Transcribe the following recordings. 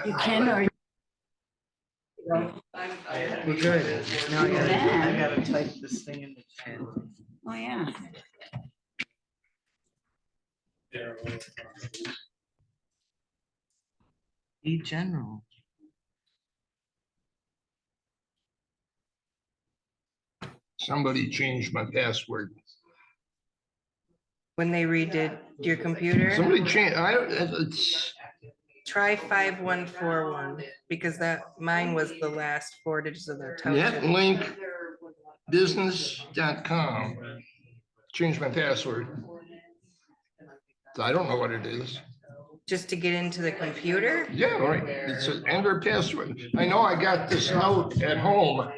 You can, or We're good. Now I gotta type this thing in the chat. oh yeah. Be general. Somebody changed my password. When they redid your computer, Somebody changed, it's, try 5141 because mine was the last 4 digits of the township. netlinkbusiness.com. Changed my password. So I don't know what it is. Just to get into the computer? Yeah, right. It says enter password. I know I got this note at home a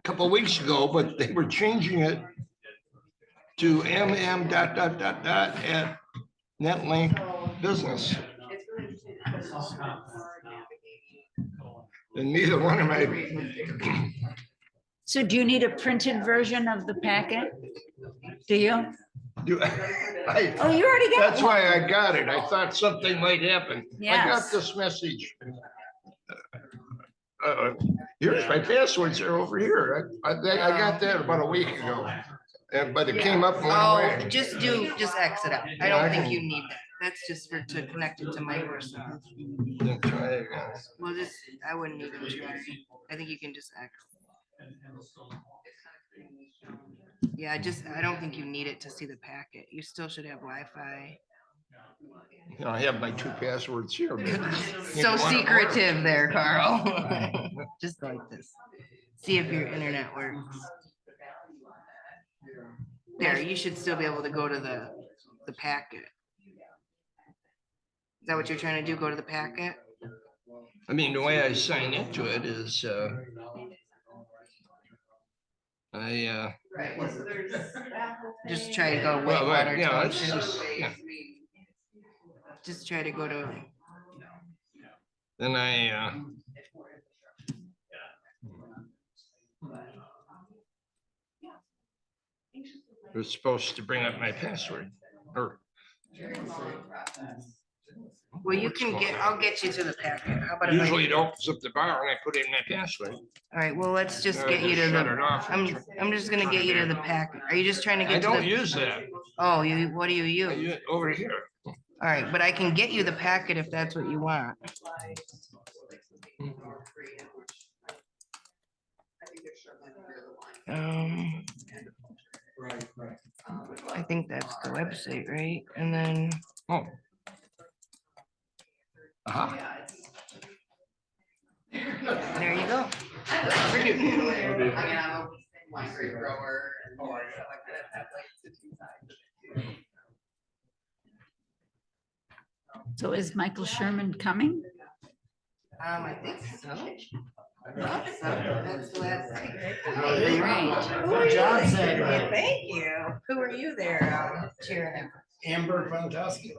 couple of weeks ago, but they were changing it to at netlink business. And neither one of my, So do you need a printed version of the packet? Do you? Oh, you already got that's one. why I got it. I thought something might happen. I got Yes. this message. Here's my passwords are over here. I got that about a week ago. But it came up and went away. Just exit out. I don't think you need that. That's just to connect it to Microsoft. Then try it again. Well, I wouldn't even try. I think you can just exit. Yeah, I don't think you need it to see the packet. You still should have Wi-Fi. You know, I have my 2 passwords here. So secretive there, Carl. Just like this. See if your internet works. There, you should still be able to go to the packet. Is that what you're trying to do? Go to the packet? I mean, the way I sign into it is, Just try to go to well, Whitewater yeah, it's Township. just, yeah. Just try to go to. Then I, was supposed to bring up my password, or. Well, you can I'll get you to the packet. How about if Usually it opens up the bar and I put in my password. All right, well, let's just No, get you to just the, shut it off. I'm just gonna get you to the packet. Are you just trying to I get to don't the? use that. Oh, what do you I use? use it over here. All right, but I can get you the packet if that's what you want. I think that's the website, right? And then, Oh. Uh-huh. there you go. So is Michael Sherman coming? I think so. That's the last thing. Great. John said, Thank you. Who are you there cheering at? Amber Gronkowski.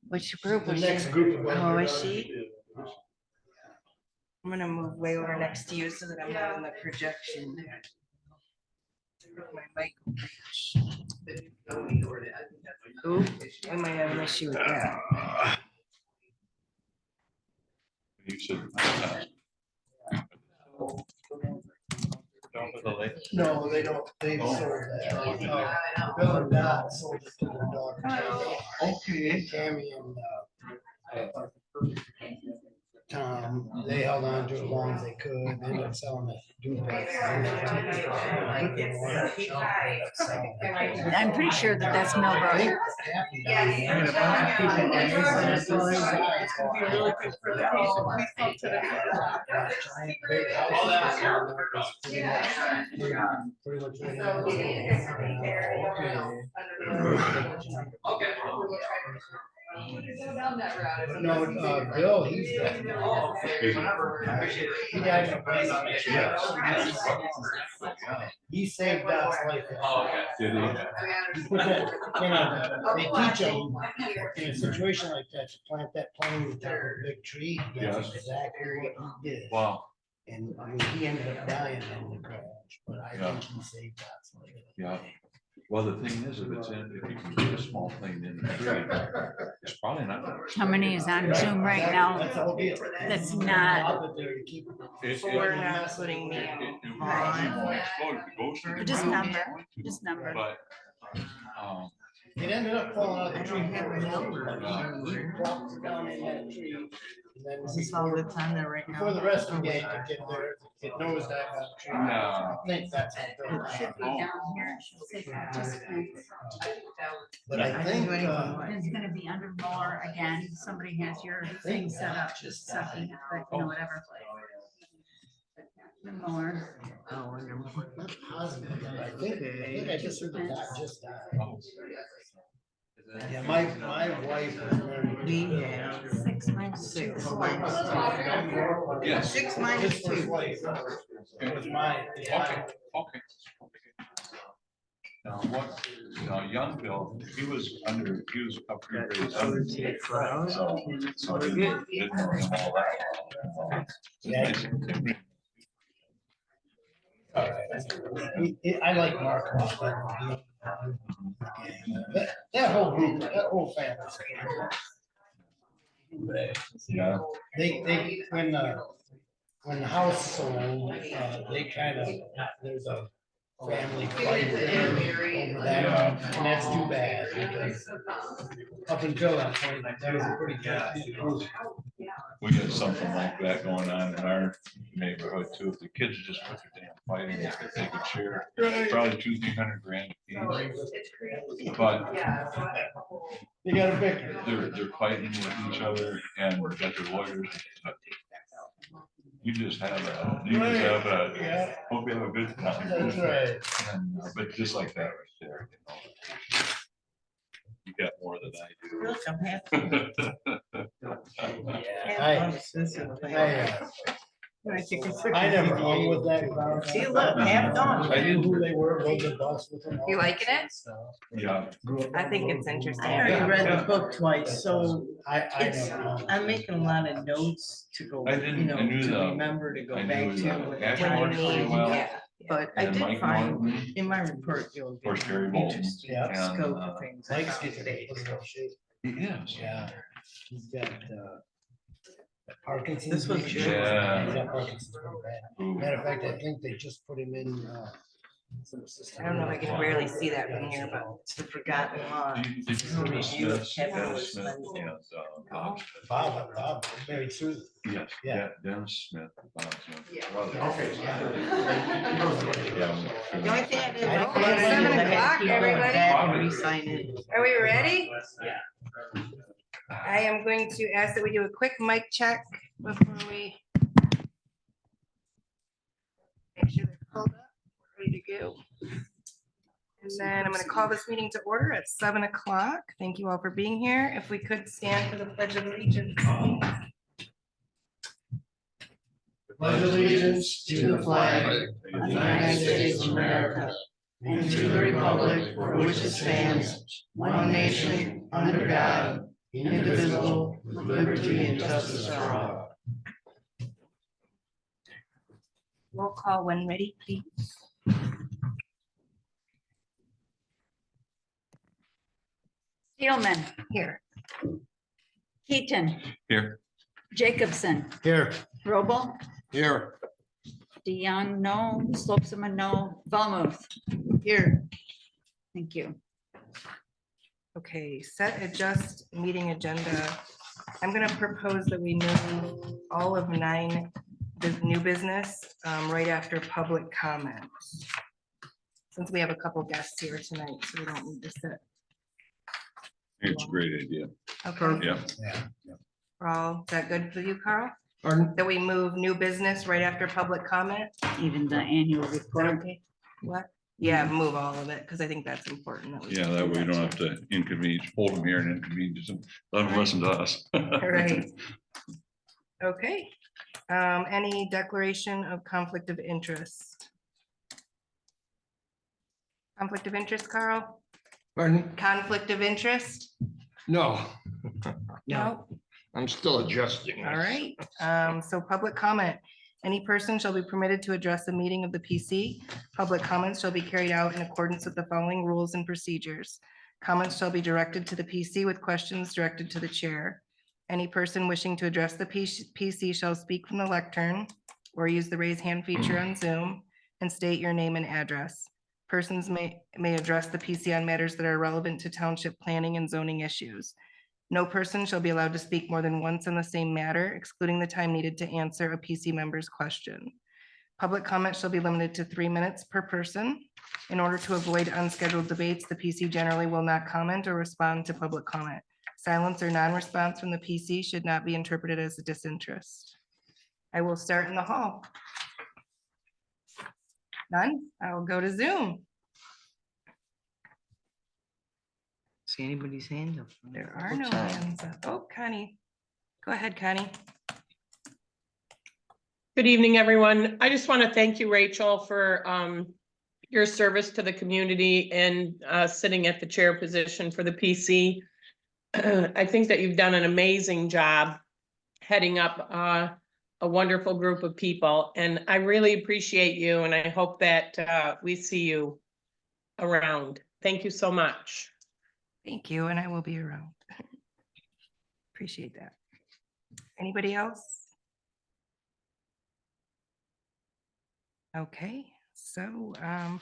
Which group The was next she? group of. Oh, is she? I'm gonna move way over next to you so that I'm not in the projection. My mic. Ooh, I might have an issue with that. You should. Down to the lake. No, they don't, they sold that. Bill and Dot sold it to their daughter. Okay. Tammy and Tom, they held on to it as long as they could, they ended up selling it. I'm pretty sure that that's Millbrook. No, Bill, he's. He died in a plane. He saved Dot's life. Did he? He put that, you know, they teach them in a situation like that to plant that plane on top of a big tree. That's Yes. exactly what he did. Wow. And I mean, he ended up dying in the crash, but I think he saved Dot's life. Yeah. Well, the thing is, if it's in, if you can get a small plane in the tree, it's probably not. gonna How many is on Zoom right now? That's the whole deal. That's not, Pop it there to keep it. We're not putting me It on. won't explode if it goes through the just ground. number, just number. But, It ended up falling out of I the tree. don't have a number. He dropped it down in that tree. And then Is this all that's on there right now? before the rest of the game could get there, it knows that about the tree. No. I think that's. what they're- It should be down here. It should say participants. But I think, It's gonna be under more again. Somebody has your thing set up, just sucking, but you know, whatever. More. Oh, under more. not positive, but I think I just heard the dot just died. Yeah, my wife was married. We have 6 minus 2. 6 minus 2. Yes. 6 minus His first 2. wife was my. Okay. Now, now, young Bill, he was up here. So he didn't know all that. I like Mark. That whole group, that whole family. Yeah. They, when the house sold, they kind of, there's a family fight over that, and that's too bad. Because up until that point, that was a pretty good. We got something like that going on in our neighborhood too. If the kids just put their damn fight in, if they could share probably $200-300 grand each. But You got a pick. they're fighting with each other and got their lawyers. You just have Yeah. hope you have a good time. That's right. And, but just like that right there, you know. You got more than I do. Look, I'm happy. I never hung with that crowd. See, look, half done. I knew who they were, rode the bus with them. You liking it? Yeah. I think it's interesting. I already read the book twice, so I it's, never hung. I'm making a lot of notes to go, I didn't- you know, I knew to the- remember to go I back knew to. the when Ash I When Mark you pretty need, well. yeah. But I And did Mike find, Norton. in my report, you'll Of course, get Gary Bolton. interesting Yeah. scope And, of things. I Mike's found getting today. a little shaky. He is. Yeah. He's got Parkinson's. This was He's good. Yeah. got Parkinson's pretty bad. Matter of fact, I think they just put him in. I don't know, I can barely see that from here, but It's the forgotten law. Did you So know the review of Smiths, Kevin Dennis was Smith, Wednesday. and Bob Smith? Bob married Susan. Yes, Yeah. yeah, Dennis Smith, Bob Smith. brother. the Yeah. only thing I did. I like don't- was 7 I had to o'clock, keep going everybody. back and re-sign it. Are we ready? I am going to ask that we do a quick mic check before we make sure they're pulled up, ready to go. And then I'm going to call this meeting to order at 7 o'clock. Thank you all for being here. If we could stand for the Pledge of Allegiance. Pledge allegiance to the flag of the United States of America, and to the republic for which it stands, one nation, under God, indivisible, with liberty and justice for all. Roll call when ready, please. Steelman, Here. Keaton, Here. Jacobson, Here. Robel, Here. DeYoung, no, Slopsman, no, Valmuth. Here. Thank you. Okay, set adjust meeting agenda. I'm gonna propose that we move all of 9 new business right after public comments. Since we have a couple guests here tonight, so we don't need to sit. It's a great idea. Okay, Yeah. is that good for you, Carl? Pardon? That we move new business right after public comment? Even the annual Is that report. okay? What? Yeah, move all of it, because I think that's important. that we Yeah, that way you don't have to inconvenience, hold them here and inconvenience them. Let them listen to us. Right. Okay, any declaration of conflict of interest? Conflict of interest, Carl? Pardon? Conflict of interest? No, No. I'm still adjusting. All right, so public comment. Any person shall be permitted to address a meeting of the PC. Public comments shall be carried out in accordance with the following rules and procedures. Comments shall be directed to the PC with questions directed to the chair. Any person wishing to address the PC shall speak from the lectern or use the raise hand feature on Zoom and state your name and address. Persons may address the PC on matters that are relevant to township planning and zoning issues. No person shall be allowed to speak more than once on the same matter, excluding the time needed to answer a PC member's question. Public comment shall be limited to 3 minutes per person. In order to avoid unscheduled debates, the PC generally will not comment or respond to public comment. Silence or non-response from the PC should not be interpreted as a disinterest. I will start in the hall. None? I will go to Zoom. See anybody's hand up? There are no hands up. Oh, Connie. Go ahead, Connie. Good evening, everyone. I just want to thank you, Rachel, for your service to the community and sitting at the chair position for the PC. I think that you've done an amazing job heading up a wonderful group of people, and I really appreciate you, and I hope that we see you around. Thank you so much. Thank you, and I will be around. Appreciate that. Anybody else? Okay, so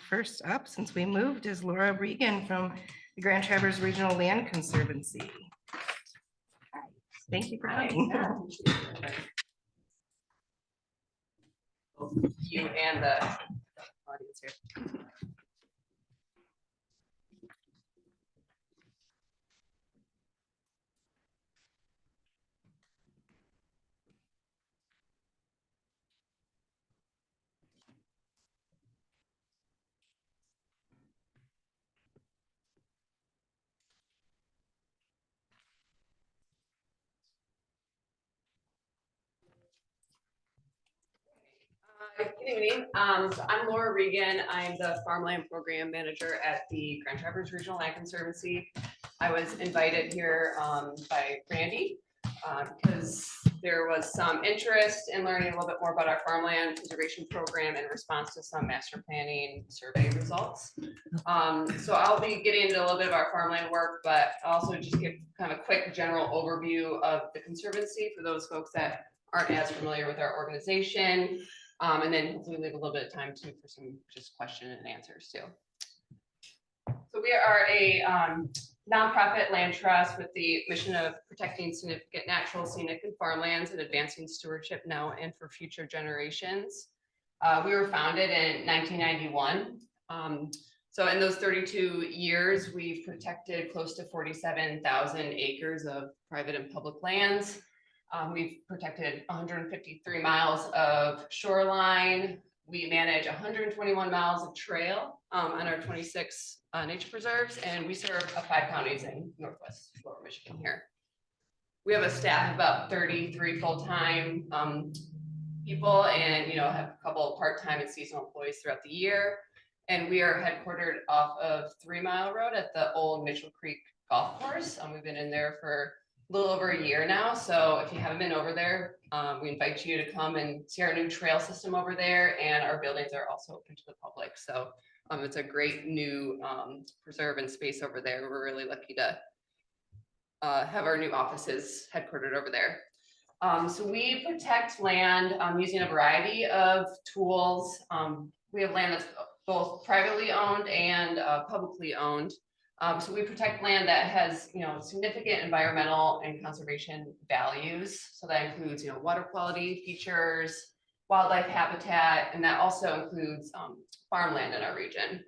first up, since we moved, is Laura Regan from the Grand Traverse Regional Land Conservancy. Hi, thank you for coming. You and the audience here. Good evening. So I'm Laura Regan. I'm the Farmland Program Manager at the Grand Traverse Regional Land Conservancy. I was invited here by Randy because there was some interest in learning a little bit more about our farmland conservation program in response to some master planning survey results. So I'll be getting into a little bit of our farmland work, but also just give kind of a quick general overview of the Conservancy for those folks that aren't as familiar with our organization. And then hopefully leave a little bit of time too for some just question and answers too. So we are a nonprofit land trust with the mission of protecting significant natural, scenic, and farmlands and advancing stewardship now and for future generations. We were founded in 1991. So in those 32 years, we've protected close to 47,000 acres of private and public lands. We've protected 153 miles of shoreline. We manage 121 miles of trail on our 26 nature preserves, and we serve 5 counties in Northwest Lower Michigan here. We have a staff of about 33 full-time people, and have a couple of part-time and seasonal employees throughout the year. And we are headquartered off of 3 Mile Road at the old Mitchell Creek Golf Course. We've been in there for a little over a year now. So if you haven't been over there, we invite you to come and see our new trail system over there. And our buildings are also open to the public. So it's a great new preserve and space over there. We're really lucky to have our new offices headquartered over there. So we protect land using a variety of tools. We have land that's both privately owned and publicly owned. So we protect land that has, significant environmental and conservation values. So that includes, water quality features, wildlife habitat, and that also includes farmland in our region.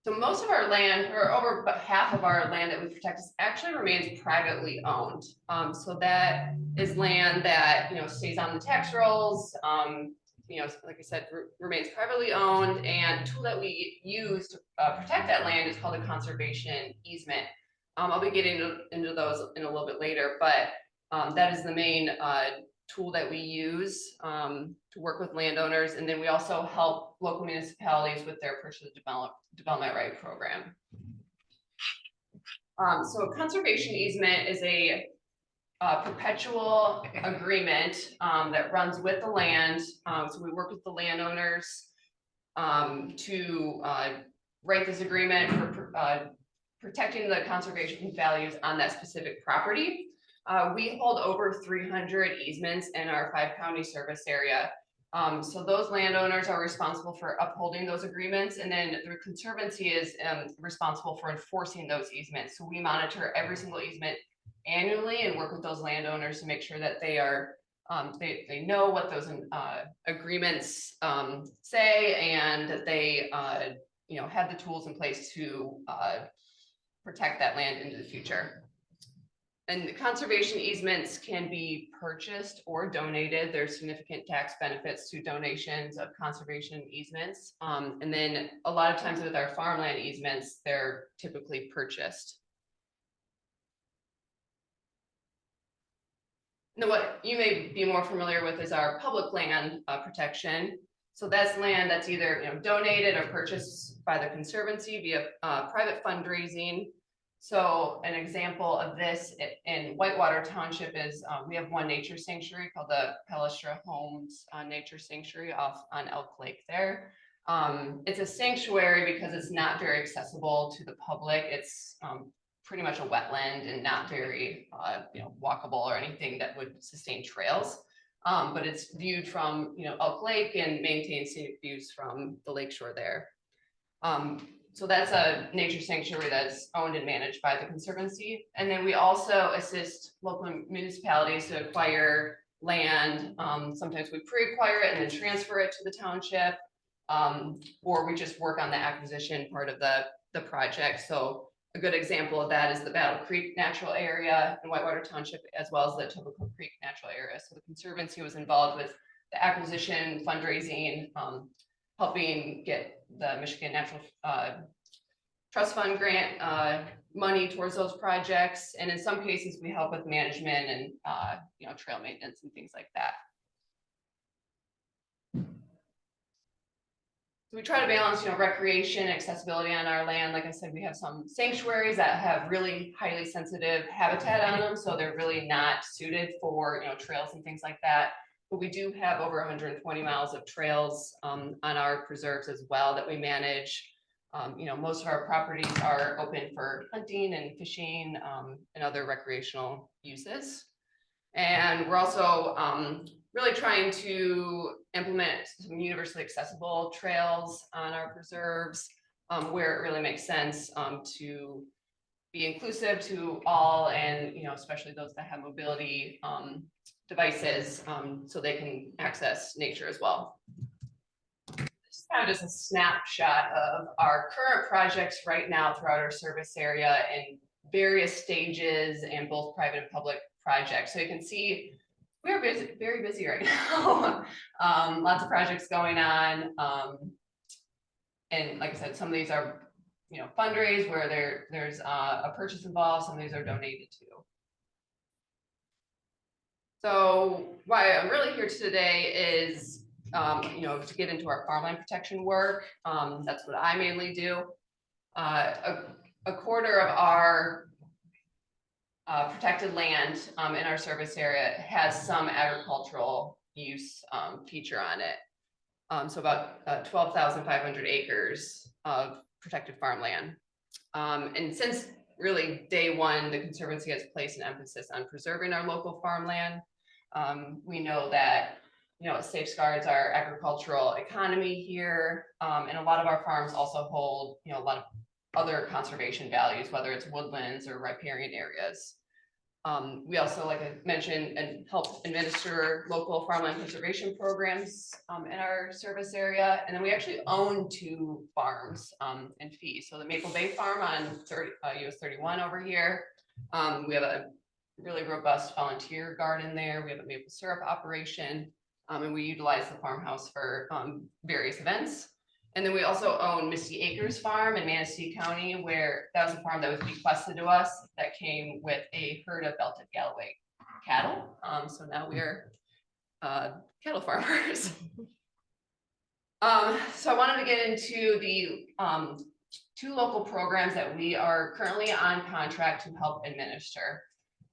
So most of our land, or over about half of our land that we protect, actually remains privately owned. So that is land that, stays on the tax rolls. Like I said, remains privately owned, and the tool that we use to protect that land is called a conservation easement. I'll be getting into those in a little bit later, but that is the main tool that we use to work with landowners, and then we also help local municipalities with their purchase development right program. So a conservation easement is a perpetual agreement that runs with the land. So we work with the landowners to write this agreement for protecting the conservation values on that specific property. We hold over 300 easements in our 5-county service area. So those landowners are responsible for upholding those agreements, and then the Conservancy is responsible for enforcing those easements. So we monitor every single easement annually and work with those landowners to make sure that they are they know what those agreements say, and that they have the tools in place to protect that land into the future. And the conservation easements can be purchased or donated. There's significant tax benefits to donations of conservation easements. And then a lot of times with our farmland easements, they're typically purchased. Now, what you may be more familiar with is our public land protection. So that's land that's either donated or purchased by the Conservancy via private fundraising. So an example of this in Whitewater Township is we have one nature sanctuary called the Palestra Homes Nature Sanctuary off on Elk Lake there. It's a sanctuary because it's not very accessible to the public. It's pretty much a wetland and not very walkable or anything that would sustain trails. But it's viewed from Elk Lake and maintains scenic views from the lakeshore there. So that's a nature sanctuary that's owned and managed by the Conservancy. And then we also assist local municipalities to acquire land. Sometimes we pre-acquire it and then transfer it to the township, or we just work on the acquisition part of the project. So a good example of that is the Battle Creek Natural Area in Whitewater Township, as well as the Tobico Creek Natural Area. So the Conservancy was involved with the acquisition, fundraising, helping get the Michigan Natural Trust Fund grant money towards those projects. And in some cases, we help with management and trail maintenance and things like that. So we try to balance, recreation, accessibility on our land. Like I said, we have some sanctuaries that have really highly sensitive habitat on them, so they're really not suited for, trails and things like that. But we do have over 120 miles of trails on our preserves as well that we manage. Most of our properties are open for hunting and fishing and other recreational uses. And we're also really trying to implement some universally accessible trails on our preserves where it really makes sense to be inclusive to all, and especially those that have mobility devices so they can access nature as well. This is kind of just a snapshot of our current projects right now throughout our service area in various stages and both private and public projects. So you can see we are busy, very busy right now. Lots of projects going on. And like I said, some of these are, fundraise where there's a purchase involved. Some of these are donated to. So why I'm really here today is, to get into our farmland protection work. That's what I mainly do. A quarter of our protected land in our service area has some agricultural use feature on it. So about 12,500 acres of protected farmland. And since really day one, the Conservancy has placed an emphasis on preserving our local farmland. We know that it safeguards our agricultural economy here. And a lot of our farms also hold a lot of other conservation values, whether it's woodlands or riparian areas. We also, like I mentioned, and help administer local farmland conservation programs in our service area. And then we actually own 2 farms and fees. So the Maple Bay Farm on US 31 over here. We have a really robust volunteer garden there. We have a maple syrup operation, and we utilize the farmhouse for various events. And then we also own Misty Acres Farm in Manistee County, where that was a farm that was bequested to us that came with a herd of belted Galloway cattle. So now we're cattle farmers. So I wanted to get into the 2 local programs that we are currently on contract to help administer.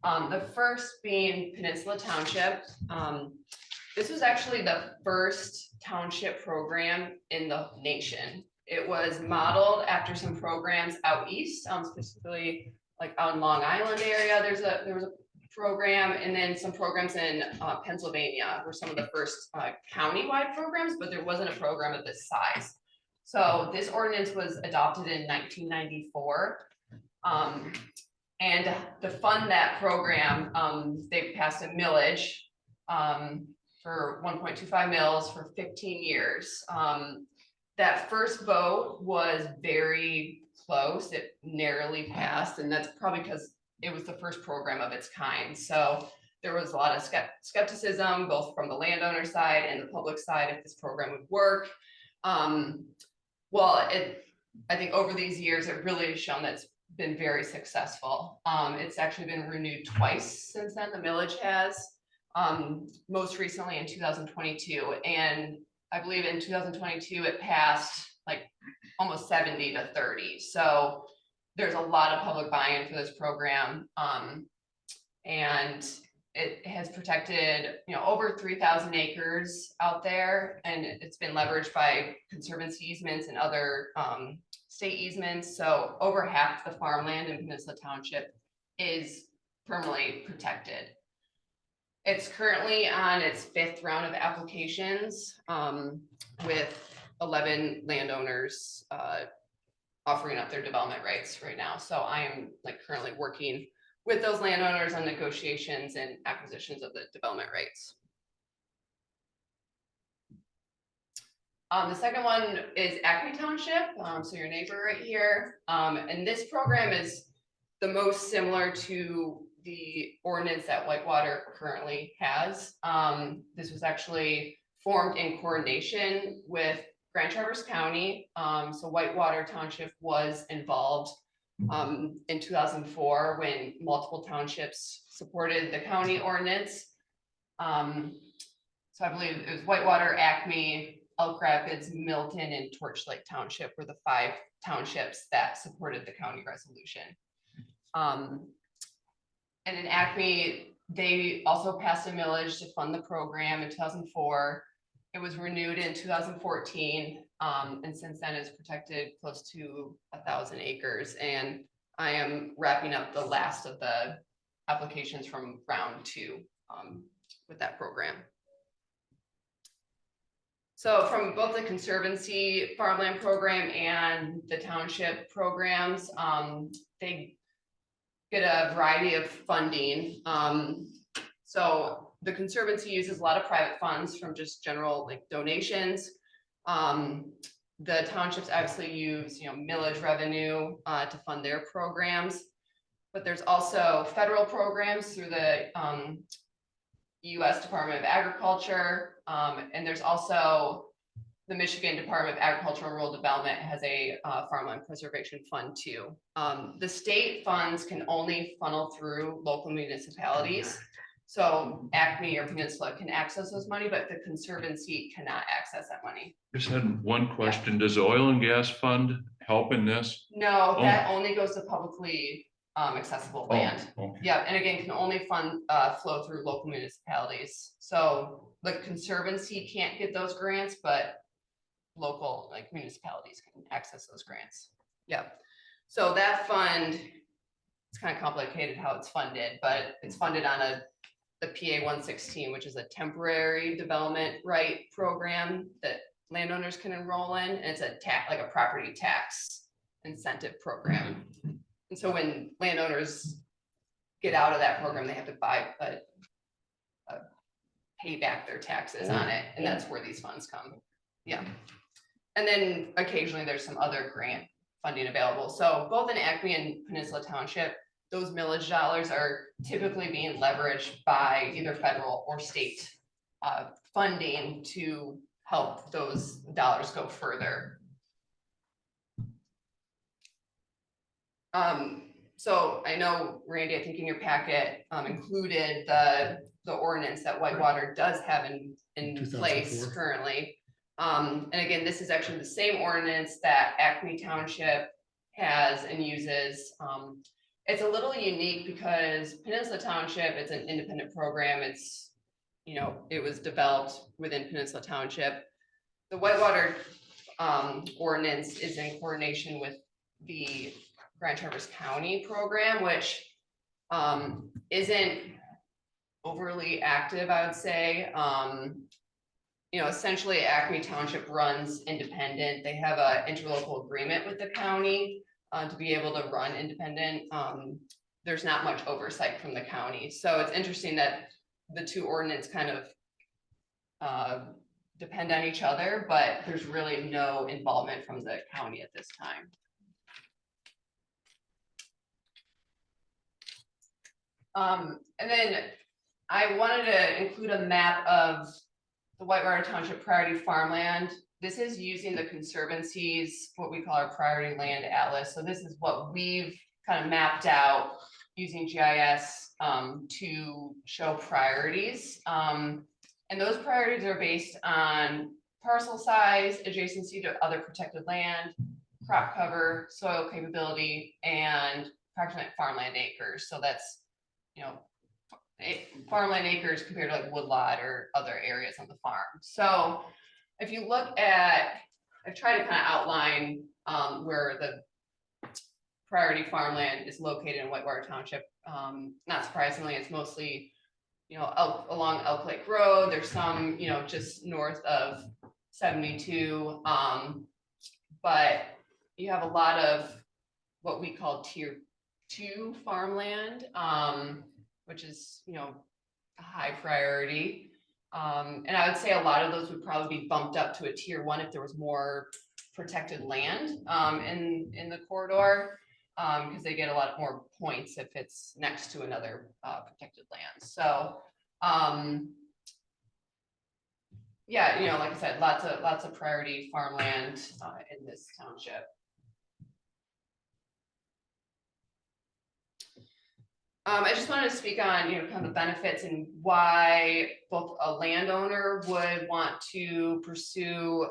The first being Peninsula Township. This was actually the first township program in the nation. It was modeled after some programs out east, specifically like out in Long Island area. There was a program, and then some programs in Pennsylvania were some of the first county-wide programs, but there wasn't a program of this size. So this ordinance was adopted in 1994. And to fund that program, they passed a millage for 1.25 mils for 15 years. That first vote was very close. It narrowly passed, and that's probably because it was the first program of its kind. So there was a lot of skepticism, both from the landowner side and the public side, if this program would work. Well, I think over these years, it really has shown that it's been very successful. It's actually been renewed twice since then, the millage has, most recently in 2022. And I believe in 2022, it passed like almost 70-30. So there's a lot of public buy-in for this program. And it has protected, over 3,000 acres out there, and it's been leveraged by conservancy easements and other state easements. So over half the farmland in Peninsula Township is permanently protected. It's currently on its 5th round of applications, with 11 landowners offering up their development rights right now. So I am currently working with those landowners on negotiations and acquisitions of the development rights. The second one is Acme Township, so your neighbor right here. And this program is the most similar to the ordinance that Whitewater currently has. This was actually formed in coordination with Grand Traverse County. So Whitewater Township was involved in 2004 when multiple townships supported the county ordinance. So I believe it was Whitewater, Acme, Elk Rapids, Milton, and Torch Lake Township were the 5 townships that supported the county resolution. And in Acme, they also passed a millage to fund the program in 2004. It was renewed in 2014, and since then it's protected close to 1,000 acres. And I am wrapping up the last of the applications from round 2 with that program. So from both the Conservancy Farmland Program and the township programs, they get a variety of funding. So the Conservancy uses a lot of private funds from just general donations. The townships obviously use millage revenue to fund their programs, but there's also federal programs through the U.S. Department of Agriculture, and there's also the Michigan Department of Agriculture and Rural Development has a farmland preservation fund too. The state funds can only funnel through local municipalities. So Acme or Peninsula can access those money, but the Conservancy cannot access that money. Just had one question. Does the oil and gas fund help in this? No, that only goes to publicly accessible land. Okay. Yeah, and again, can only flow through local municipalities. So the Conservancy can't get those grants, but local municipalities can access those grants. Yeah. So that fund, it's kind of complicated how it's funded, but it's funded on the PA 116, which is a temporary development right program that landowners can enroll in. And it's a property tax incentive program. And so when landowners get out of that program, they have to pay back their taxes on it. And that's where these funds come. Yeah. And then occasionally there's some other grant funding available. So both in Acme and Peninsula Township, those millage dollars are typically being leveraged by either federal or state funding to help those dollars go further. So I know, Randy, I think in your packet included the ordinance that Whitewater does have in place currently. And again, this is actually the same ordinance that Acme Township has and uses. It's a little unique because Peninsula Township, it's an independent program. It's, it was developed within Peninsula Township. The Whitewater ordinance is in coordination with the Grand Traverse County program, which isn't overly active, I would say. Essentially Acme Township runs independent. They have an interlocal agreement with the county to be able to run independent. There's not much oversight from the county. So it's interesting that the two ordinances kind of depend on each other, but there's really no involvement from the county at this time. And then I wanted to include a map of the Whitewater Township priority farmland. This is using the Conservancy's, what we call our priority land atlas. So this is what we've kind of mapped out using GIS to show priorities. And those priorities are based on parcel size, adjacency to other protected land, crop cover, soil capability, and approximate farmland acres. So that's, farmland acres compared to like woodlot or other areas on the farm. So if you look at, I've tried to kind of outline where the priority farmland is located in Whitewater Township. Not surprisingly, it's mostly, along Elk Lake Road. There's some, just north of 72. But you have a lot of what we call tier 2 farmland, which is, a high priority. And I would say a lot of those would probably be bumped up to a tier 1 if there was more protected land in the corridor, because they get a lot more points if it's next to another protected land. So yeah, like I said, lots of priority farmland in this township. I just wanted to speak on, kind of the benefits and why both a landowner would want to pursue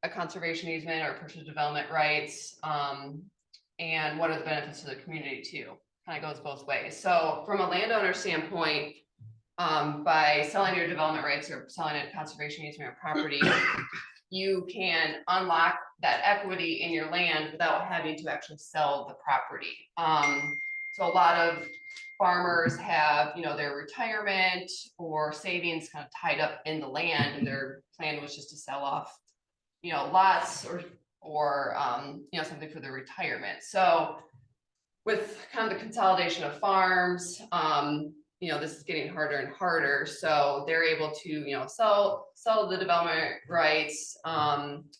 a conservation easement or partial development rights, and what are the benefits to the community too. Kind of goes both ways. So from a landowner standpoint, by selling your development rights or selling a conservation easement or property, you can unlock that equity in your land without having to actually sell the property. So a lot of farmers have, their retirement or savings kind of tied up in the land, and their plan was just to sell off, lots or something for their retirement. So with kind of the consolidation of farms, this is getting harder and harder. So they're able to, sell the development rights,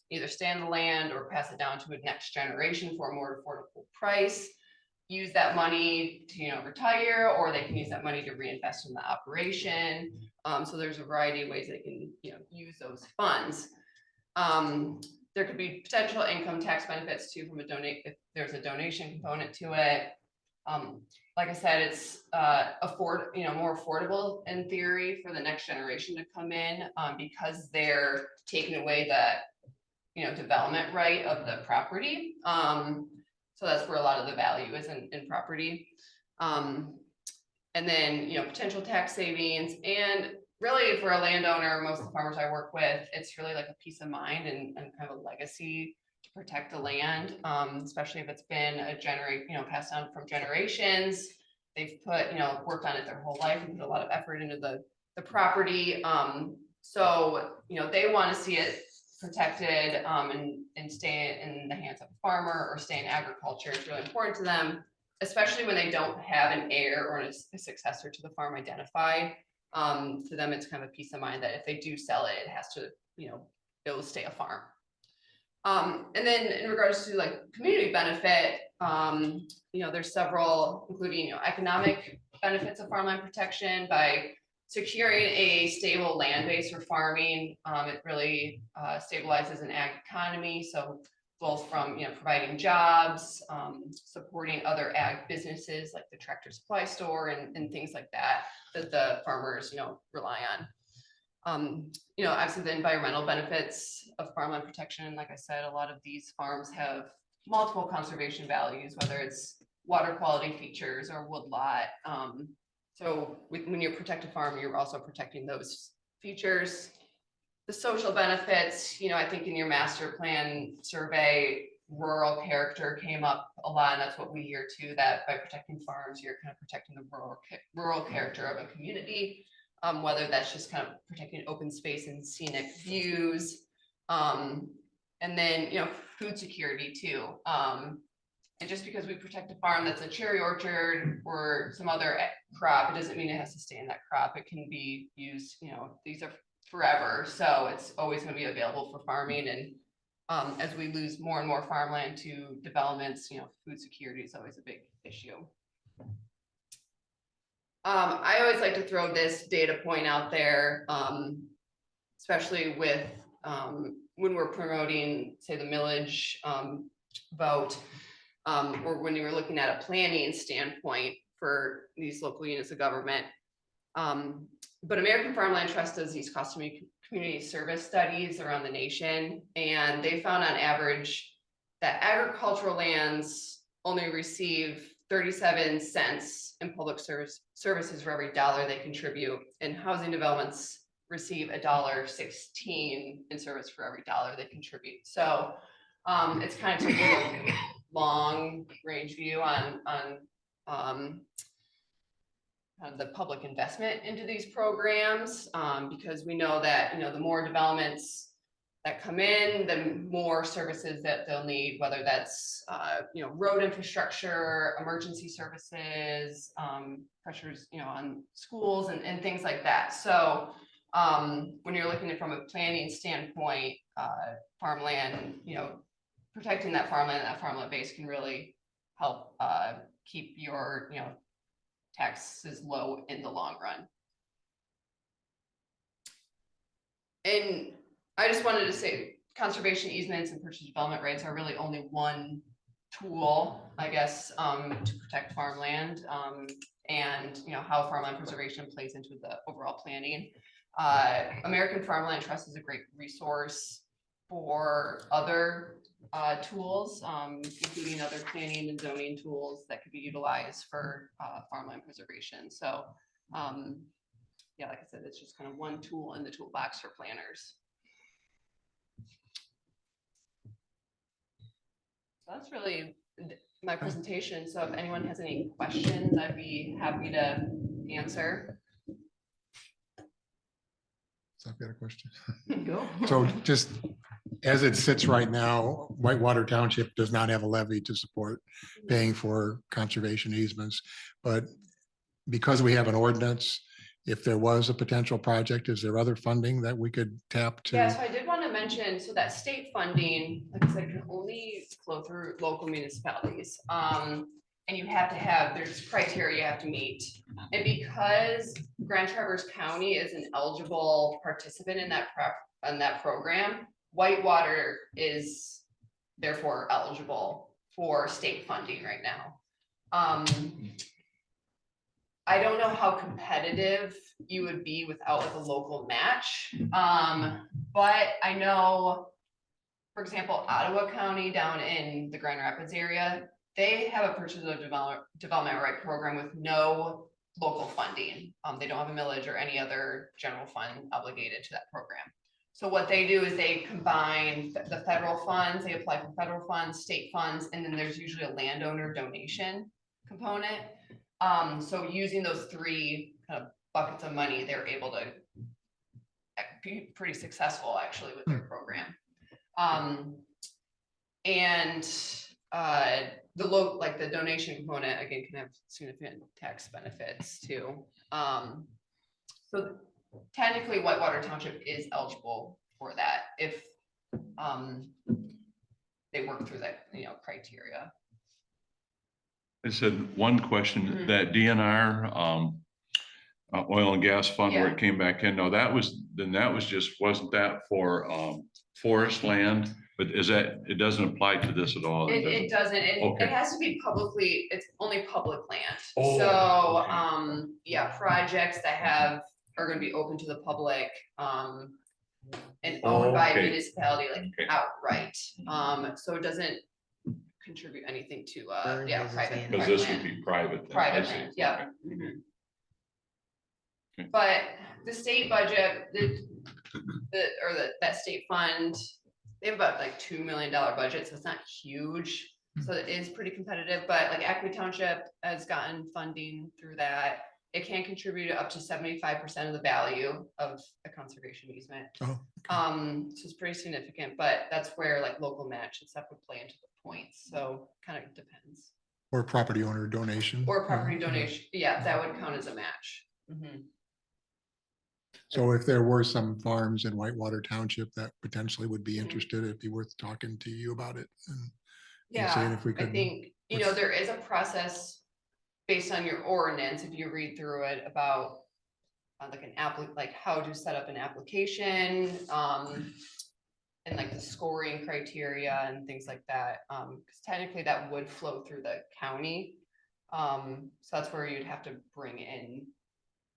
either stay on the land or pass it down to a next generation for a more affordable price. Use that money to, retire, or they can use that money to reinvest in the operation. So there's a variety of ways they can, use those funds. There could be potential income tax benefits too from if there's a donation component to it. Like I said, it's more affordable in theory for the next generation to come in, because they're taking away that, development right of the property. So that's where a lot of the value is in property. And then, potential tax savings. And really for a landowner, most of the farmers I work with, it's really like a peace of mind and kind of a legacy to protect the land, especially if it's been passed down from generations. They've put, worked on it their whole life and put a lot of effort into the property. So, they want to see it protected and stay in the hands of a farmer or stay in agriculture. It's really important to them, especially when they don't have an heir or a successor to the farm identified. To them, it's kind of a peace of mind that if they do sell it, it has to, it will stay a farm. And then in regards to like community benefit, there's several, including, economic benefits of farmland protection by securing a stable land base for farming. It really stabilizes an ag economy. So both from, providing jobs, supporting other ag businesses like the tractor supply store and things like that the farmers, rely on. Obviously the environmental benefits of farmland protection. Like I said, a lot of these farms have multiple conservation values, whether it's, water quality features or woodlot. So when you protect a farm, you're also protecting those features. The social benefits, I think in your master plan survey, rural character came up a lot, and that's what we hear too, that by protecting farms, you're kind of protecting the rural character of a community, whether that's just kind of protecting open space and scenic views. And then, food security too. And just because we protect a farm that's a cherry orchard or some other crop, it doesn't mean it has to stay in that crop. It can be used, these are forever. So it's always going to be available for farming. And as we lose more and more farmland to developments, food security is always a big issue. I always like to throw this data point out there, especially with when we're promoting, say, the millage vote, or when you were looking at a planning standpoint for these local units of government. But American Farmland Trust does these custom community service studies around the nation, and they found on average that agricultural lands only receive 37 cents in public services for every dollar they contribute, and housing developments receive $1.16 in service for every dollar they contribute. So it's kind of taking a long range view on the public investment into these programs, because we know that the more developments that come in, the more services that they'll need, whether that's road infrastructure, emergency services, pressures on schools and things like that. So when you're looking at it from a planning standpoint, farmland, protecting that farmland base can really help keep your taxes low in the long run. And I just wanted to say conservation easements and purchase development rights are really only one tool, I guess, to protect farmland, and how farmland preservation plays into the overall planning. American Farmland Trust is a great resource for other tools, including other planning and zoning tools that could be utilized for farmland preservation. So yeah, like I said, it's just kind of one tool in the toolbox for planners. So that's really my presentation. So if anyone has any questions, I'd be happy to answer. So I've got a question. Go. So just as it sits right now, Whitewater Township does not have a levy to support paying for conservation easements. But because we have an ordinance, if there was a potential project, is there other funding that we could tap to? Yeah, so I did want to mention, so that state funding, like I said, can only flow through local municipalities. And you have to have, there's criteria you have to meet. And because Grand Traverse County is an eligible participant in that program, Whitewater is therefore eligible for state funding right now. I don't know how competitive you would be without like a local match. But I know, for example, Ottawa County down in the Grand Rapids area, they have a purchase of development right program with no local funding. They don't have a millage or any other general fund obligated to that program. So what they do is they combine the federal funds, they apply for federal funds, state funds, and then there's usually a landowner donation component. So using those three kind of buckets of money, they're able to be pretty successful actually with their program. And the donation component again can have significant tax benefits too. So technically Whitewater Township is eligible for that if they work through that criteria. I said one question, that DNR oil and gas fund where it came back in. No, that was wasn't that for forest land? But it doesn't apply to this at all? It doesn't. Okay. It has to be publicly, it's only public land. Oh, so okay. yeah, projects that are going to be open to the public and owned by a municipality outright. So it doesn't contribute anything to, Burn yeah, his private. land. Because private this would land. be private. then. I Private see. land, yeah. Okay. Mhm. Okay. But the state budget, that state fund, they have about like $2 million budget, so it's not huge. So it is pretty competitive, but like Acme Township has gotten funding through that. It can contribute up to 75% of the value of a conservation easement. Oh, So it's pretty significant, but that's where like local match and stuff would play into the points, so kind of depends. or property owner donation. Or property Yeah. donation, yeah, that would count as a match. Mhm. So if there were some farms in Whitewater Township that potentially would be interested, it'd be worth talking to you about it. And seeing Yeah, if we I could- think, what's- there is a process based on your ordinance, if you read through it, about like like how to set up an application, and like the scoring criteria and things like that. Because technically that would flow through the county. So that's where you'd have to bring in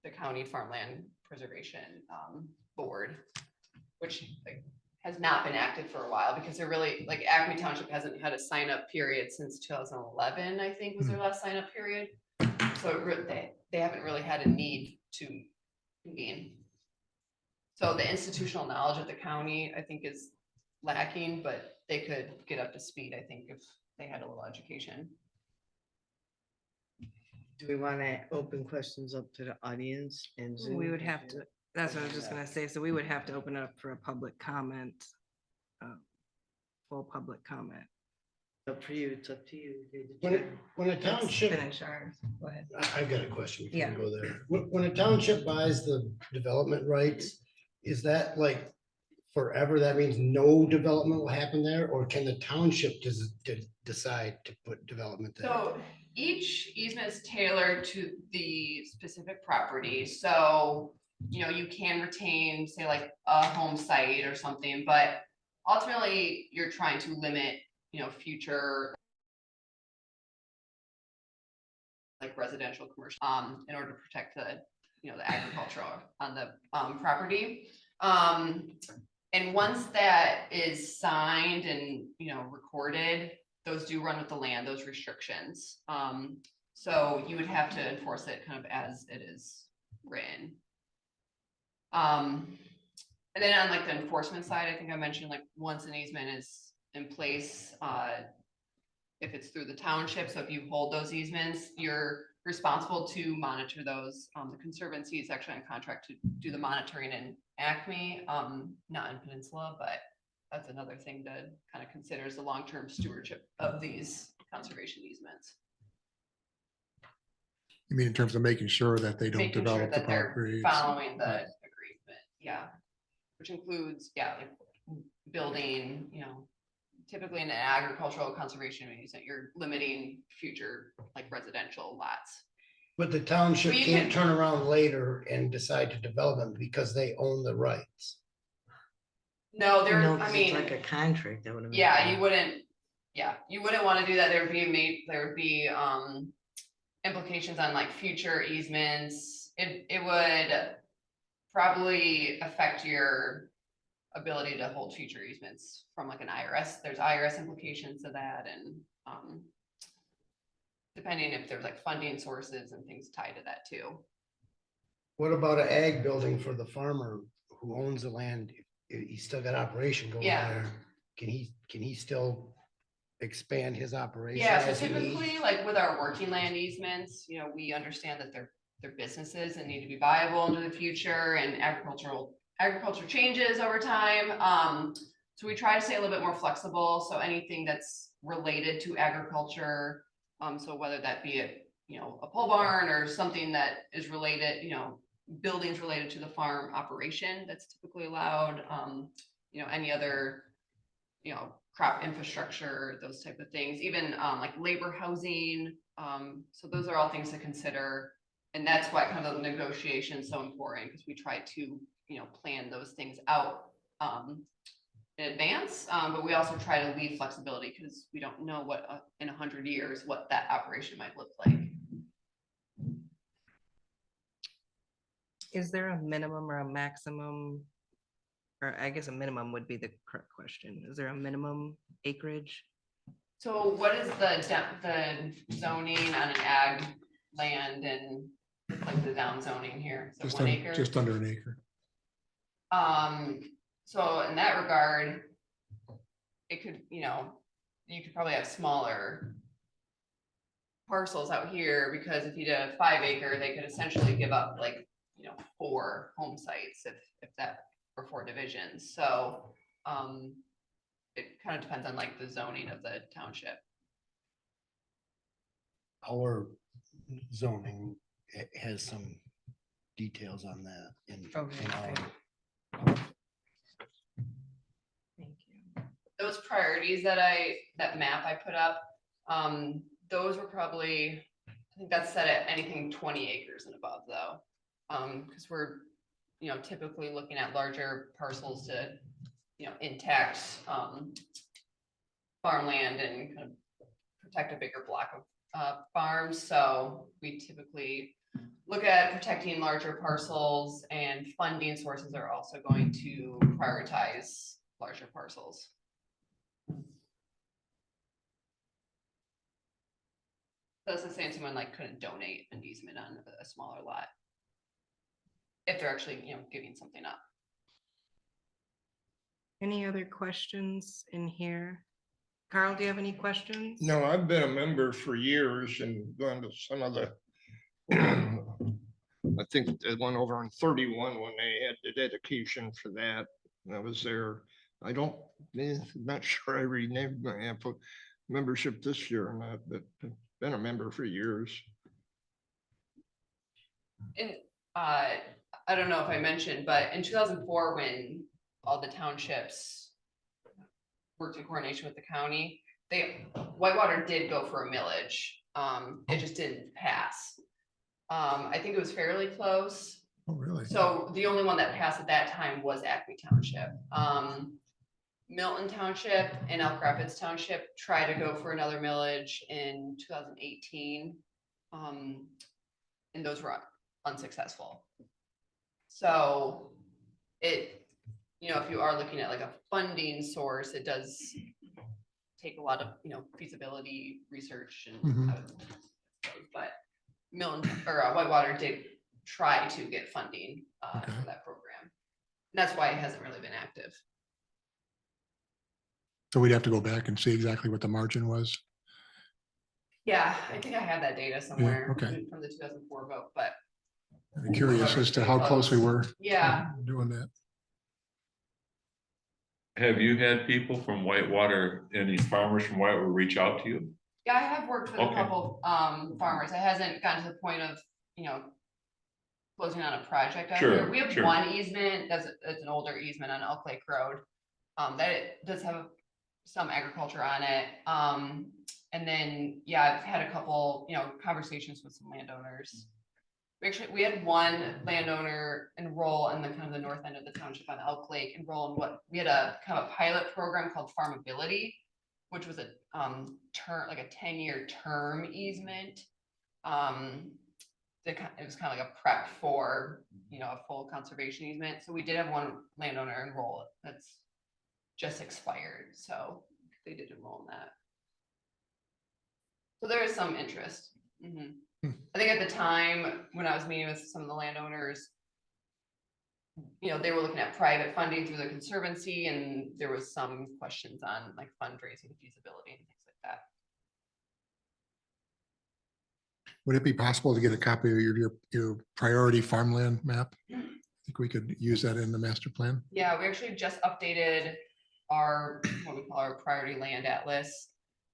the county farmland preservation board, which like has not been active for a while because they're really like Acme Township hasn't had a sign up period since 2011, I think was their last sign up period. So they haven't really had a need to convene. So the institutional knowledge of the county, I think, is lacking, but they could get up to speed, I think, if they had a little education. Do we want to open questions up to the audience and Zoom? We would have to, that's what I was just gonna say, so we would have to open it up for a public comment. Full public comment. Up for you, it's up to you. You're the When, chair. when a Let's township, Finish ours, go ahead. I've got a question before Yeah. we go there. When a township buys the development rights, is that like forever? That means no development will happen there? Or can the township decide to put development there? So each easement is tailored to the specific property. So, you can retain, say like a home site or something, but ultimately you're trying to limit, future like residential, commercial, in order to protect the, the agricultural on the property. And once that is signed and, recorded, those do run with the land, those restrictions. So you would have to enforce it kind of as it is written. And then on like the enforcement side, I think I mentioned like once an easement is in place, if it's through the township, so if you hold those easements, you're responsible to monitor those. The Conservancy is actually on contract to do the monitoring in Acme, not in Peninsula, but that's another thing to kind of consider is the long-term stewardship of these conservation easements. You mean in terms of making sure that they don't Making sure develop the that they're properties? following the agreement, yeah. Which includes, like building, typically in an agricultural conservation easement, you're limiting future like residential lots. But the township Well, you can't can- turn around later and decide to develop them because they own the rights. No, there, No, I 'cause it's mean, like a contract. That would have. yeah, you wouldn't want to do that. There would be implications on like future easements. It would probably affect your ability to hold future easements from like an IRS. There's IRS implications to that, and depending if there's like funding sources and things tied to that too. What about an ag building for the farmer who owns the land? He's still got operation going Yeah. there. Can he still expand his operation? Yeah, so as he needs? typically, like with our working land easements, we understand that they're businesses and need to be viable into the future, and agriculture changes over time. So we try to stay a little bit more flexible. So anything that's related to agriculture, so whether that be a pole barn or something that is related, buildings related to the farm operation, that's typically allowed. Any other, crop infrastructure, those type of things, even like labor housing. So those are all things to consider. And that's why kind of the negotiation is so important, because we try to, plan those things out in advance. But we also try to leave flexibility because we don't know what in 100 years, what that operation might look like. Is there a minimum or a maximum? Or I guess a minimum would be the correct question. Is there a minimum acreage So what is the zoning on an ag land and like the down zoning here? So Just 1 acre? just under an acre. So in that regard, it could, you could probably have smaller parcels out here, because if you did a 5 acre, they could essentially give up like, 4 home sites if that were 4 divisions. So, it kind of depends on like the zoning of the township. Our zoning has some details on that in our. Thank you. Those priorities that map I put up, those were probably, I think that's set at anything 20 acres and above though. Because we're, typically looking at larger parcels to, intact, farmland and kind of protect a bigger block of, farms. So we typically look at protecting larger parcels, and funding sources are also going to prioritize larger parcels. That's the same, someone like couldn't donate an easement on a smaller lot if they're actually, giving something up. Any other questions in here? Carl, do you have any questions? No, I've been a member for years and gone to some of the, I think the one over on 31 when they had the dedication for that. I was there. Not sure I renamed my membership this year or not, but I've been a member for years. And I don't know if I mentioned, but in 2004, when all the townships worked in coordination with the county, Whitewater did go for a millage. It just didn't pass. I think it was fairly close. Oh, really? So the only one that passed at that time was Acme Township. Milton Township and Elk Rapids Township tried to go for another millage in 2018. And those were unsuccessful. So if you are looking at like a funding source, it does take a lot of, feasibility research and, but Milton or Whitewater did try to get funding for that program. And that's why it hasn't really been active. So we'd have to go back and see exactly what the margin was. Yeah, I think I have that data somewhere okay. from the 2004 vote, but I'm curious as to how close we were. Yeah. Doing that. Have you had people from Whitewater, any farmers from Whitewater reach out to you? Yeah, I have worked with a Okay. couple farmers. It hasn't gotten to the point of, closing on a project out Sure, here. We have sure. one easement, that's an older easement on Elk Lake Road. That it does have some agriculture on it. And then, yeah, I've had a couple, conversations with some landowners. We had one landowner enroll in the kind of the north end of the township on Elk Lake, enroll in we had a kind of a pilot program called Farmability, which was a term, like a 10-year term easement. It was kind of like a prep for, a full conservation easement. So we did have one landowner enroll that's just expired. So they did enroll in that. So there is some interest. I think at the time when I was meeting with some of the landowners, they were looking at private funding through the conservancy, and there was some questions on like fundraising feasibility and things like that. Would it be possible to get a copy of your priority farmland map? I think we could use that in the master plan. Yeah, we actually just updated what we call our priority land atlas.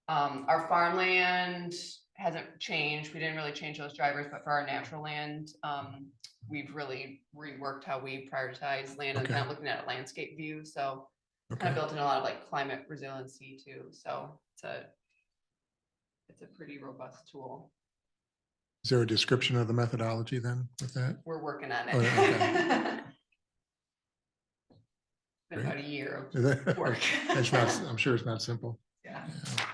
Our farmland hasn't changed. We didn't really change those drivers, but for our natural land, we've really reworked how we prioritize land and kind of looking at a landscape view. So kind of built in a lot of like climate resiliency too. So it's a pretty robust tool. Is there a description of the methodology then with that? We're working on it. Oh, okay. Been about a year Is that- of work. It's not, I'm sure it's not simple. Yeah. Yeah.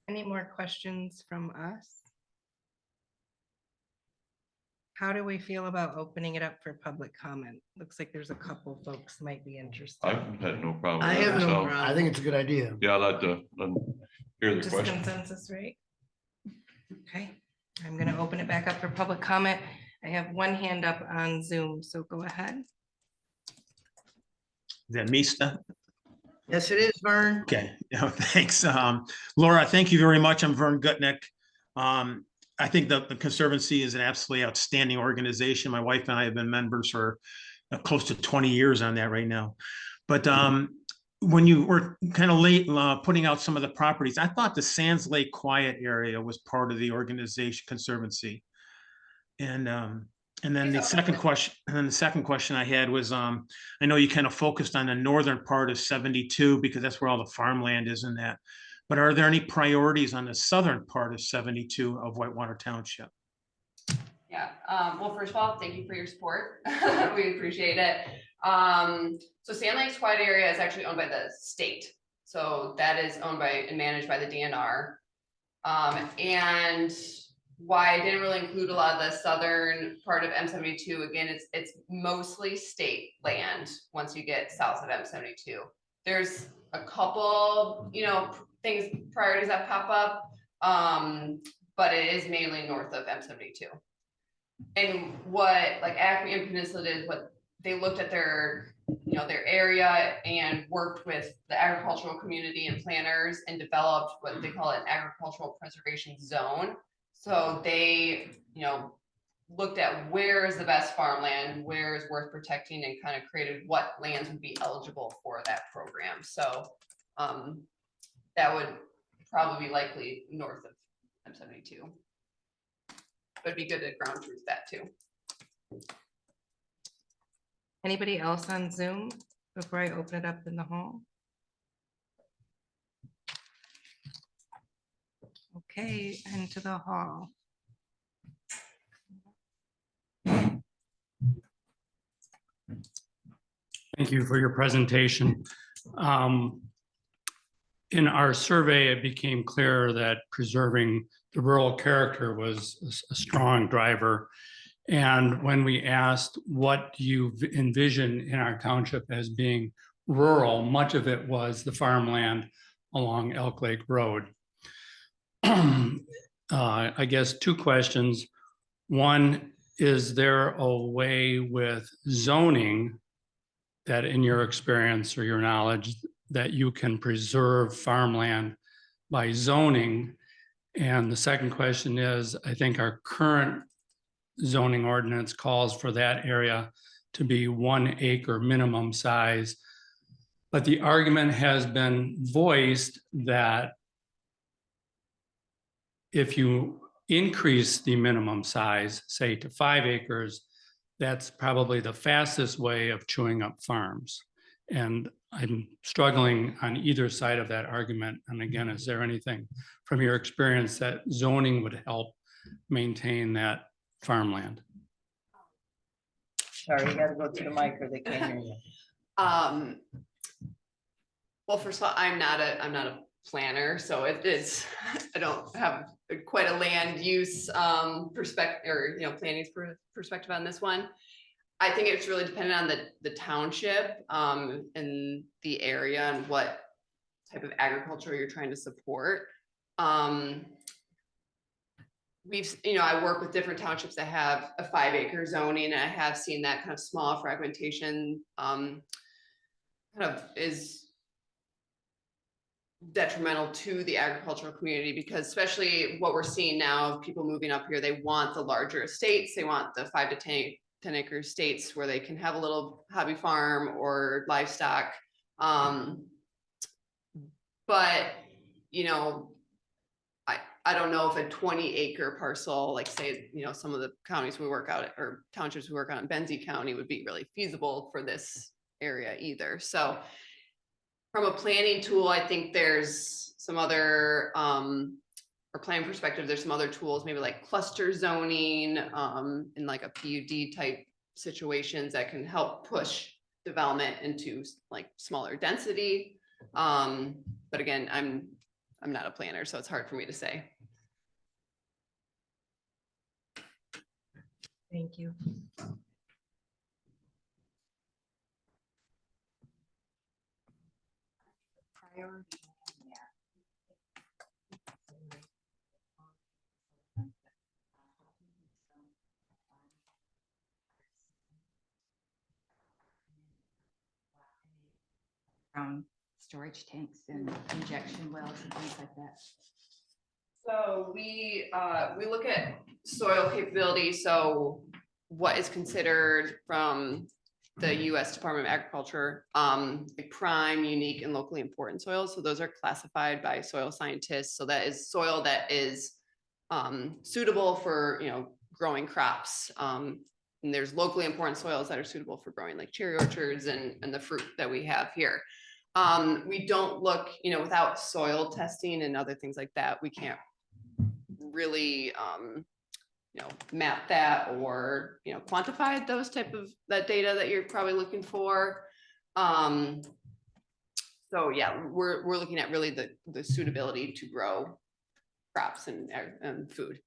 Any more questions from us? How do we feel about opening it up for public comment? Looks like there's a couple folks might be interested. I've had no problem. I with have that, no so, problem. I think it's a good idea. Yeah, let them hear the Just question. consensus, right? Okay, I'm gonna open it back up for public comment. I have one hand up on Zoom, so go ahead. Is that me, Steph? Yes, it is, Vern. Okay, yeah, thanks. Laura, thank you very much. I'm Vern Gutnick. I think the Conservancy is an absolutely outstanding organization. My wife and I have been members for close to 20 years on that right now. But when you were kind of late putting out some of the properties, I thought the Sands Lake Quiet area was part of the organization Conservancy. And then the second question I had was, I know you kind of focused on the northern part of 72 because that's where all the farmland is in that. But are there any priorities on the southern part of 72 of Whitewater Township? Yeah, well, first of all, thank you for your support. We appreciate it. So Sand Lake's Quiet Area is actually owned by the state. So that is owned by and managed by the DNR. And why I didn't really include a lot of the southern part of M72, again, it's mostly state land once you get south of M72. There's a couple, things, priorities that pop up, but it is mainly north of M72. And what like Acme and Peninsula did, what they looked at their area and worked with the agricultural community and planners and developed what they call an agricultural preservation zone. So they, looked at where is the best farmland, where is worth protecting, and kind of created what lands would be eligible for that program. So that would probably be likely north of M72. But it'd be good to ground truth that too. Anybody else on Zoom before I open it up in the hall? Okay, into the hall. Thank you for your presentation. In our survey, it became clear that preserving the rural character was a strong driver. And when we asked what you envision in our township as being rural, much of it was the farmland along Elk Lake Road. I guess two questions. One, is there a way with zoning that in your experience or your knowledge that you can preserve farmland by zoning? And the second question is, I think our current zoning ordinance calls for that area to be 1 acre minimum size. But the argument has been voiced that if you increase the minimum size, say to 5 acres, that's probably the fastest way of chewing up farms. And I'm struggling on either side of that argument. And again, is there anything from your experience that zoning would help maintain that farmland? Sorry, you gotta go to the mic or they can't hear you. Well, first of all, I'm not a planner, so it's I don't have quite a land use perspective or planning perspective on this one. I think it's really dependent on the township and the area and what type of agriculture you're trying to support. I work with different townships that have a 5 acre zoning, and I have seen that kind of small fragmentation kind of is detrimental to the agricultural community, because especially what we're seeing now, people moving up here, they want the larger estates, they want the 5 to 10 acre estates where they can have a little hobby farm or livestock. But I don't know if a 20 acre parcel, like say, some of the counties we work out or townships we work on in Benzie County would be really feasible for this area either. So from a planning tool, I think there's some other, or planning perspective, there's some other tools, maybe like cluster zoning in like a PUD type situations that can help push development into like smaller density. But again, I'm not a planner, so it's hard for me to say. Thank you. Storage tanks and injection wells and things like that. So we look at soil capability, so what is considered from the US Department of Agriculture, prime, unique, and locally important soils. So those are classified by soil scientists. So that is soil that is suitable for, growing crops. And there's locally important soils that are suitable for growing like cherry orchards and the fruit that we have here. We don't look, without soil testing and other things like that, we can't really, map that or, quantify those type of that data that you're probably looking for. So yeah, we're looking at really the suitability to grow crops and food.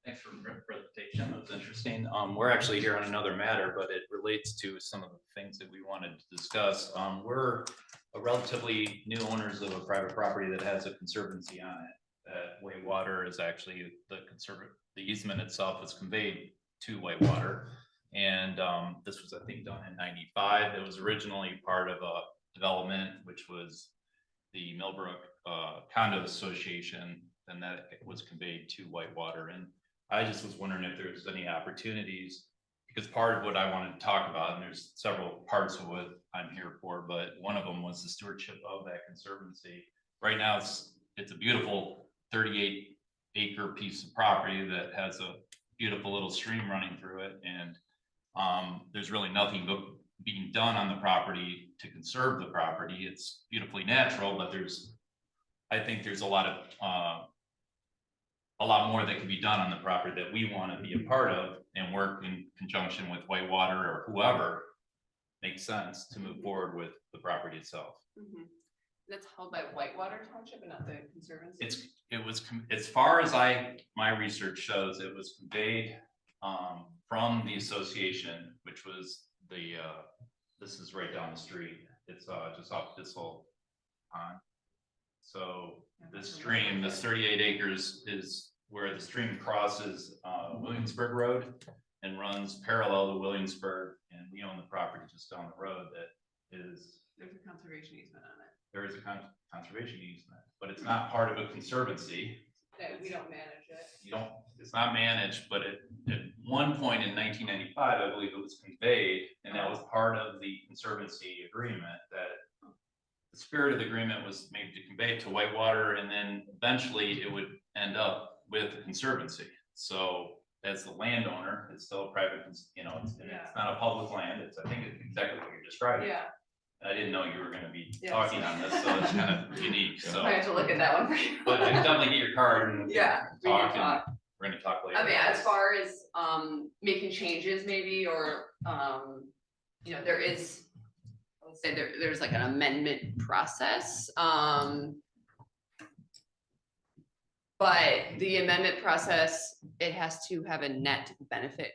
Thanks for the presentation. It was interesting. We're actually here on another matter, but it relates to some of the things that we wanted to discuss. We're a relatively new owners of a private property that has a conservancy on it. Whitewater is actually the easement itself is conveyed to Whitewater. And this was, I think, done in '95. It was originally part of a development, which was the Millbrook Condo Association, and that was conveyed to Whitewater. And I just was wondering if there's any opportunities, because part of what I wanted to talk about, and there's several parts of what I'm here for, but one of them was the stewardship of that conservancy. Right now, it's a beautiful 38-acre piece of property that has a beautiful little stream running through it, and there's really nothing being done on the property to conserve the property. It's beautifully natural, but I think there's a lot more that can be done on the property that we want to be a part of and work in conjunction with Whitewater or whoever makes sense to move forward with the property itself. Mm-hmm. That's held by Whitewater Township and not the Conservancy? It was, as far as my research shows, it was conveyed from the association, which was this is right down the street. It's just off this whole pond. So this stream, this 38 acres is where the stream crosses Williamsburg Road and runs parallel to Williamsburg, and we own the property just down the road that is. There's a conservation easement on it. There is a conservation easement, but it's not part of a conservancy. That we don't manage it. It's not managed, but at one point in 1995, I believe it was conveyed, and that was part of the conservancy agreement, that the spirit of the agreement was maybe to convey it to Whitewater, and then eventually it would end up with the conservancy. So as the landowner, it's still a private, it's not a public land. I think it's exactly what you're describing. Yeah. I didn't know you were going to be talking on this, so it's kind of unique. So I have to look at that one for you. But I can definitely get your card and talk. We're going to talk later. I mean, as far as making changes, maybe, or there is, I would say there's like an amendment process. But the amendment process, it has to have a net benefit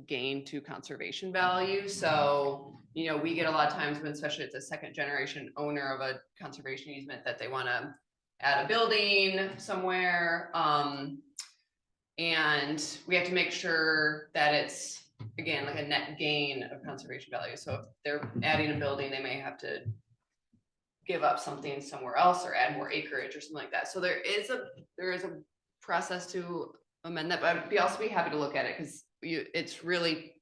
gain to conservation value. So, we get a lot of times when, especially it's a second generation owner of a conservation easement, that they want to add a building somewhere. And we have to make sure that it's, again, like a net gain of conservation value. So if they're adding a building, they may have to give up something somewhere else or add more acreage or something like that. So there is a process to amend that, but I'd also be happy to look at it, because it's really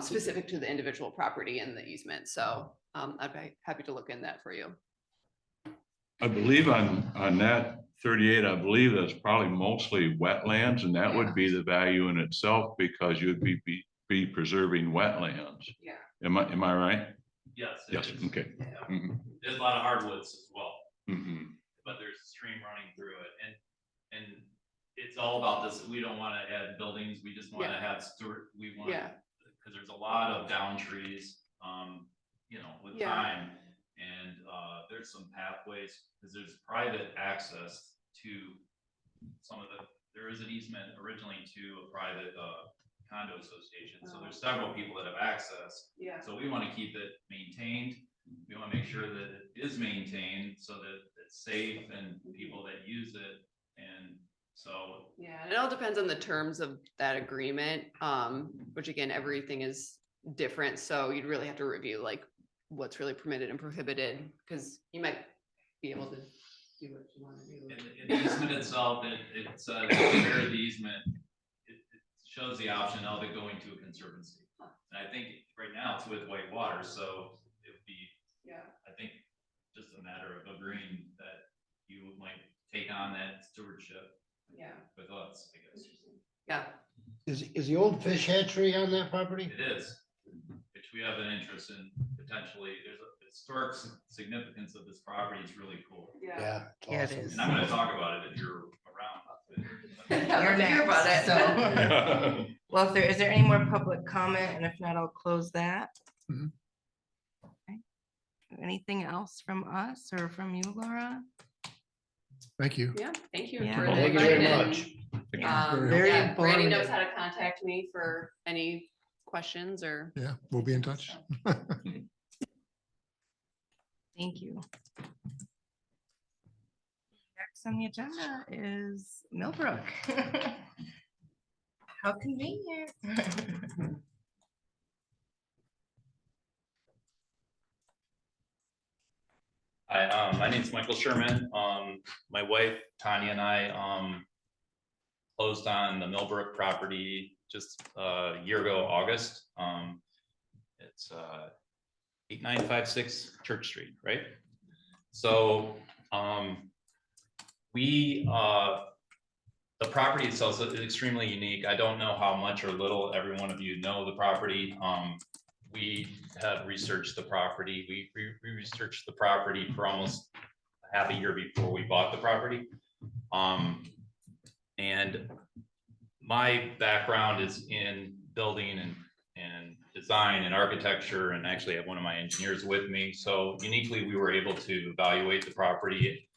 specific to the individual property and the easement. So I'd be happy to look in that for you. I believe on that 38, I believe that's probably mostly wetlands, and that would be the value in itself, because you'd be preserving wetlands. Yeah. Am I right? Yes. Yes. Okay. Yeah. Mm-hmm. There's a lot of hardwoods as well, Mm-hmm. but there's a stream running through it, and it's all about this. We don't want to add buildings. We just want to have we want, because there's a lot of down trees, with time, And there's some pathways, because there's private access to some of the, there is an easement originally to a private condo association. So there's several people that have access. Yeah. So we want to keep it maintained. We want to make sure that it is maintained so that it's safe and people that use it. And so. Yeah, and it all depends on the terms of that agreement, which again, everything is different. So you'd really have to review like what's really permitted and prohibited, because you might be able to do what you want to do. In the easement itself, it says, share the easement, it shows the option of it going to a conservancy. And I think right now it's with Whitewater, so it would be, Yeah. I think, just a matter of agreeing that you might take on that stewardship Yeah. with us, I guess. Yeah. Is the old fish hatchery on that property? It is, which we have an interest in potentially. There's a historic significance of this property. It's really cool. Yeah. it's Yeah, it awesome. is. And I'm gonna talk about it if you're around. You're Hear about next, it. so. Well, is there any more public comment? And if not, I'll close that. Mhm. Okay. Anything else from us or from you, Laura? Thank you. Yeah, thank you. Yeah. for the Thank you very invite and, much. Very yeah, Brandy knows informative. how to contact me for any questions or. Yeah, we'll be in touch. Thank you. Next on the agenda is Millbrook. How convenient. Hi, my name's Michael Sherman. My wife Tanya and I closed on the Millbrook property just a year ago, August. It's 8956 Church Street, right? So the property itself is extremely unique. I don't know how much or little every one of you know the property. We have researched the property. We researched the property for almost half a year before we bought the property. And my background is in building and design and architecture, and actually have one of my engineers with me. So uniquely, we were able to evaluate the property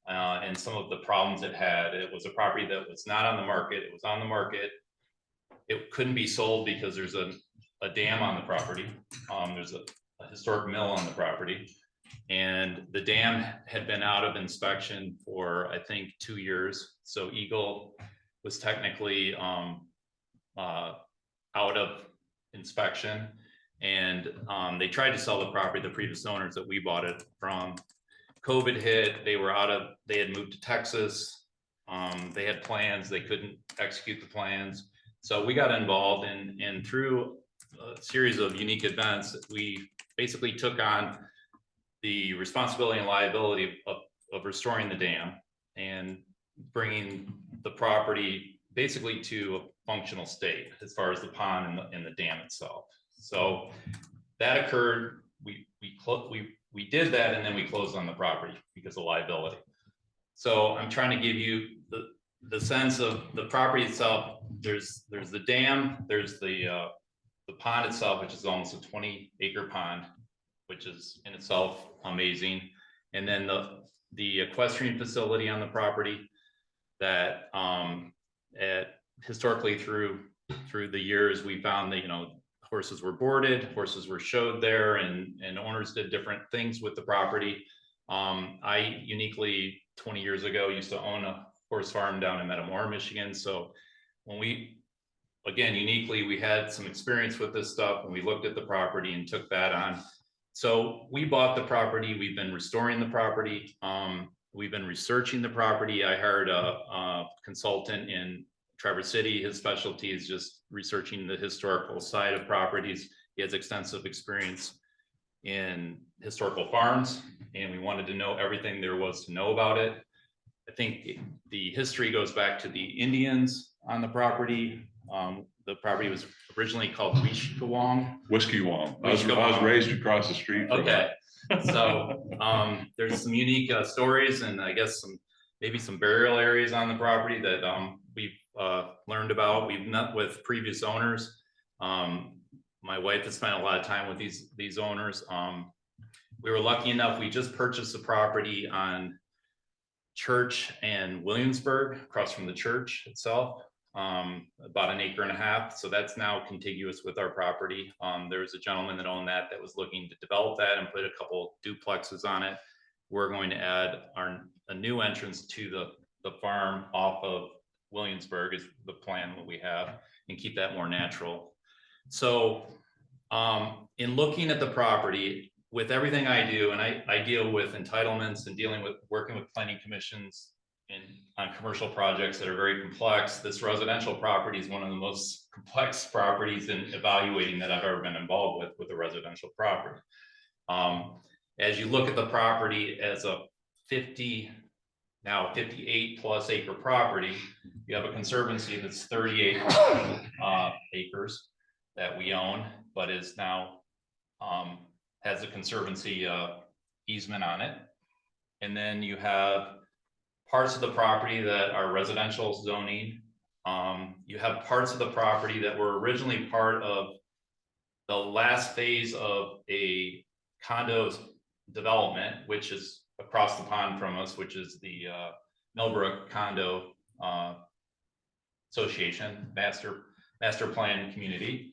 and some of the problems it had. It was a property that was not on the market. It was on the market. It couldn't be sold because there's a dam on the property. There's a historic mill on the property, and the dam had been out of inspection for, I think, 2 years. So Eagle was technically out of inspection, and they tried to sell the property, the previous owners that we bought it from. COVID hit, they had moved to Texas. They had plans, they couldn't execute the plans. So we got involved and through a series of unique events, we basically took on the responsibility and liability of restoring the dam and bringing the property basically to a functional state as far as the pond and the dam itself. So that occurred. We did that, and then we closed on the property because of liability. So I'm trying to give you the sense of the property itself. There's the dam, there's the pond itself, which is almost a 20-acre pond, which is in itself amazing. And then the equestrian facility on the property that historically through the years, we found that, horses were boarded, horses were showed there, and owners did different things with the property. I uniquely 20 years ago used to own a horse farm down in Metamora, Michigan. So when uniquely, we had some experience with this stuff, and we looked at the property and took that on. So we bought the property. We've been restoring the property. We've been researching the property. I hired a consultant in Traverse City. His specialty is just researching the historical side of properties. He has extensive experience in historical farms, and we wanted to know everything there was to know about it. I think the history goes back to the Indians on the property. The property was originally called Whiskey-Wong. I was raised across the street from Okay, so there's some unique stories, and I guess maybe some burial areas on the property that we've learned about. We've met with previous owners. My wife has spent a lot of time with these owners, We were lucky enough, we just purchased a property on Church and Williamsburg, across from the church itself, about 1.5 acres. So that's now contiguous with our property. There was a gentleman that owned that was looking to develop that and put a couple duplexes on it. We're going to add a new entrance to the farm off of Williamsburg is the plan that we have, and keep that more natural. So in looking at the property, with everything I do, and I deal with entitlements and working with planning commissions on commercial projects that are very complex. This residential property is one of the most complex properties in evaluating that I've ever been involved with a residential property. As you look at the property as a 58+ acre property, you have a conservancy that's 38 acres that we own, but is now has a conservancy easement on it. And then you have parts of the property that are residential zoning. You have parts of the property that were originally part of the last phase of a condos development, which is across the pond from us, which is the Millbrook Condo Association master plan community.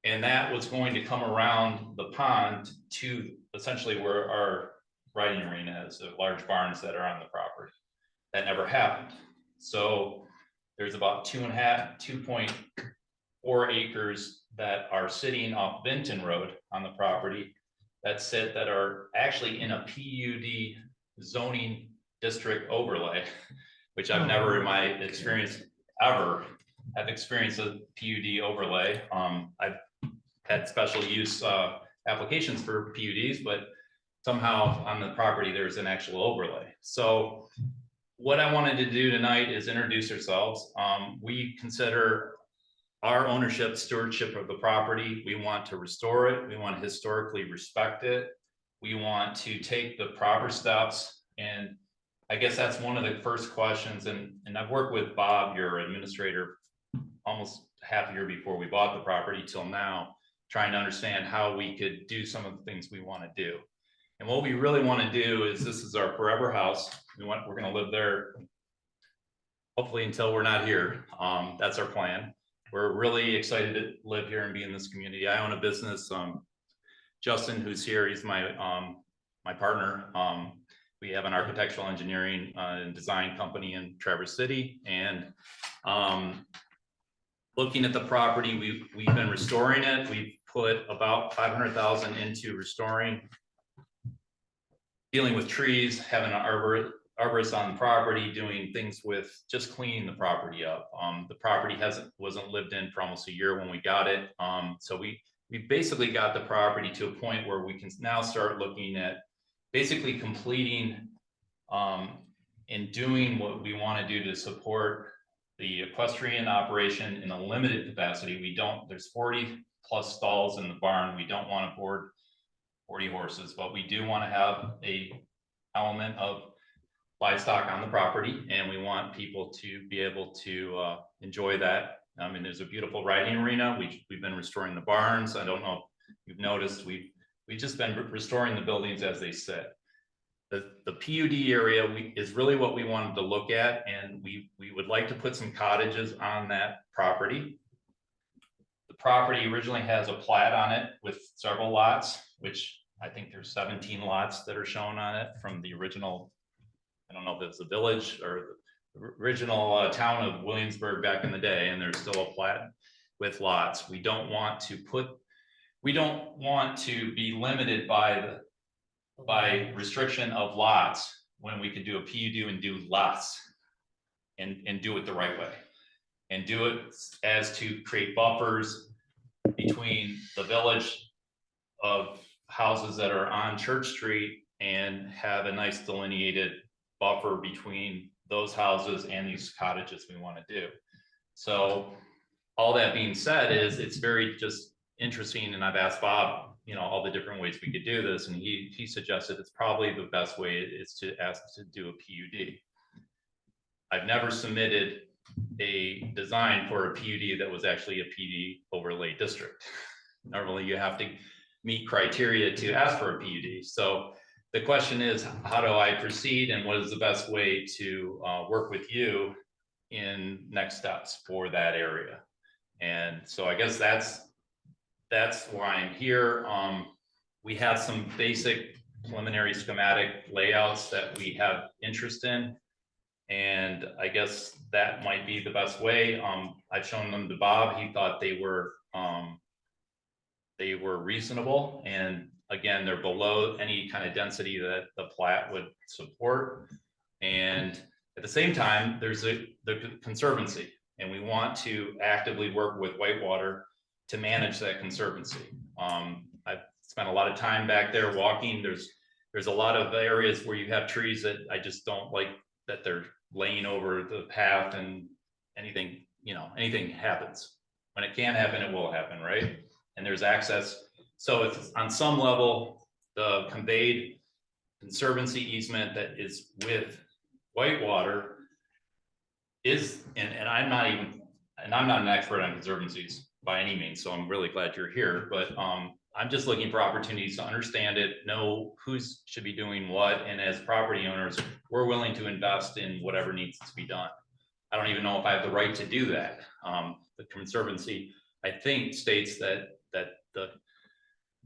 And that was going to come around the pond to essentially where our riding arena is, the large barns that are on the property. That never happened. So there's about 2.4 acres that are sitting off Vinton Road on the property that are actually in a PUD zoning district overlay, which I've never in my experience ever have experienced a PUD overlay. I've had special use applications for PUDs, but somehow on the property there's an actual overlay. So what I wanted to do tonight is introduce ourselves. We consider our ownership, stewardship of the property. We want to restore it. We want to historically respect it. We want to take the proper steps. And I guess that's one of the first questions. And I've worked with Bob, your administrator, almost half a year before we bought the property till now, trying to understand how we could do some of the things we want to do. And what we really want to do is, this is our forever house. We're going to live there hopefully until we're not here. That's our plan. We're really excited to live here and be in this community. I own a business. Justin, who's here, he's my partner. We have an architectural engineering and design company in Traverse City. And looking at the property, we've been restoring it. We've put about 500,000 into restoring, dealing with trees, having an arborist on the property, doing things with just cleaning the property up. The property wasn't lived in for almost a year when we got it. So we basically got the property to a point where we can now start looking at basically completing and doing what we want to do to support the equestrian operation in a limited capacity. There's 40+ stalls in the barn. We don't want to board 40 horses, but we do want to have a element of livestock on the property, and we want people to be able to enjoy that. I mean, there's a beautiful riding arena. We've been restoring the barns. I don't know if you've noticed, we've just been restoring the buildings as they sit. The PUD area is really what we wanted to look at, and we would like to put some cottages on that property. The property originally has a plat on it with several lots, which I think there's 17 lots that are shown on it from the original, I don't know if it's the village or the original town of Williamsburg back in the day, and there's still a plat with lots. We don't want to be limited by restriction of lots when we could do a PUD and do lots and do it the right way, and do it as to create buffers between the village of houses that are on Church Street and have a nice delineated buffer between those houses and these cottages we want to do. So all that being said is, it's very just interesting, and I've asked Bob, all the different ways we could do this, and he suggested it's probably the best way is to ask to do a PUD. I've never submitted a design for a PUD that was actually a PD overlay district. Normally you have to meet criteria to ask for a PUD. So the question is, how do I proceed and what is the best way to work with you in next steps for that area? And so I guess that's why I'm here. We have some basic preliminary schematic layouts that we have interest in. And I guess that might be the best way. I've shown them to Bob. He thought they were reasonable. And again, they're below any kind of density that the plat would support. And at the same time, there's the conservancy, and we want to actively work with Whitewater to manage that conservancy. I've spent a lot of time back there walking. There's a lot of areas where you have trees that I just don't like, that they're laying over the path, and anything happens. When it can happen, it will happen, right? And there's access. So it's on some level, the conveyed conservancy easement that is with Whitewater is, and I'm not an expert on conservancies by any means, so I'm really glad you're here, but I'm just looking for opportunities to understand it, know who should be doing what, and as property owners, we're willing to invest in whatever needs to be done. I don't even know if I have the right to do that. The conservancy, I think, states that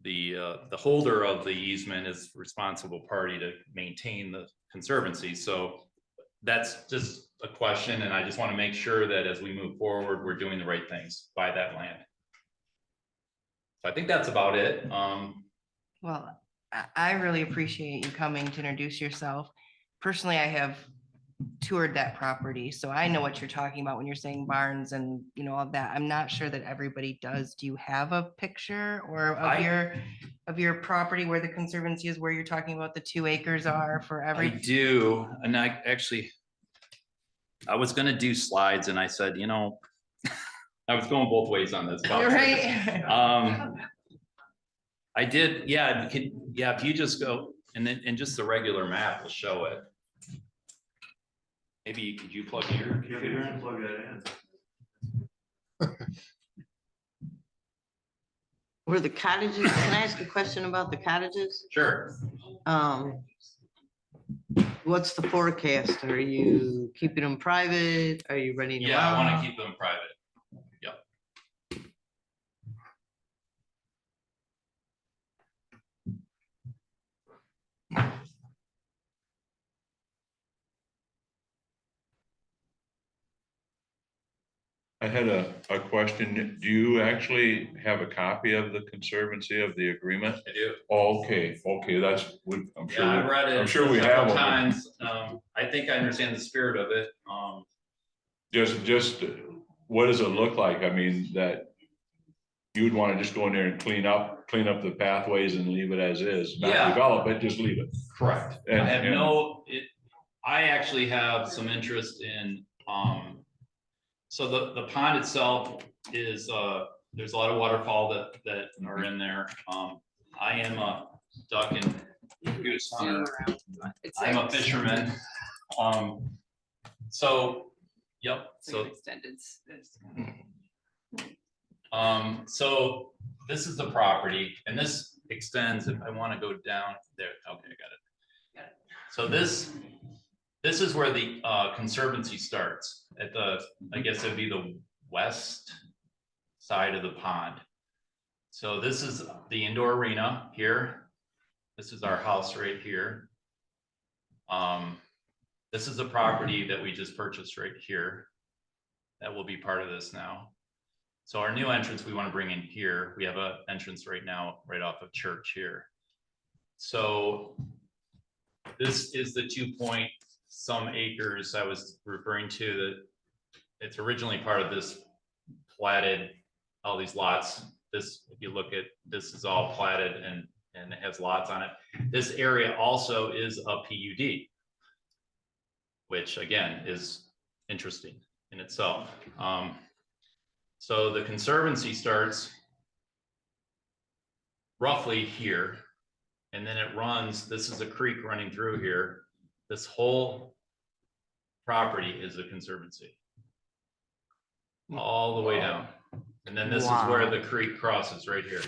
the holder of the easement is responsible party to maintain the conservancy. So that's just a question, and I just want to make sure that as we move forward, we're doing the right things by that land. So I think that's about it. Well, I really appreciate you coming to introduce yourself. Personally, I have toured that property, so I know what you're talking about when you're saying barns and all of that. I'm not sure that everybody does. Do you have a picture or of your property where the conservancy is, where you're talking about the 2 acres are for every? I do, and I was gonna do slides, and I said, I was going both ways on this. Right. I did, yeah. If you just go and just the regular map will show it. Maybe could you plug your computer in? Plug that in. Were the cottages, can I ask a question about the cottages? Sure. What's the forecast? Are you keeping them private? Are you renting them Yeah, out? I want to keep them private. Yep. I had a question. Do you actually have a copy of the conservancy of the agreement? I do. Okay, that's, I'm sure. Yeah, I've read it. I'm sure we several have one. times. I think I understand the spirit of it. Just what does it look like? I mean, that you would want to just go in there and clean up the pathways and leave it as is, not Yeah. develop it, just leave it. Correct. I actually have some interest in, so the pond itself is, there's a lot of waterfowl that are in there. I am a duck and goose hunter. I'm a fisherman. So, yep. So extended. So this is the property, and this extends, if I want to go down there. Okay, I got it. So this is where the conservancy starts at I guess it'd be the west side of the pond. So this is the indoor arena here. This is our house right here. This is the property that we just purchased right here. That will be part of this now. So our new entrance we want to bring in here. We have an entrance right now, right off of Church here. So this is the 2-point-some acres I was referring to, that it's originally part of this platted, all these lots. This, if you look at, this is all platted and it has lots on it. This area also is a PUD, which again is interesting in itself. So the conservancy starts roughly here, and then it runs, this is a creek running through here. This whole property is a conservancy. All the way down. And then this is where the creek crosses right here.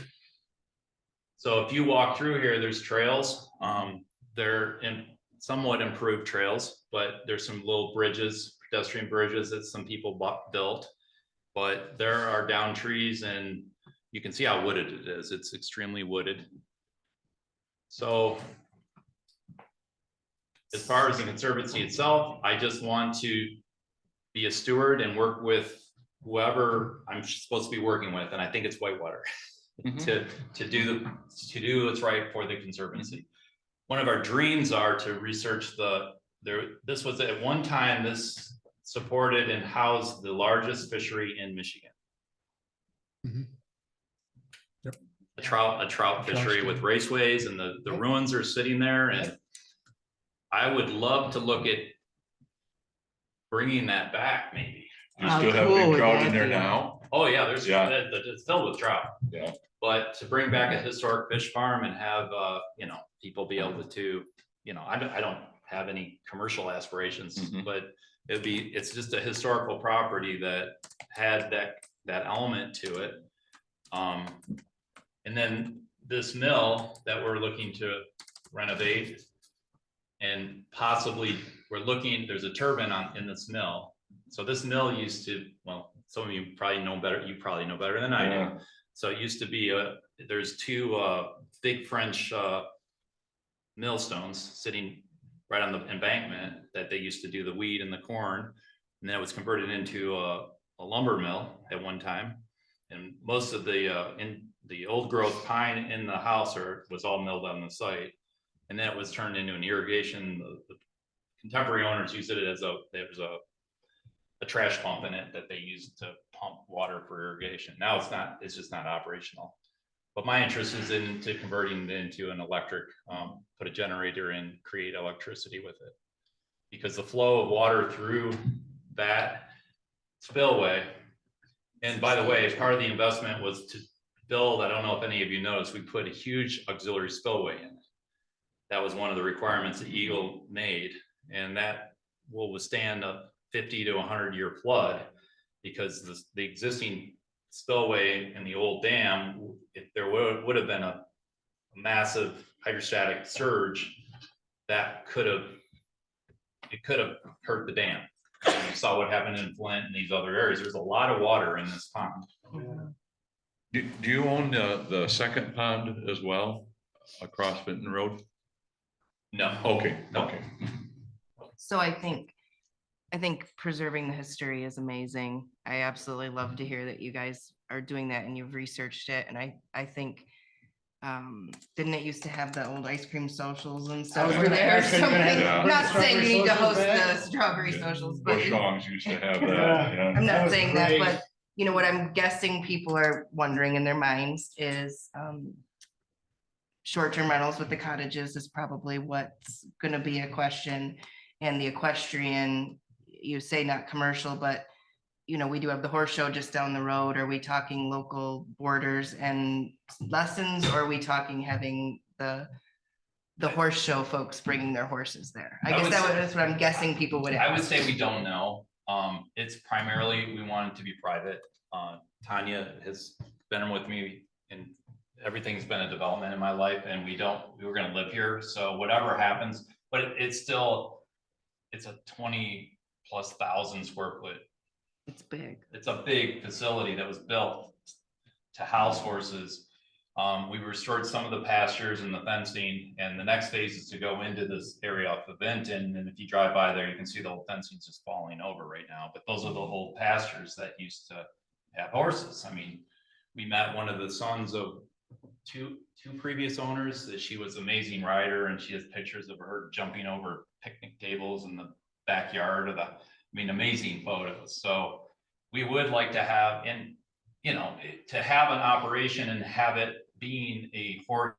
So if you walk through here, there's trails. They're in somewhat improved trails, but there's some little bridges, pedestrian bridges that some people built. But there are down trees and you can see how wooded it is. It's extremely wooded. So as far as the Conservancy itself, I just want to be a steward and work with whoever I'm supposed to be working with, and I think it's Whitewater, to do what's right for the Conservancy. One of our dreams are to research this was at one time, this supported and housed the largest fishery in Michigan. Mhm. Yep. A trout fishery with raceways, and the ruins are sitting there, and I would love to look at bringing that back, maybe. You still have big trout in there now? Oh, yeah, it's filled with trout. Yeah. But to bring back a historic fish farm and have, people be able to, I don't have any commercial aspirations, but it's just a historical property that had that element to it. And then this mill that we're looking to renovate, and possibly there's a turbine in this mill. So this mill used to, well, some of you probably know better, than I do. So it used to be there's two big French millstones sitting right on the embankment that they used to do the wheat and the corn. And then it was converted into a lumber mill at one time. And most of the old growth pine in the house was all milled on the site. And then it was turned into an irrigation. The contemporary owners used it as there was a trash pump in it that they used to pump water for irrigation. Now it's just not operational. But my interest is into converting it into an electric, put a generator in, create electricity with it. Because the flow of water through that spillway, and by the way, part of the investment was to build, I don't know if any of you noticed, we put a huge auxiliary spillway in. That was one of the requirements that Eagle made, and that will withstand a 50 to 100-year flood, because the existing spillway in the old dam, if there would have been a massive hydrostatic surge, it could have hurt the dam. You saw what happened in Flint and these other areas. There's a lot of water in this pond. Do you own the second pond as well across Benton Road? No. Okay. No. Okay. So I think preserving the history is amazing. I absolutely love to hear that you guys are doing that and you've researched it. And I think, didn't it used to have the old ice cream socials and stuff over there or something? Yeah. I'm not saying you need to Strawberry host socials the back? strawberry socials, but Bush Hogs used to have that. Yeah. I'm Yeah. not was saying that, great. but what I'm guessing people are wondering in their minds is, short-term rentals with the cottages is probably what's gonna be a question. And the equestrian, you say not commercial, but we do have the horse show just down the road. Are we talking local boarders and lessons, or are we talking having the horse show folks bringing their horses there? I guess that's what I'm guessing people would I would ask. say we don't know. It's primarily, we want it to be private. Tanya has been with me, and everything's been a development in my life, and we were gonna live here, so whatever happens, but it's a 20,000+ square foot. It's big. It's a big facility that was built to house horses. We restored some of the pastures and the fencing, and the next phase is to go into this area off of Benton. And if you drive by there, you can see the old fencing's just falling over right now. But those are the old pastures that used to have horses. I mean, we met one of the sons of two previous owners. That she was an amazing rider, and she has pictures of her jumping over picnic tables in the backyard of amazing photos. So we would like to have, to have an operation and have it being a horse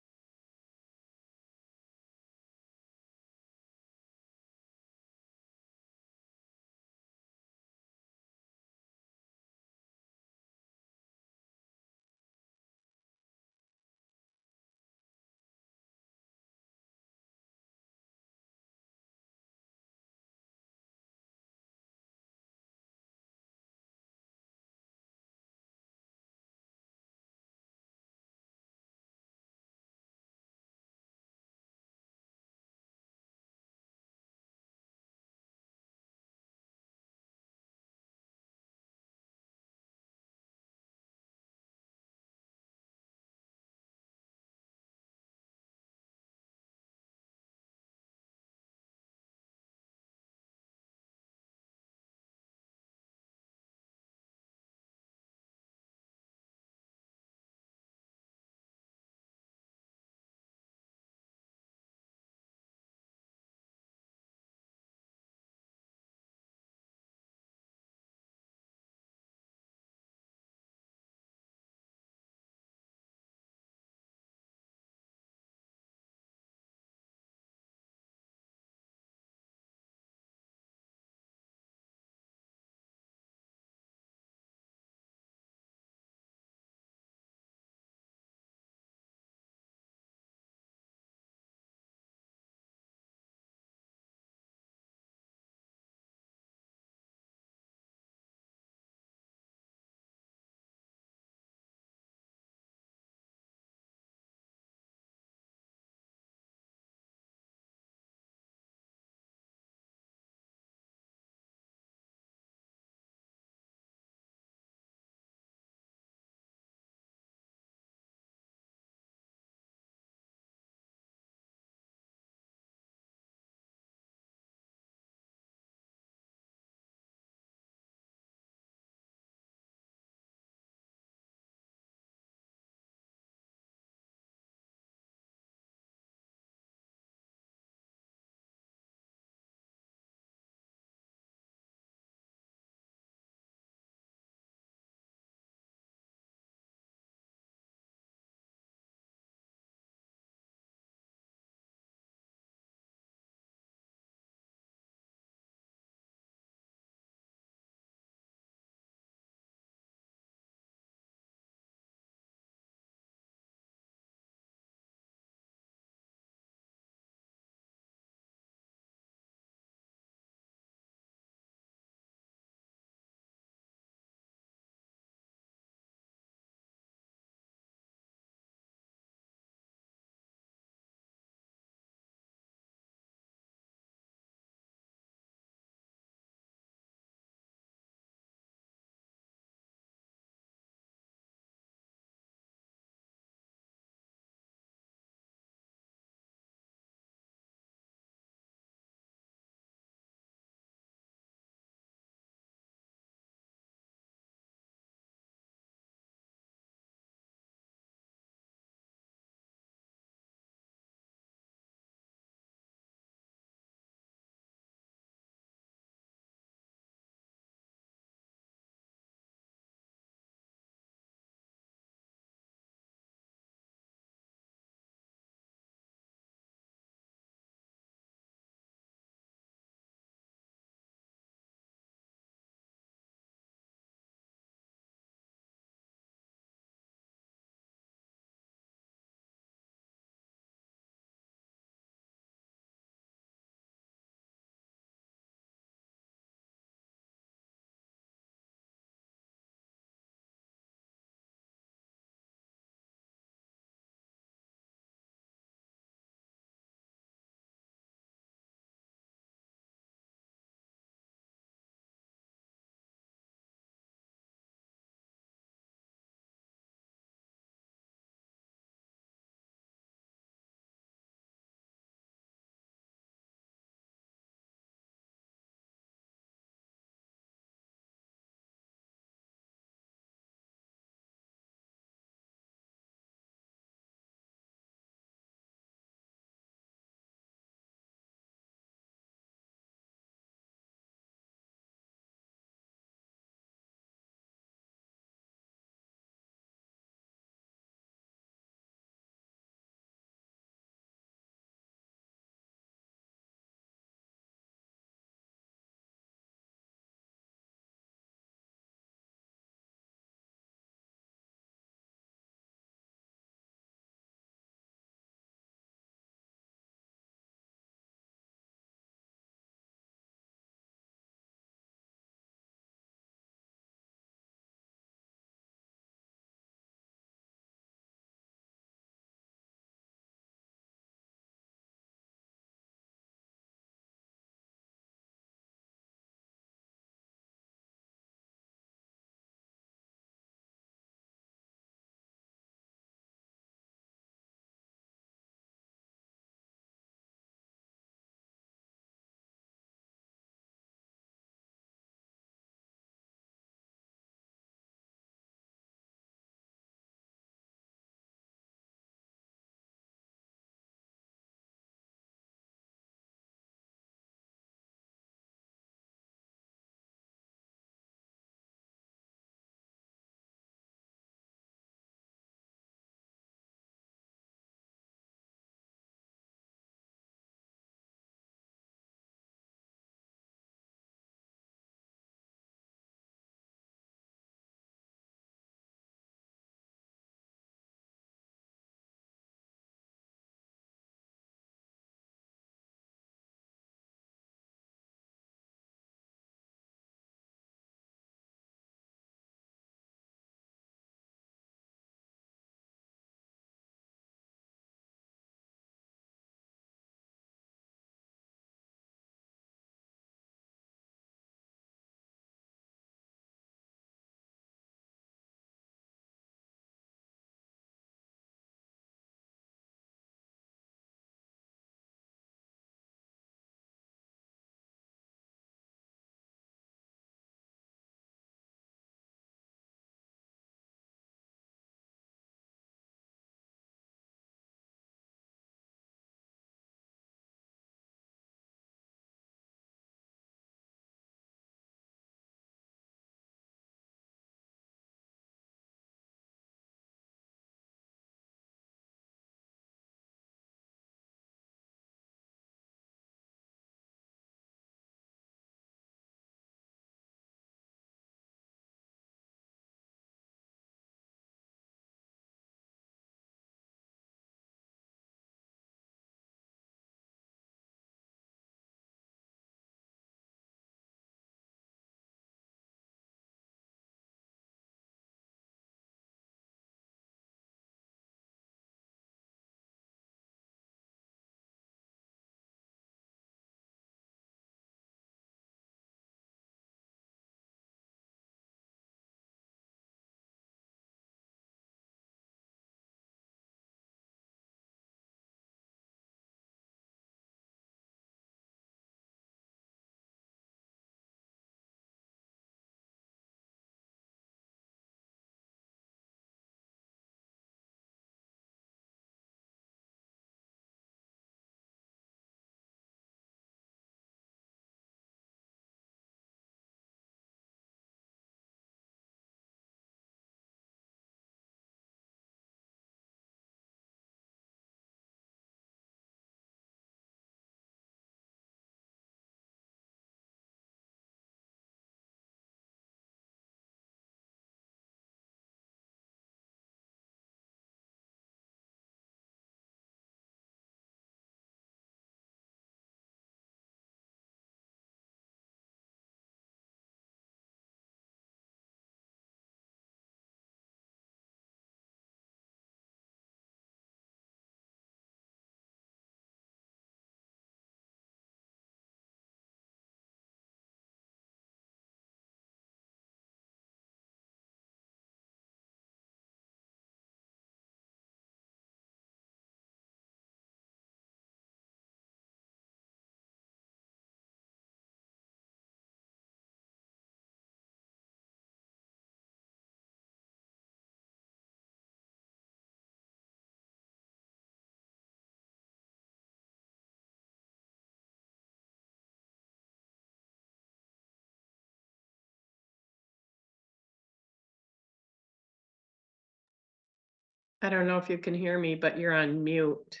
I don't know if you can hear me, but you're on mute.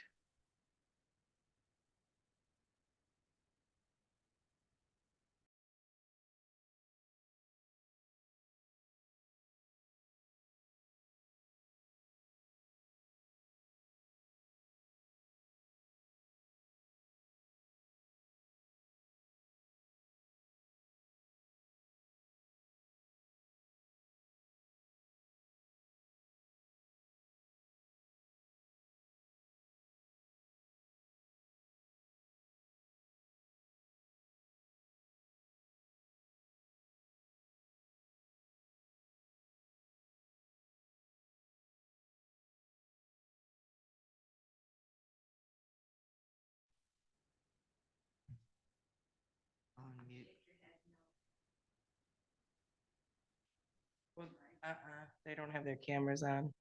Well, they don't have their cameras on.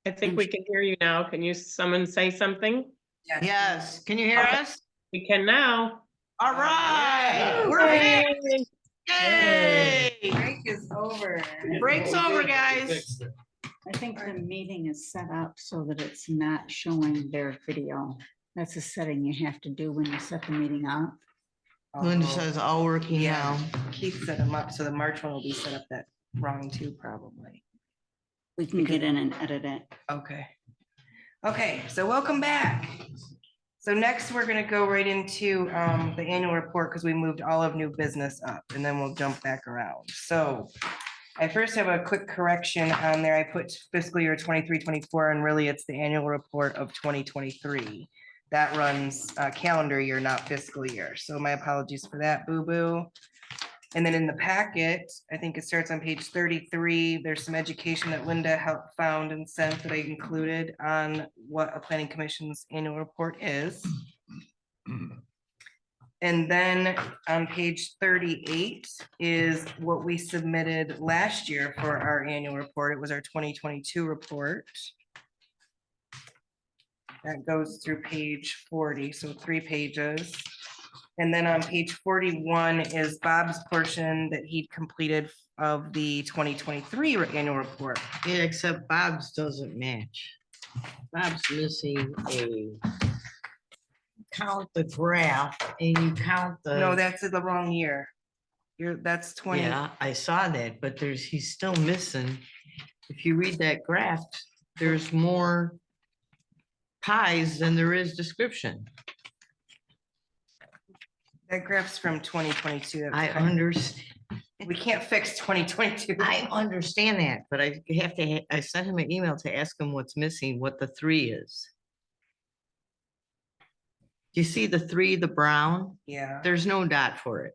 I think we can hear you now. Can you, someone say something? Yes, can you hear us? We can now. All right, we're fixed. Yay! Break is over. Break's over, guys. I think the meeting is set up so that it's not showing their video. That's a setting you have to do when you set the meeting up. Linda says all working Yeah, now. Keith set them up, so the March one will be set up that wrong too, probably. We can get in and edit it. Okay. Okay, so welcome back. So next, we're gonna go right into the annual report because we moved all of new business up and then we'll jump back around. So I first have a quick correction on there. I put fiscal year 23-24, and really it's the annual report of 2023. That runs calendar year, not fiscal year. So my apologies for that, boo-boo. And then in the packet, I think it starts on page 33. There's some education that Linda helped found and sent that I included on what a planning commission's annual report is. And then on page 38 is what we submitted last year for our annual report. It was our 2022 report. That goes through page 40, so 3 pages. And then on page 41 is Bob's portion that he completed of the 2023 annual report. Yeah, except Bob's doesn't match. Bob's missing a count the graph and you count the. No, that's the wrong year. That's 20. Yeah, I saw that, but he's still missing. If you read that graph, there's more pies than there is description. That graph's from 2022. I understand. We can't fix 2022. I understand that, but I have to, I sent him an email to ask him what's missing, what the 3 is. Do you see the 3, the brown? Yeah. There's no dot for it.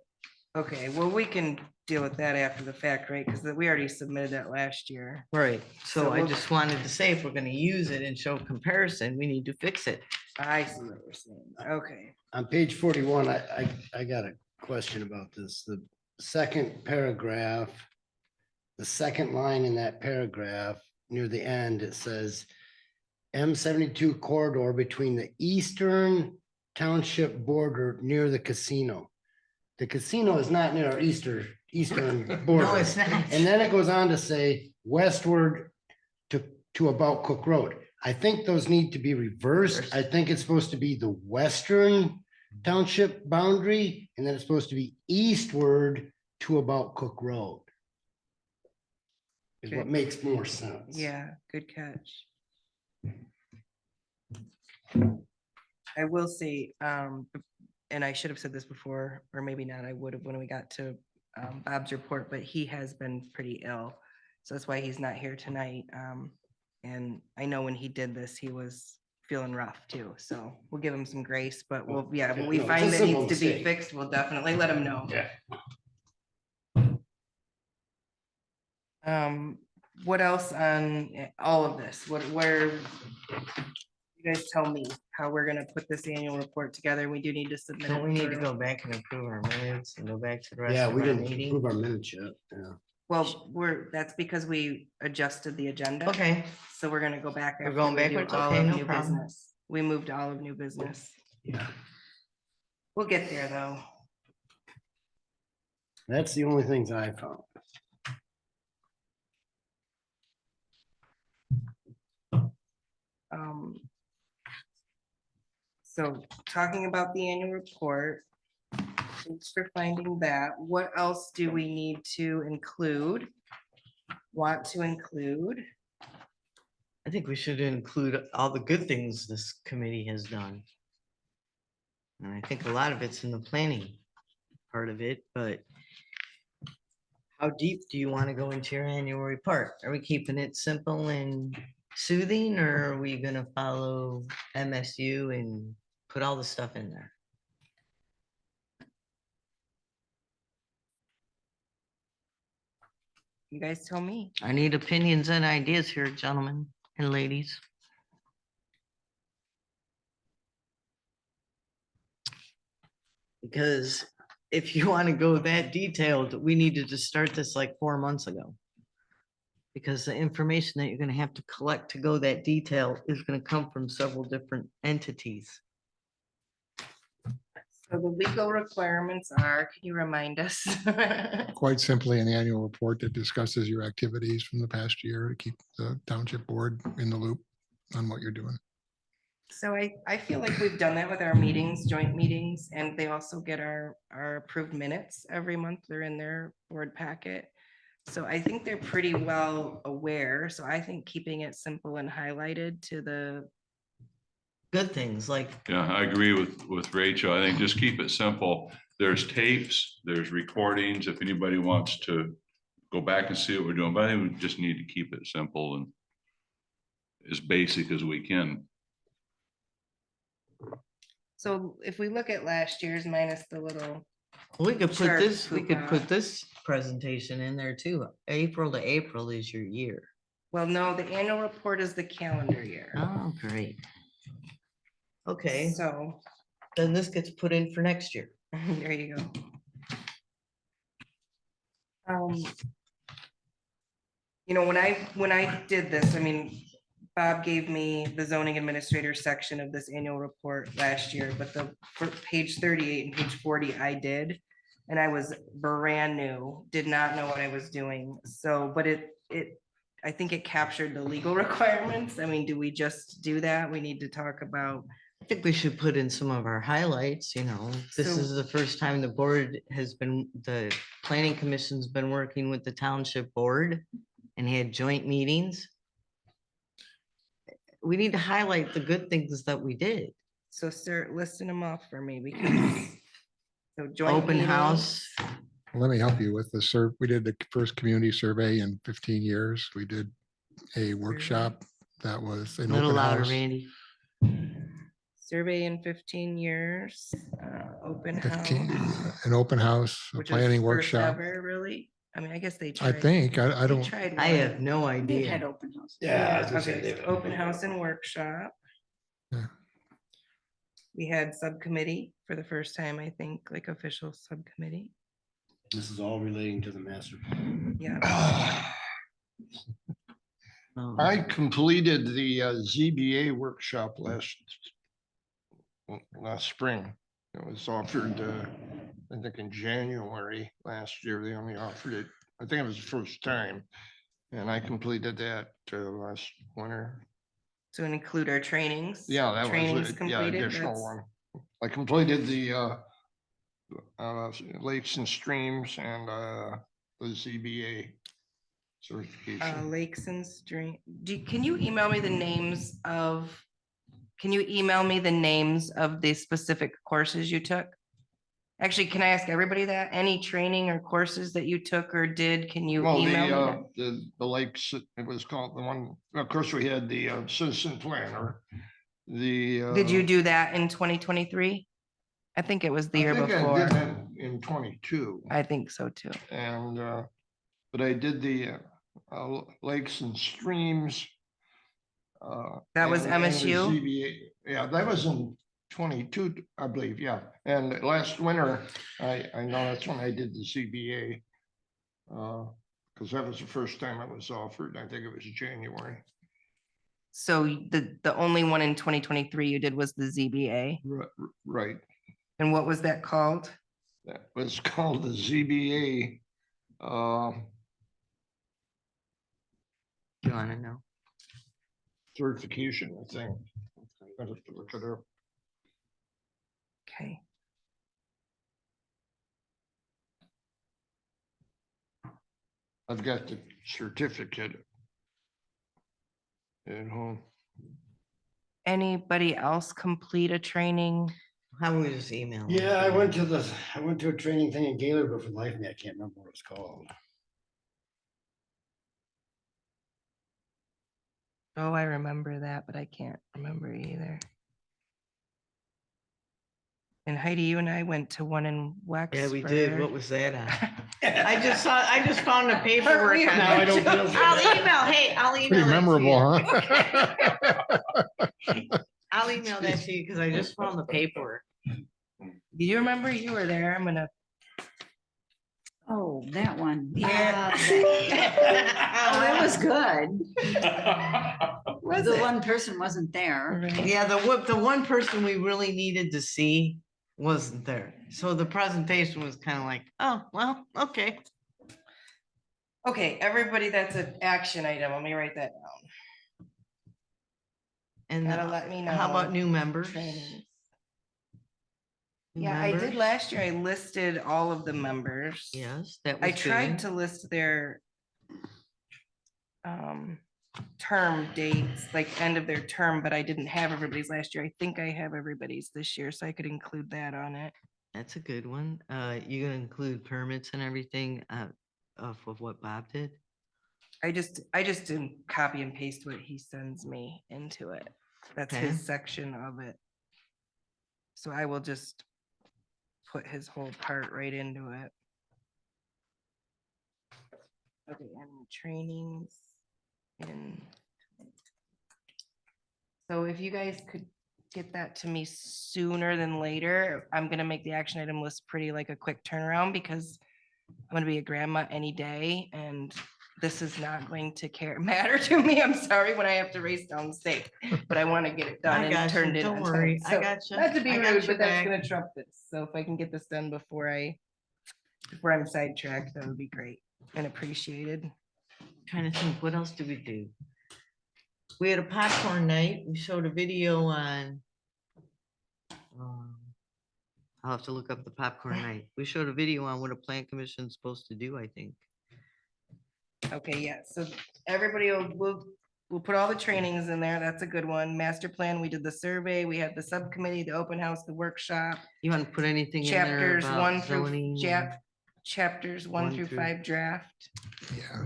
Okay, well, we can deal with that after the fact, right? Because we already submitted that last year. Right, so So I we'll- just wanted to say, if we're gonna use it and show comparison, we need to fix it. I see what you're saying. Okay. On page 41, I got a question about this. The second paragraph, the second line in that paragraph, near the end, it says M72 corridor between the eastern township border near the casino. The casino is not near our eastern border. No, it's not. And then it goes on to say westward to about Cook Road. I think those need to be reversed. I think it's supposed to be the western township boundary, and then it's supposed to be eastward to about Cook Road. Is what Okay. makes more sense. Yeah, good catch. I will say, and I should have said this before, or maybe not, I would have when we got to Bob's report, but he has been pretty ill. So that's why he's not here tonight. And I know when he did this, he was feeling rough too. So we'll give him some grace, but we'll, yeah, when we No, find it's a that needs simple to be mistake. fixed, we'll definitely let him know. Yeah. What else on all of this? Where? You guys tell me how we're gonna put this annual report together. We do need to submit. Don't it we need to for- go back and approve our minutes and go back to the rest Yeah, of we our didn't meeting? approve our minutes yet. Yeah. Well, that's because we adjusted the agenda. Okay, So we're gonna go back. We're after going we do backwards? all Okay, of no new problem. business. We moved all of new business. Yeah. We'll get there though. That's the only things I found. Um, So talking about the annual report, thanks for finding that. What else do we need to include? Want to include? I think we should include all the good things this committee has done. And I think a lot of it's in the planning part of it, but how deep do you want to go into your annual report? Are we keeping it simple and soothing, or are we gonna follow MSU and put all the stuff in there? You guys tell me. I need opinions and ideas here, gentlemen and ladies. Because if you want to go that detailed, we needed to start this like 4 months ago. Because the information that you're gonna have to collect to go that detail is gonna come from several different entities. So the legal requirements are, can you remind us? Quite simply, an annual report that discusses your activities from the past year to keep the township board in the loop on what you're doing. So I feel like we've done that with our meetings, joint meetings, and they also get our approved minutes every month. They're in their board packet. So I think they're pretty well aware. So I think keeping it simple and highlighted to the, Good things like, Yeah, I agree with Rachel. I think just keep it simple. There's tapes, there's recordings, if anybody wants to go back and see what we're doing, but I think we just need to keep it simple and as basic as we can. so if we look at last year's minus the little, we could put Chart this, we could coupon. put this presentation in there too. April to April is your year. well, no, the annual report is the calendar year. Oh, great. Okay, So then this gets put in for next year. there you go. You know, when I did this, I mean, Bob gave me the zoning administrator section of this annual report last year, but the for page 38 and page 40 I did. And I was brand new, did not know what I was doing. So, but I think it captured the legal requirements. I mean, do we just do that? We need to talk about, I think we should put in some of our highlights, you know, this So- is the first time the board has been, the planning commission's been working with the township board and had joint meetings. We need to highlight the good things that we did. so start listing them off for me because. So joint Open meetings. house, Let me help you with the we did the first community survey in 15 years. We did a workshop that was an little open louder, house. Randy. Survey in 15 years, open 15, house. an open house, a Which is planning first workshop. ever, really? I mean, I guess they I tried. think, I they don't, tried I one. have no They've had idea. open house. Yeah. I was gonna say Okay, so they've- open house and workshop. Yeah. We had subcommittee for the first time, I think, like official subcommittee. This is all relating to the master plan. Yeah, I completed the ZBA workshop last spring. It was offered, I think in January last year, they only offered it, I think it was the first time. And I completed that last winter. to include our trainings. Yeah, that Trainings was, yeah, completed. additional That's- one. I completed the lakes and streams and the ZBA certification. Lakes and stream, can you email me the names of, can you email me the names of the specific courses you took? Actually, can I ask everybody that? Any training or courses that you took or did, can you Well, email me? the lakes, it was called the one, of course, we had the citizen planner. The. Did you do that in 2023? I think it was the year I think I before. did that in 22. I think so too. And, but I did the lakes and streams. That was and the MSU? ZBA. Yeah, that was in 22, I believe, yeah. And last winter, I know that's when I did the ZBA. Because that was the first time it was offered. I think it was January. So the only one in 2023 you did was the ZBA. Right. And what was that called? That was called the ZBA. Do you want to know? Certification, I think. I'd have to look it up. Okay. I've got the certificate at home. Anybody else complete a training? How we just email? Yeah, I went to a training thing in Gaylord, but for the life of me, I can't remember what it's called. Oh, I remember that, but I can't remember either. And Heidi, you and I went to one in Wexford. Yeah, we did. What was that on? I just found the paperwork. on Now I it. don't feel so I'll email Pretty that to memorable, you. huh? I'll email that to you because I just found the paperwork. Do you remember you were there? I'm gonna. Oh, that one. Yeah. Oh, it was good. Was The it? one person wasn't there. Right. Yeah, the one person we really needed to see wasn't there. So the presentation was kind of like, oh, well, okay. Okay, everybody, that's an action item. Let me write that down. And Gotta let me know. how about new members? Trainings. New Yeah, I did members? last year. I listed all of the members. Yes, that was I tried good. to list their term dates, like end of their term, but I didn't have everybody's last year. I think I have everybody's this year, so I could include that on it. That's a good one. You gonna include permits and everything of what Bob did? I just didn't copy and paste what he sends me into it. That's Okay. his section of it. So I will just put his whole part right into it. Okay, and trainings in. So if you guys could get that to me sooner than later, I'm gonna make the action item list pretty like a quick turnaround because I'm gonna be a grandma any day and this is not going to matter to me. I'm sorry when I have to race down the state, but I want to get it done I got and you. turned in. Don't on worry. time. I So, got you. not to be I got rude, you but that's back. gonna trump this. So if I can get this done before I'm sidetracked, that would be great and appreciated. Trying to think, what else did we do? We had a popcorn night. We showed a video on. I'll have to look up the popcorn night. We showed a video on what a plan commission is supposed to do, I think. Okay, yeah, so everybody we'll put all the trainings in there. That's a good one. Master plan, we did the survey, we had the subcommittee, the open house, the workshop. You want to put anything in there Chapters about one through zoning? chapters one through 5 draft. Yeah,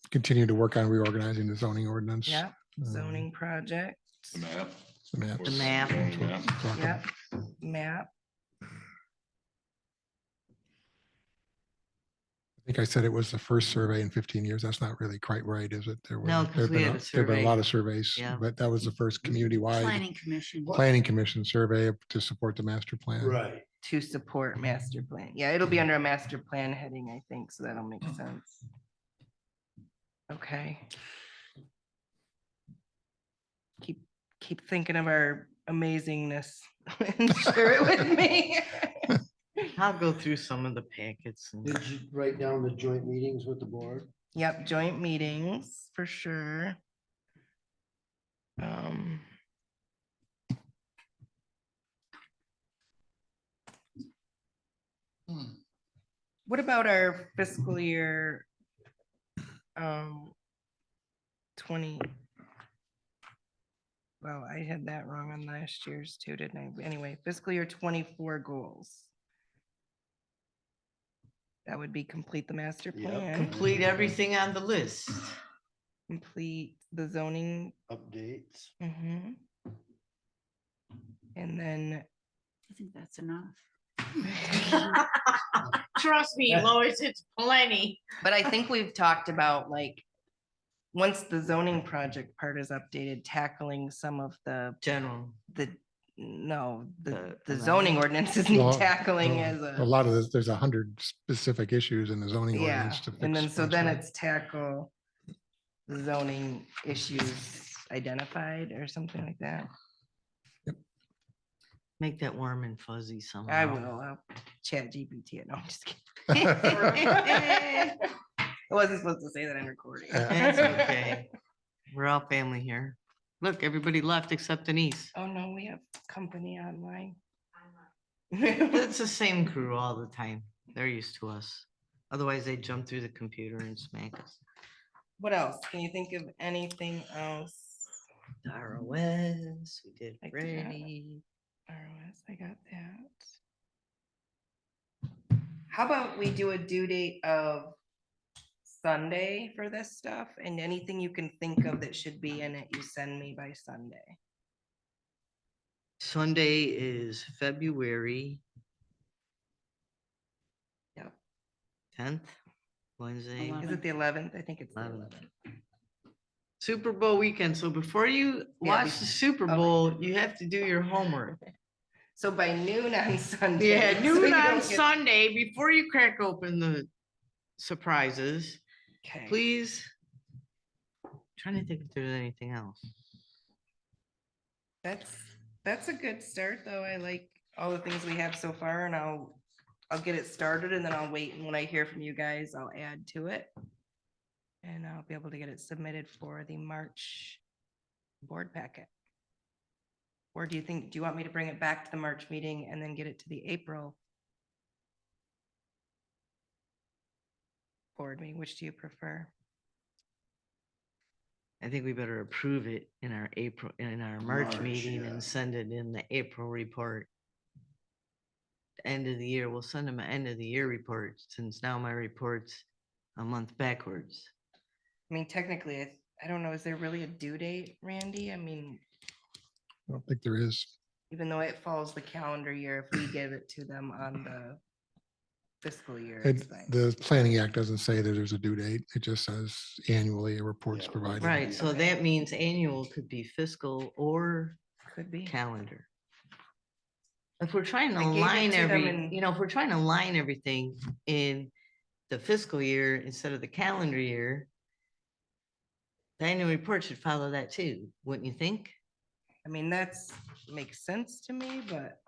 continue to work on reorganizing the zoning ordinance. Yeah, zoning project. The map. The maps. The map. That's what I'm talking Yeah, about. map. I think I said it was the first survey in 15 years. That's not really quite right, is it? No, 'cause we had a There've been a survey. lot of surveys, Yeah. but that was the first community-wide Planning commission. planning commission survey to support the master plan. Right. To support master plan. Yeah, it'll be under a master plan heading, I think, so that'll make sense. Okay. Keep thinking of our amazingness and share it with me. I'll go through some of the packets. and- Did you write down the joint meetings with the board? Yep, joint meetings for sure. What about our fiscal year 20? Well, I had that wrong on last year's too, didn't I? Anyway, fiscal year 24 goals. That would be complete the master Yep. plan, Complete everything on the list. complete the zoning. Updates. Mhm. And then, I think that's enough. Trust me, Lois, it's plenty. but I think we've talked about like, once the zoning project part is updated, tackling some of the General. no, The the zoning ordinance isn't Well, tackling well, as A a, lot of this, there's 100 specific issues in the zoning yeah. ordinance to fix. And then, so then right? it's tackle the zoning issues identified or something like that. Make that warm and fuzzy somehow. I will, I'll Chat GPT. No, I'm just kidding. I wasn't supposed to say that in recording. That's okay. We're all family here. Look, everybody left except Denise. Oh, no, we have company online. It's the same crew all the time. They're used to us. Otherwise, they jump through the computer and smack us. What else? Can you think of anything else? ROS, we did Like ready. ROS, I got that. How about we do a due date of Sunday for this stuff, and anything you can think of that should be in it, you send me by Sunday. Sunday is February. Yep. 10th, Wednesday. Is it the 11th? I think it's the 11th. 11th. Super Bowl weekend. So before you watch the Super Bowl, you have to do your homework. So by noon on Sunday. Yeah, so noon you on don't get- Sunday, before you crack open the surprises, Okay. please. Trying to think if there's anything else. That's a good start, though. I like all the things we have so far, and I'll get it started, and then I'll wait, and when I hear from you guys, I'll add to it. And I'll be able to get it submitted for the March board packet. Or do you want me to bring it back to the March meeting and then get it to the April board meeting? Which do you prefer? I think we better approve it in our March meeting and send it in the April report. End of the year, we'll send them an end of the year report, since now my report's a month backwards. I mean, technically, I don't know, is there really a due date, Randy? I mean, I don't think there is. even though it follows the calendar year, if we give it to them on the fiscal year. And it's fine. the planning act doesn't say that there's a due date. It just says annually a report's provided. Right, so that means annual could be fiscal or Could be. calendar. If we're trying to I gave it align to them if we're trying to align everything in the fiscal year instead of the calendar year, the annual report should follow that too, wouldn't you think? I mean, makes sense to me, but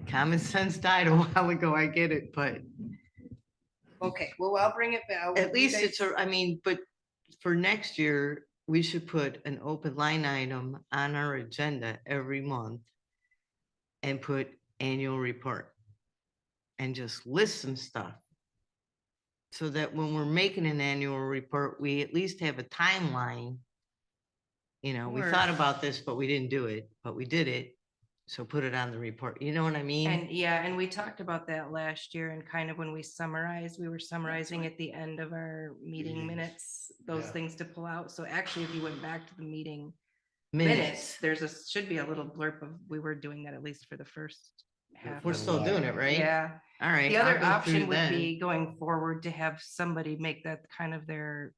Common sense died a while ago, I get it, but okay, well, I'll bring it back. at least but for next year, we should put an open line item on our agenda every month and put annual report and just list some stuff. So that when we're making an annual report, we at least have a timeline. We Or- thought about this, but we didn't do it, but we did it. So put it on the report. You know what I mean? And we talked about that last year, and kind of when we summarized, we were summarizing at the end of our meeting minutes, those Yeah. things to pull out. So actually, if you went back to the meeting minutes, should be a little blurb of, we were doing that at least for the first half. We're still doing it, right? Yeah. All right. The other I'll go option through would then. be going forward to have somebody make that kind of their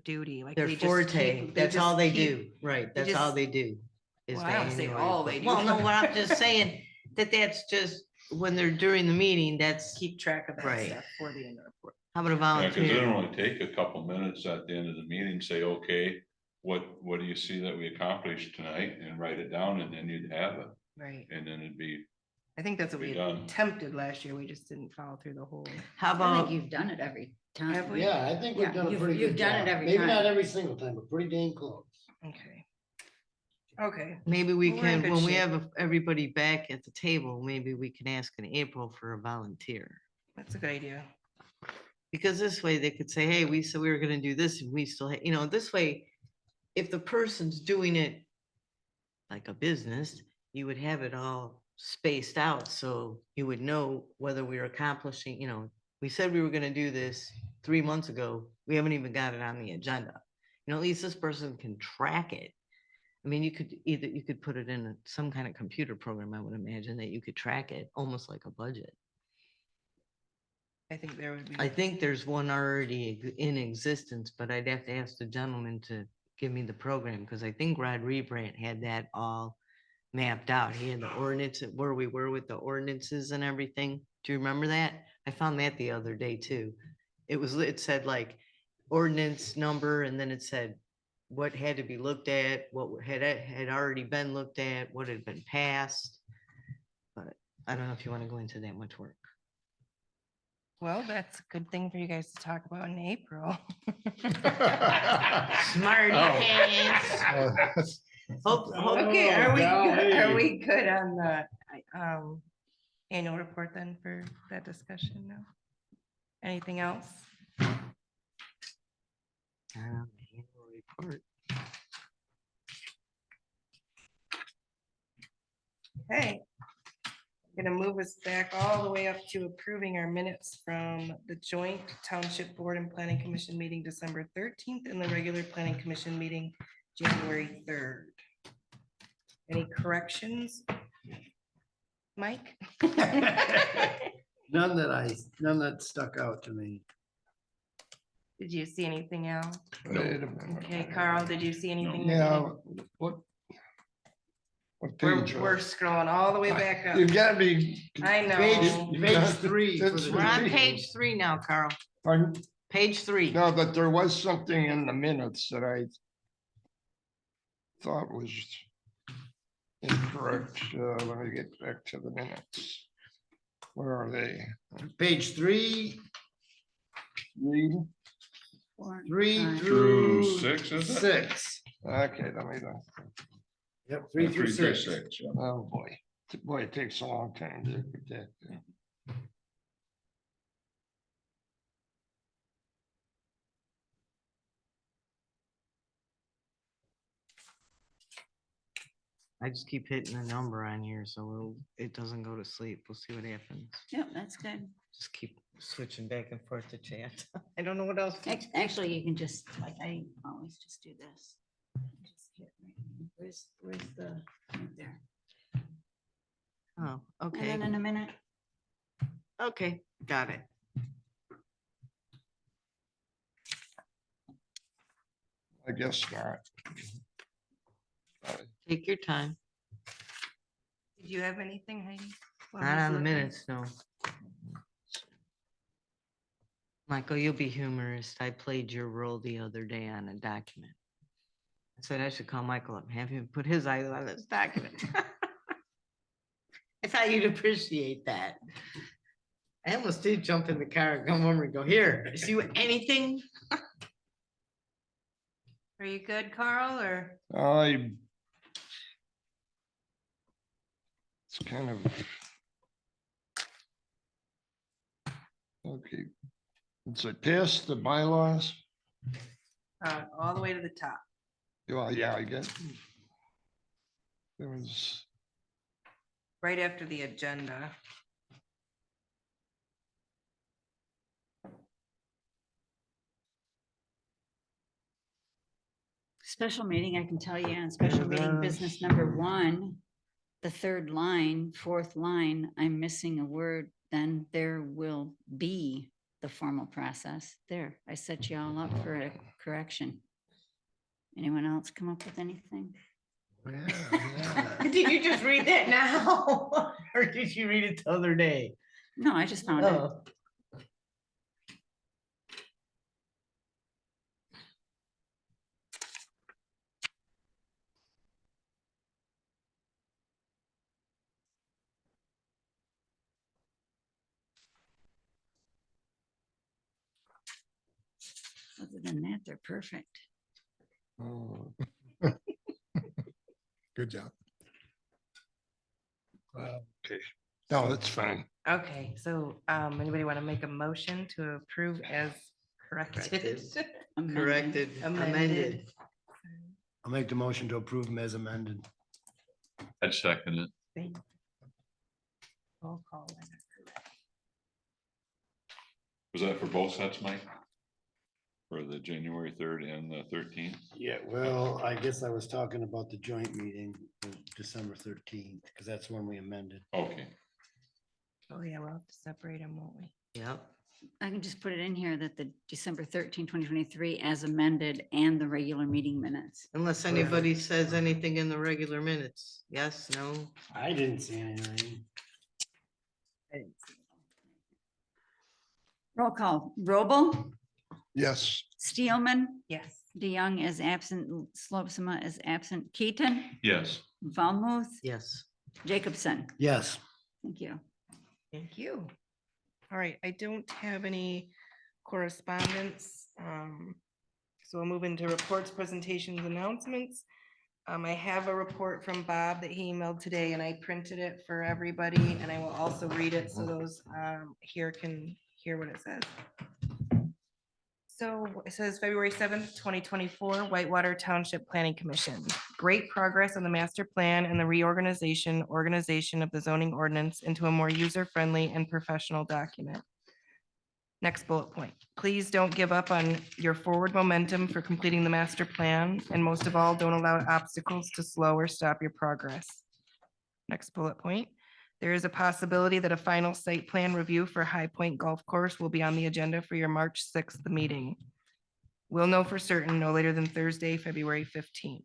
duty, like Their they just forte, keep- that's just all they keep- do, right, they that's all just- they do. is Well, the I don't say annual all report. they do. Well, no, what I'm just saying, that's just, when they're during the meeting, that's, Keep track of that Right. stuff for the end of the report. how about a Yeah, because volunteer? it'll only take a couple minutes at the end of the meeting, say, okay, what do you see that we accomplished tonight, and write it down, and then you'd have it, Right. and then it'd be, I think that's what Be we done. attempted last year. We just didn't follow through the whole. How I about, think you've done it every time. Have we? Yeah, I think we've Yeah, done a you've- pretty you've good done it job. every Maybe time. not every single time, but pretty dang close. Okay. Okay. maybe we Well, we're in can, good when we shape. have everybody back at the table, maybe we can ask in April for a volunteer. That's a good idea. Because this way they could say, hey, we said we were gonna do this, and we still, this way, if the person's doing it like a business, you would have it all spaced out, so you would know whether we were accomplishing, we said we were gonna do this 3 months ago, we haven't even got it on the agenda. At least this person can track it. I mean, you could put it in some kind of computer program, I would imagine, that you could track it, almost like a budget. I think there would be. I think there's one already in existence, but I'd have to ask the gentleman to give me the program, because I think Rod Rebrandt had that all mapped out. He had the ordinance, where we were with the ordinances and everything. Do you remember that? I found that the other day too. It said like ordinance number, and then it said what had to be looked at, what had already been looked at, what had been passed. But I don't know if you want to go into that much work. Well, that's a good thing for you guys to talk about in April. Smarty Oh. pants. Okay, are golly. we good on the annual report then for that discussion now? Anything else? Annual report. Okay. I'm gonna move us back all the way up to approving our minutes from the joint Township Board and Planning Commission meeting December 13th and the regular Planning Commission meeting January 3rd. Any corrections? Mike? None that stuck out to me. Did you see anything else? Wait a minute. Okay, Carl, did you see anything? Yeah, what? What page? We're scrolling all the way back up. You gotta be. I know. Page 3 for That's the- We're on me. page 3 now, Carl. Pardon? Page 3. No, but there was something in the minutes that I thought was incorrect. Let me get back to the minutes. Where are they? Page 3, Three? 3 Through through 6, is it? 6. Okay, let me know. Yep, 3 through 6. Yeah. Oh, boy. Boy, it takes a long time to get that. I just keep hitting a number on here so it doesn't go to sleep. We'll see what happens. Yep, that's good. Just keep switching back and forth to chat. I don't know what else. to do. Actually, you can just, like, I always just do this. Just hit right- Where's the, right there. Oh, And okay. then in a minute, Okay, got it. I guess not. Take your time. Did you have anything, Heidi? while Not he's on the looking? minutes, no. Michael, you'll be humorous. I played your role the other day on a document. I said I should call Michael up and have him put his eyes on this document. I thought you'd appreciate that. I almost did jump in the car and come over and go, here, see what- anything? Are you good, Carl, or? It's kind of. Okay. It's a pass the bylaws. All the way to the top. Well, yeah, I guess. There was, Right after the agenda. special meeting, I can tell you on special meeting business number 1, the 3rd line, 4th line, I'm missing a word, then there will be the formal process. There, I set you all up for a correction. Anyone else come up with anything? Yeah. Did you just read that now? Or did you read it the other day? No, I just found it. Oh, Other than that, they're perfect. oh, Good job. okay. No, that's fine. Okay, so anybody want to make a motion to approve as corrected? corrected, amended. I'll make the motion to approve them as amended. I'd second it. Roll call. Was that for both sets, Mike? For the January 3rd and the 13th? Yeah, well, I guess I was talking about the joint meeting, December 13th, because that's when we amended. Okay. Oh, yeah, we'll have to separate them, won't we? Yep. I can just put it in here that the December 13, 2023 as amended and the regular meeting minutes. Unless anybody says anything in the regular minutes. Yes, no? I didn't see anything. Roll call, Robel, Yes. Steelman, Yes. DeYoung is absent, Slopsma is absent, Keaton, Yes. Valmuth, Yes. Jacobson. Yes. Thank you. Thank you. All right, I don't have any correspondence. So we'll move into reports, presentations, announcements. I have a report from Bob that he emailed today, and I printed it for everybody, and I will also read it so those here can hear what it says. So it says February 7th, 2024, Whitewater Township Planning Commission. Great progress on the master plan and the organization of the zoning ordinance into a more user-friendly and professional document. Next bullet point. Please don't give up on your forward momentum for completing the master plan, and most of all, don't allow obstacles to slow or stop your progress. Next bullet point. There is a possibility that a final site plan review for High Point Golf Course will be on the agenda for your March 6th meeting. We'll know for certain no later than Thursday, February 15th.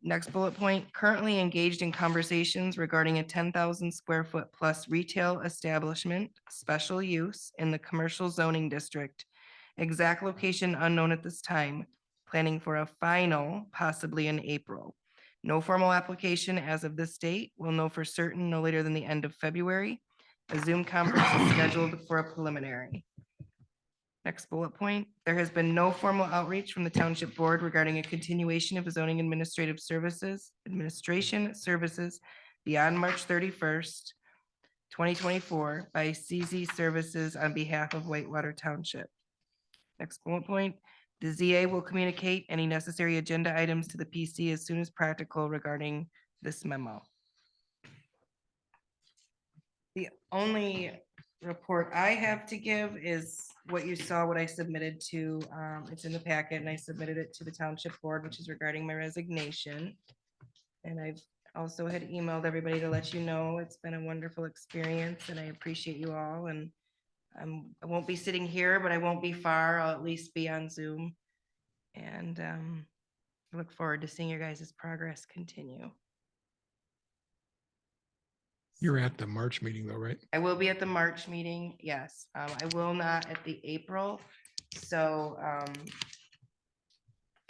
Next bullet point, currently engaged in conversations regarding a 10,000 square foot plus retail establishment, special use in the commercial zoning district. Exact location unknown at this time, planning for a final possibly in April. No formal application as of this date. We'll know for certain no later than the end of February. A Zoom conference is scheduled for a preliminary. Next bullet point, there has been no formal outreach from the township board regarding a continuation of zoning administration services beyond March 31st, 2024 by CZ Services on behalf of Whitewater Township. Next bullet point, the ZA will communicate any necessary agenda items to the PC as soon as practical regarding this memo. The only report I have to give is what you saw, what I submitted to, it's in the packet, and I submitted it to the township board, which is regarding my resignation. And I've also had emailed everybody to let you know it's been a wonderful experience, and I appreciate you all. And I won't be sitting here, but I won't be far. I'll at least be on Zoom. And I look forward to seeing your guys' progress continue. You're at the March meeting though, right? I will be at the March meeting, yes. I will not at the April. So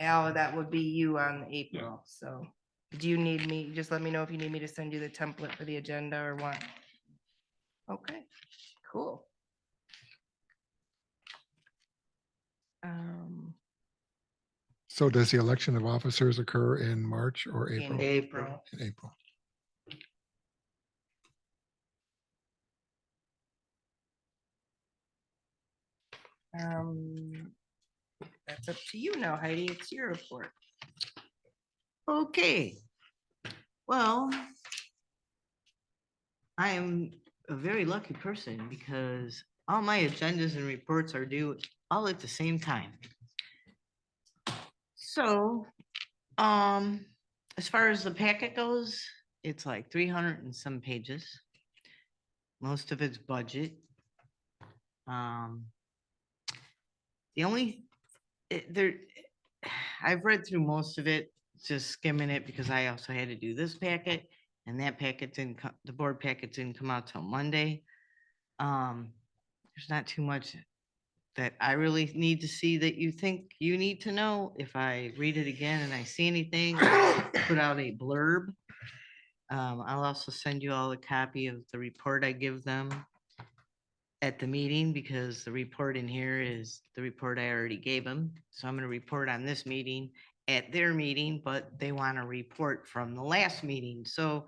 Al, that would be you on April. So do you need me? Just let me know if you need me to send you the template for the agenda or what. Okay, cool. So does the election of officers occur in March or In April? April. In April. That's up to you now, Heidi. It's your report. Okay. Well, I am a very lucky person because all my agendas and reports are due all at the same time. So, as far as the packet goes, it's like 300 and some pages. Most of it's budget. The only, I've read through most of it, just skimming it because I also had to do this packet and that packet didn't come, the board packet didn't come out till Monday. There's not too much that I really need to see that you think you need to know. If I read it again and I see anything, I'll put out a blurb. I'll also send you all a copy of the report I give them at the meeting, because the report in here is the report I already gave them. So I'm going to report on this meeting at their meeting, but they want a report from the last meeting. So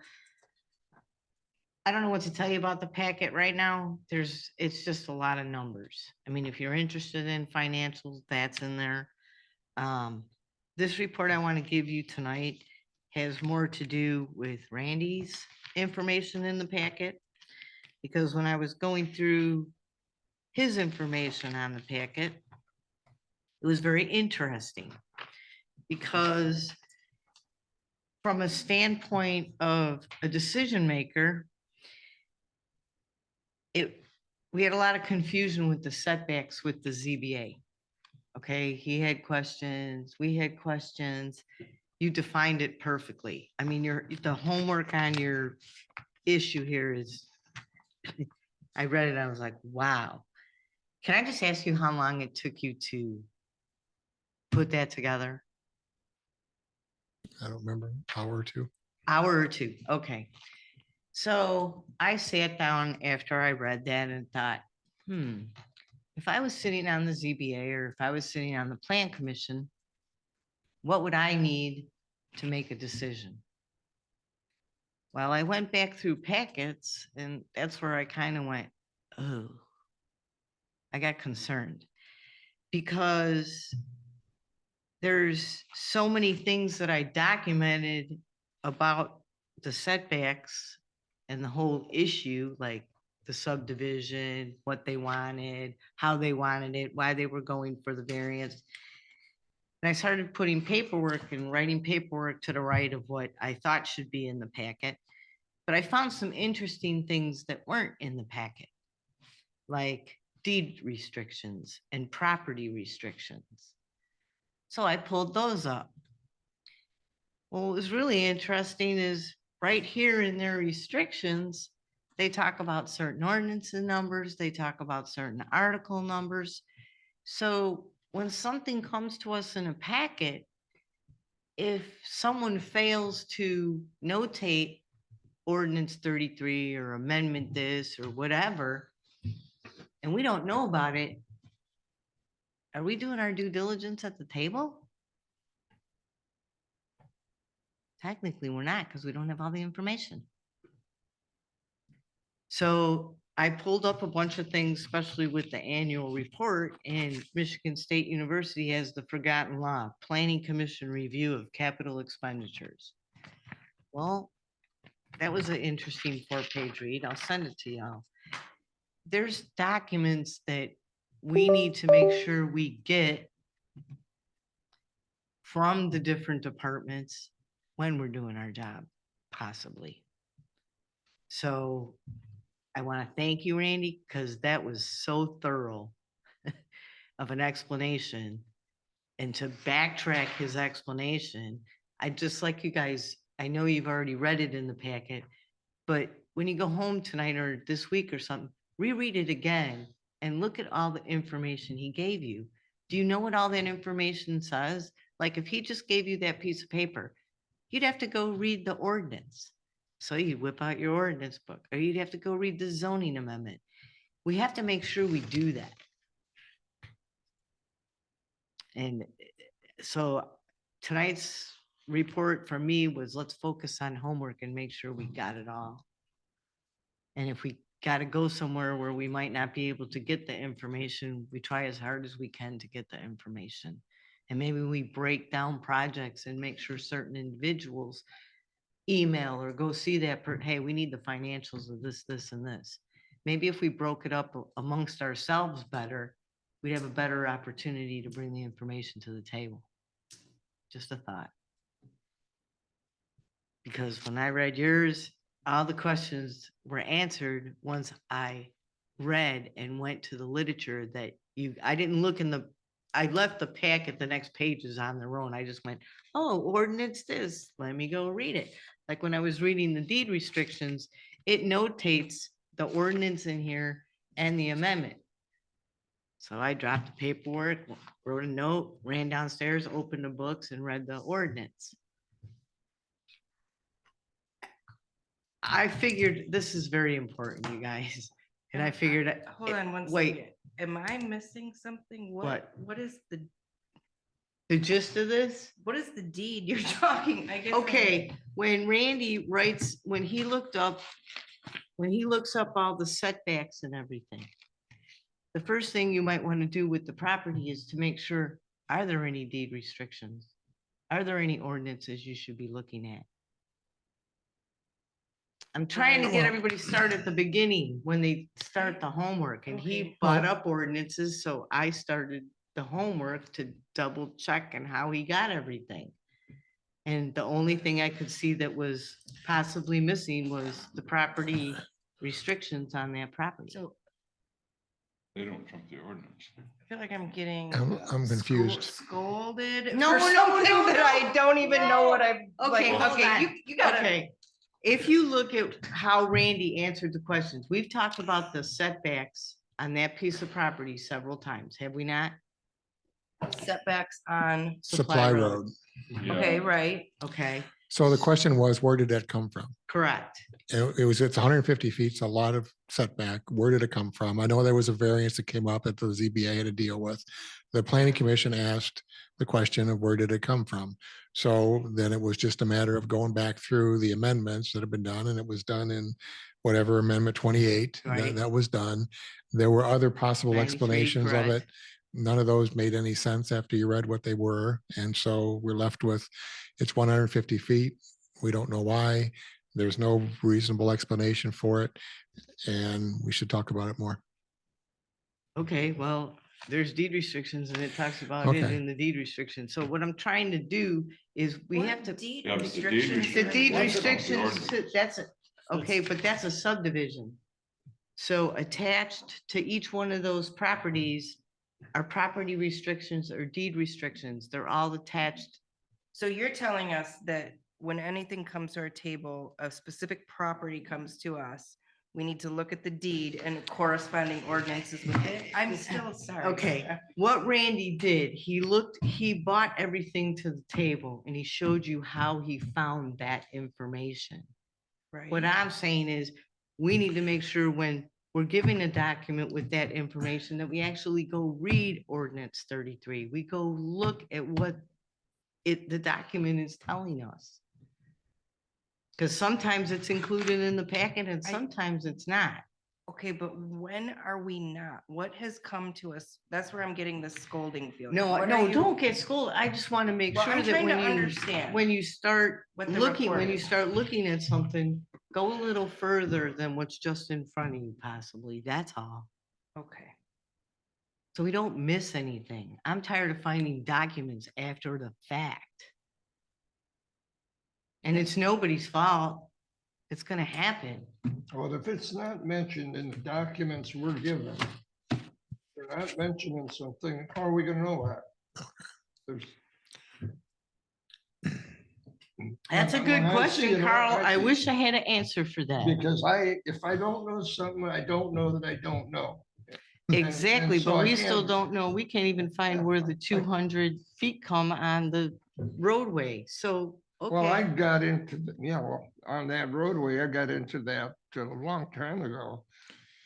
I don't know what to tell you about the packet right now. It's just a lot of numbers. I mean, if you're interested in financials, that's in there. This report I want to give you tonight has more to do with Randy's information in the packet, because when I was going through his information on the packet, it was very interesting, because from a standpoint of a decision maker, we had a lot of confusion with the setbacks with the ZBA. Okay, he had questions, we had questions. You defined it perfectly. I mean, the homework on your issue here is, I read it, I was like, wow. Can I just ask you how long it took you to put that together? I don't remember, hour or two. Hour or two, okay. So I sat down after I read that and thought, if I was sitting on the ZBA or if I was sitting on the Plan Commission, what would I need to make a decision? Well, I went back through packets and that's where I kind of went, oh, I got concerned because there's so many things that I documented about the setbacks and the whole issue, like the subdivision, what they wanted, how they wanted it, why they were going for the variance. And I started putting paperwork and writing paperwork to the right of what I thought should be in the packet. But I found some interesting things that weren't in the packet, like deed restrictions and property restrictions. So I pulled those up. Well, what was really interesting is right here in their restrictions, they talk about certain ordinance numbers, they talk about certain article numbers. So when something comes to us in a packet, if someone fails to notate ordinance 33 or amendment this or whatever, and we don't know about it, are we doing our due diligence at the table? Technically, we're not because we don't have all the information. So I pulled up a bunch of things, especially with the annual report, and Michigan State University has the forgotten law, Planning Commission review of capital expenditures. Well, that was an interesting 4-page read. I'll send it to y'all. There's documents that we need to make sure we get from the different departments when we're doing our job, possibly. So I want to thank you, Randy, because that was so thorough of an explanation. And to backtrack his explanation, I just like you guys, I know you've already read it in the packet, but when you go home tonight or this week or something, reread it again and look at all the information he gave you. Do you know what all that information says? Like if he just gave you that piece of paper, you'd have to go read the ordinance. So you'd whip out your ordinance book, or you'd have to go read the zoning amendment. We have to make sure we do that. And so tonight's report for me was let's focus on homework and make sure we got it all. And if we got to go somewhere where we might not be able to get the information, we try as hard as we can to get the information. And maybe we break down projects and make sure certain individuals email or go see that, hey, we need the financials of this, this, and this. Maybe if we broke it up amongst ourselves better, we'd have a better opportunity to bring the information to the table. Just a thought. Because when I read yours, all the questions were answered once I read and went to the literature that I didn't look in I left the packet, the next pages on their own. I just went, oh, ordinance this, let me go read it. Like when I was reading the deed restrictions, it notates the ordinance in here and the amendment. So I dropped the paperwork, wrote a note, ran downstairs, opened the books and read the ordinance. I figured this is very important, you guys. And I figured, Hold on one wait. second. Am I missing something? What is the gist of this? what is the deed you're talking? I guess. Okay, when Randy writes, when he looks up all the setbacks and everything, the first thing you might want to do with the property is to make sure, are there any deed restrictions? Are there any ordinances you should be looking at? I'm trying to get everybody started at the beginning when they start the homework, and he Okay. brought up ordinances, so I started the homework to double check on how he got everything. And the only thing I could see that was possibly missing was the property restrictions on that property. So They don't trump the ordinance. I feel like I'm getting. I'm confused. Scolded. No, for no, something no, that no. I don't even know what I'm. Okay, like, hold on. You gotta. Okay, if you look at how Randy answered the questions, we've talked about the setbacks on that piece of property several times, have we not? Setbacks on, Supply Road. Yeah. okay, right. Okay, So the question was, where did that come from? Correct. It's 150 feet, it's a lot of setback. Where did it come from? I know there was a variance that came up that the ZBA had to deal with. The planning commission asked the question of where did it come from? So then it was just a matter of going back through the amendments that have been done, and it was done in whatever amendment 28 Right. that was done. There were other possible 93, explanations of it. correct. None of those made any sense after you read what they were. And so we're left with, it's 150 feet. We don't know why. There's no reasonable explanation for it. And we should talk about it more. Okay, well, there's deed restrictions and it talks about it Okay. in the deed restrictions. So what I'm trying to do is we have to. Deed Yeah, it's the deed restrictions. The deed That's about the restrictions, that's, okay, but that's a subdivision. So attached to each one of those properties are property restrictions or deed restrictions. They're all attached. So you're telling us that when anything comes to our table, a specific property comes to us, we need to look at the deed and corresponding ordinances with it? I'm still sorry. Okay, what Randy did, he bought everything to the table and he showed you how he found that information. What Right. I'm saying is, we need to make sure when we're giving a document with that information, that we actually go read ordinance 33. We go look at what the document is telling us. Because sometimes it's included in the packet and sometimes it's not. Okay, but when are we not? What has come to us? That's where I'm getting the scolding feeling. No, What are no, you- don't get scolded. I just want to make Well, sure I'm that trying to when understand you start what the looking, report when you is. start looking at something, go a little further than what's just in front of you possibly. That's all. Okay. So we don't miss anything. I'm tired of finding documents after the fact. And it's nobody's fault. It's gonna happen. Well, if it's not mentioned in the documents we're given, they're not mentioning something, how are we gonna know that? There's- That's a When good I see question, it, Carl. I see- wish I had an answer for that. Because if I don't know something, I don't know that I don't know. Exactly, and so but I we still can't- don't know. We can't even find where the 200 feet come on the roadway. So, Well, I okay. got into, on that roadway, I got into that a long time ago.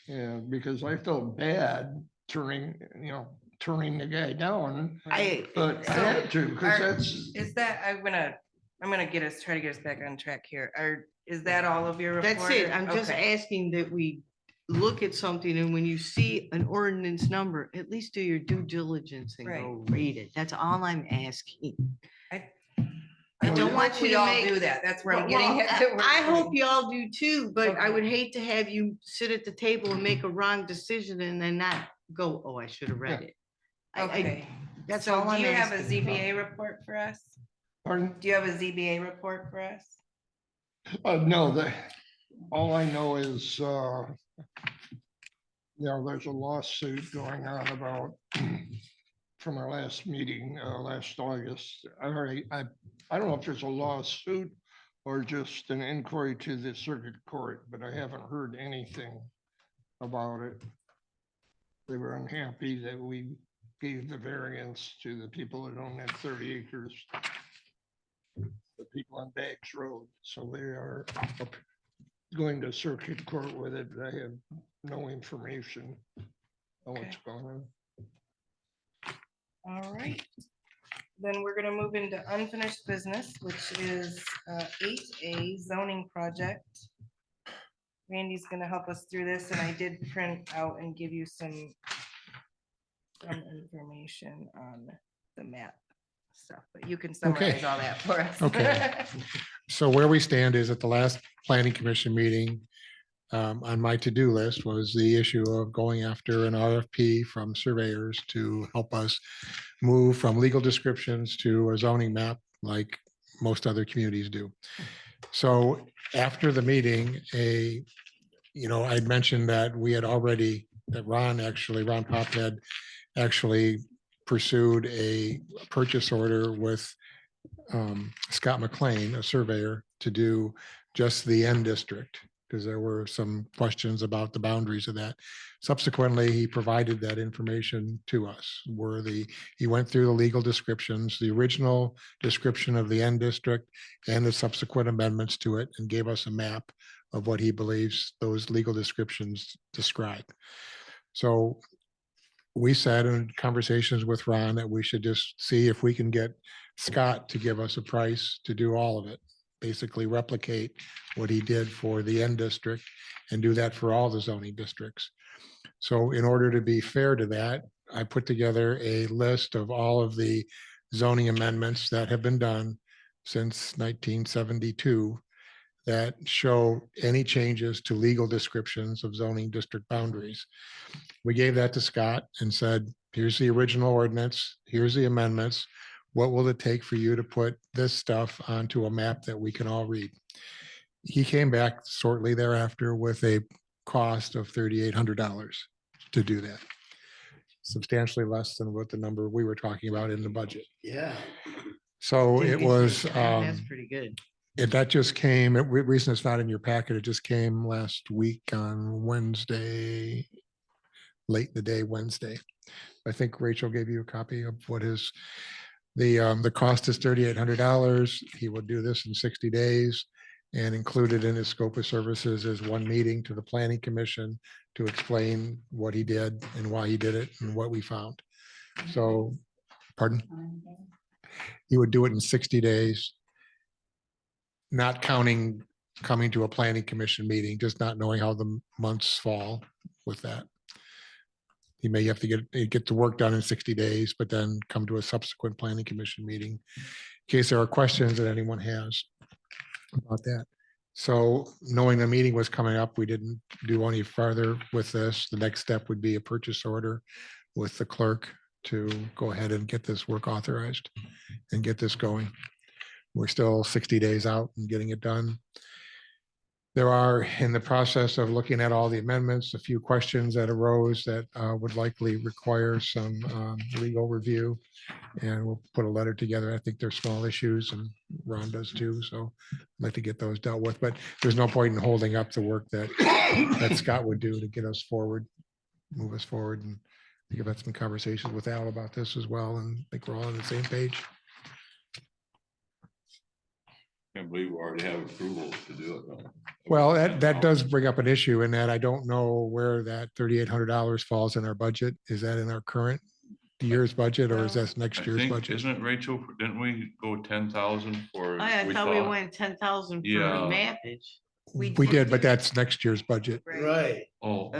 And because I felt bad turning the guy down, but I had to, because that's, Is that, I'm gonna try to get us back on track here. Is that all of your report? That's it. I'm just Okay. asking that we look at something and when you see an ordinance number, at least do your due diligence and go read it. That's all I'm asking. I don't want you We to all make. do that. That's where I'm Well, getting at. I hope you all do too, but I Okay. would hate to have you sit at the table and make a wrong decision and then not go, oh, I should have read it. Okay. That's So all do I'm you have a asking. ZBA report for us? pardon? Do you have a ZBA report for us? No, all I know is, there's a lawsuit going on about from our last meeting, last August. I don't know if there's a lawsuit or just an inquiry to the circuit court, but I haven't heard anything about it. They were unhappy that we gave the variance to the people that own that 30 acres. The people on Baggs Road, so they are going to circuit court with it. I have no information on what's going on. All right. Then we're gonna move into unfinished business, which is 8A zoning project. Randy's gonna help us through this, and I did print out and give you some information on the map stuff, but you can summarize all that for us. Okay. So where we stand is at the last planning commission meeting, on my to-do list was the issue of going after an RFP from surveyors to help us move from legal descriptions to a zoning map like most other communities do. So after the meeting, I'd mentioned that we had already, that Ron Pop had actually pursued a purchase order with Scott McLean, a surveyor, to do just the end district. because there were some questions about the boundaries of that. Subsequently, he provided that information to us, he went through the legal descriptions, the original description of the end district and the subsequent amendments to it, and gave us a map of what he believes those legal descriptions describe. So we said in conversations with Ron that we should just see if we can get Scott to give us a price to do all of it. Basically replicate what he did for the end district and do that for all the zoning districts. So in order to be fair to that, I put together a list of all of the zoning amendments that have been done since 1972 that show any changes to legal descriptions of zoning district boundaries. We gave that to Scott and said, here's the original ordinance, here's the amendments. What will it take for you to put this stuff onto a map that we can all read? He came back shortly thereafter with a cost of $3,800 to do that. Substantially less than what the number we were talking about in the budget. Yeah. So it was, That's pretty good. that just came, reason it's not in your packet, it just came last week on Wednesday, late in the day, Wednesday. I think Rachel gave you a copy of what his, the cost is $3,800. He will do this in 60 days. And included in his scope of services is one meeting to the planning commission to explain what he did and why he did it and what we found. So, pardon? He would do it in 60 days. Not counting coming to a planning commission meeting, just not knowing how the months fall with that. He may have to get the work done in 60 days, but then come to a subsequent planning commission meeting in case there are questions that anyone has about that. So knowing the meeting was coming up, we didn't do any further with this. The next step would be a purchase order with the clerk to go ahead and get this work authorized and get this going. We're still 60 days out and getting it done. There are, in the process of looking at all the amendments, a few questions that arose that would likely require some legal review. And we'll put a letter together. I think they're small issues and Ron does too. So I'd like to get those dealt with, but there's no point in holding up the work that Scott would do to get us forward, move us forward. And I think I've had some conversations with Al about this as well. And I think we're all on the same page. Can't believe we already have approval to do it though. Well, that does bring up an issue in that I don't know where that $3,800 falls in our budget. Is that in our current year's budget or is that next I year's think, budget? isn't it, Rachel? Didn't we go 10,000 for? I thought we went 10,000 for Yeah. mappage. We did, but that's next year's budget. Right. Oh,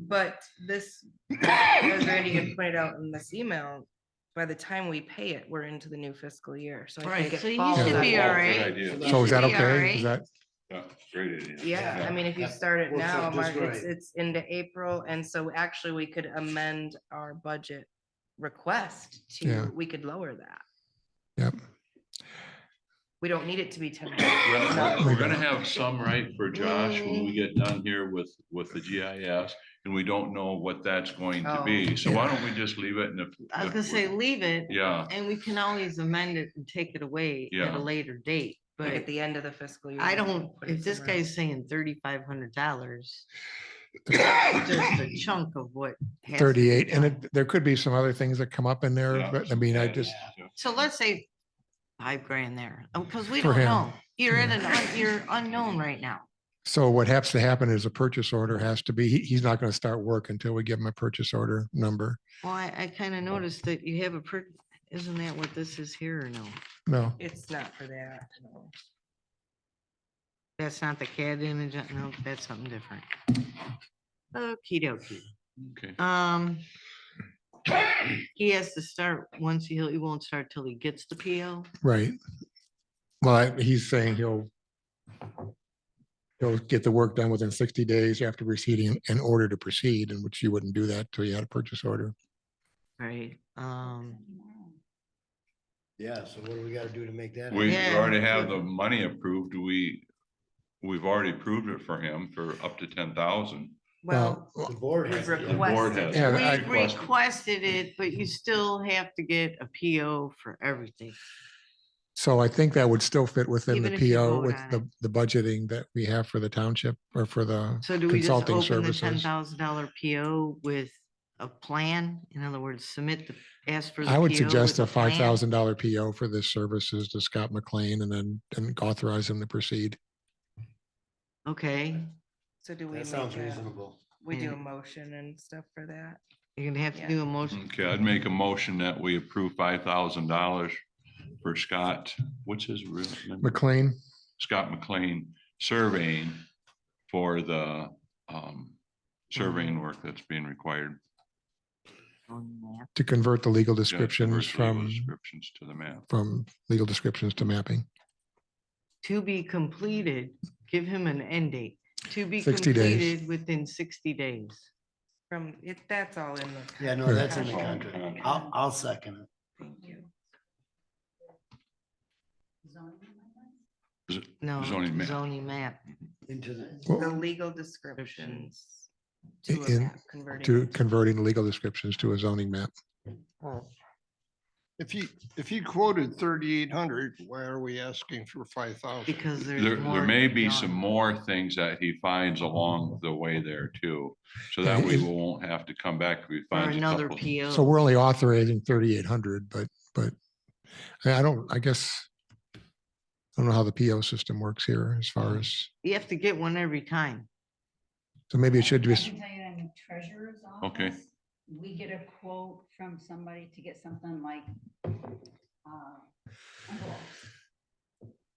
But this, as Randy had pointed out in this email, by the time we pay it, we're into the new fiscal year. So I Right, think so it you falls. should oh, be good all right. idea. So is that should be all okay? right. Is that, Yeah, great idea. Yeah, I mean, if you start it Works now, out just Mark, it's, right. it's into April, and so actually we could amend our budget request Yeah. to, we could lower that. yep. We don't need it to be 10. Well, we're gonna have some right for Josh when we get done here with the GIS, and we don't know what that's going to be. So why don't we just leave it? And if I was if gonna say, we- leave it. Yeah. And we can always amend it and take it away at Yeah. a later date, Like but at the end of the fiscal year. I we can don't, put it if this somewhere guy's saying $3,500. Just a chunk of what. has to be 38, and done. there could be some other things that come up in there, Yeah. but I mean, I Yeah. just, So let's say $5,000 there, because we For don't him. know. You're in you're unknown right now. so what has to happen is a purchase order has to be, he's not gonna start work until we give him a purchase order number. Well, I kind of noticed that you have isn't that what this is here or no? No, It's not for that. No. That's not the CAD image, no, that's something different. Okey dokey. Okay. He has to start once he won't start till he gets the PO. right. Well, he's saying he'll get the work done within 60 days after receiving an order to proceed, in which you wouldn't do that till you had a purchase order. Right, Yeah, so what do we gotta do to make that? We Yeah. already have the money approved. We've already approved it for him for up to 10,000. Well, The board we've has to do it. The board requested. has. Yeah, I- we've requested it, but you still have to get a PO for everything. So I think that would still fit within Even the if you PO vote with on the budgeting that we have for the township or for the So do we just consulting open the services. $10,000 PO with a plan? In other words, ask for the I would PO suggest with a plan? $5,000 PO for this services to Scott McLean and authorize him to proceed. Okay, So do we That sounds make reasonable. we do a And- motion and stuff for that? you're gonna have to Yeah. do a motion. Okay, I'd make a motion that we approve $5,000 for Scott, what's his real name? McLean, Scott McLean surveying for the surveying work that's being required. to convert the legal Yeah, descriptions convert the legal from descriptions to the map. legal descriptions to mapping. To be completed, give him an end date. To be 60 days. completed within 60 days. From it, that's all in the. Yeah, no, Right. that's in the contract. I'll second it. Thank you. No, Zoning map. zoning map. Into the. The Well, legal descriptions to a in- map, converting. to it. converting legal descriptions to a zoning map. If he quoted 3,800, why are we asking for 5,000? Because there's There more. may be beyond. some more things that he finds along the way there too. So that way we won't have to come back if we Or find a another couple. PO. So we're only authorizing 3,800, but I guess I don't know how the PO system works here as far as, You have to get one every time. so maybe it should I be, can tell you in the treasurer's Okay. office, we get a quote from somebody to get something like envelopes.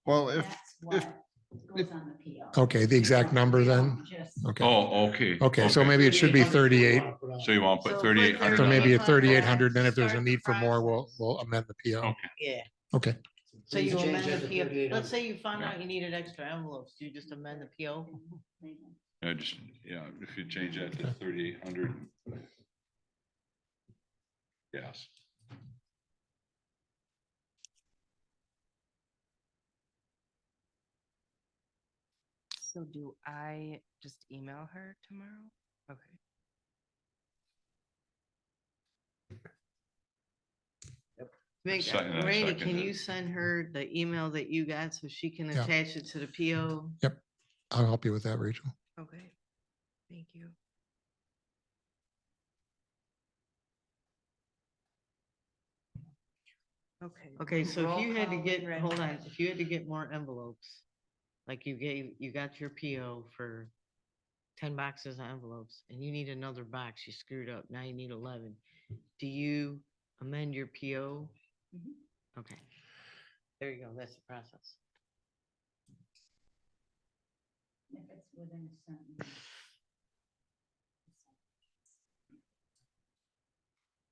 Well, if That's what goes on the PO. okay, the exact number We then? don't just- Okay, Oh, okay. okay, so maybe it should be 38. So you want to So put put 3,800? So maybe a 3,800, 3,800, then if there's a start the need for more, process. we'll amend the PO. Okay. Yeah. Okay, So you Please change amend that the to PO. 3,800. Let's say you found out you needed extra envelopes. Do you just amend the PO? I just, yeah, if you change that to 3,800. Yes. So do I just email her tomorrow? Okay. Second, I Rainey, second can it. you send her the email that you got so she can Yeah. attach it to the PO? I'll help you with that, Rachel. Okay. Thank you. Okay. Okay, so if roll you had to call get, when ready. hold on, if you had to get more envelopes, like you got your PO for 10 boxes of envelopes and you need another box, you screwed up, now you need 11. Do you amend your PO? Okay. There you go, that's the process. If it's within a certain.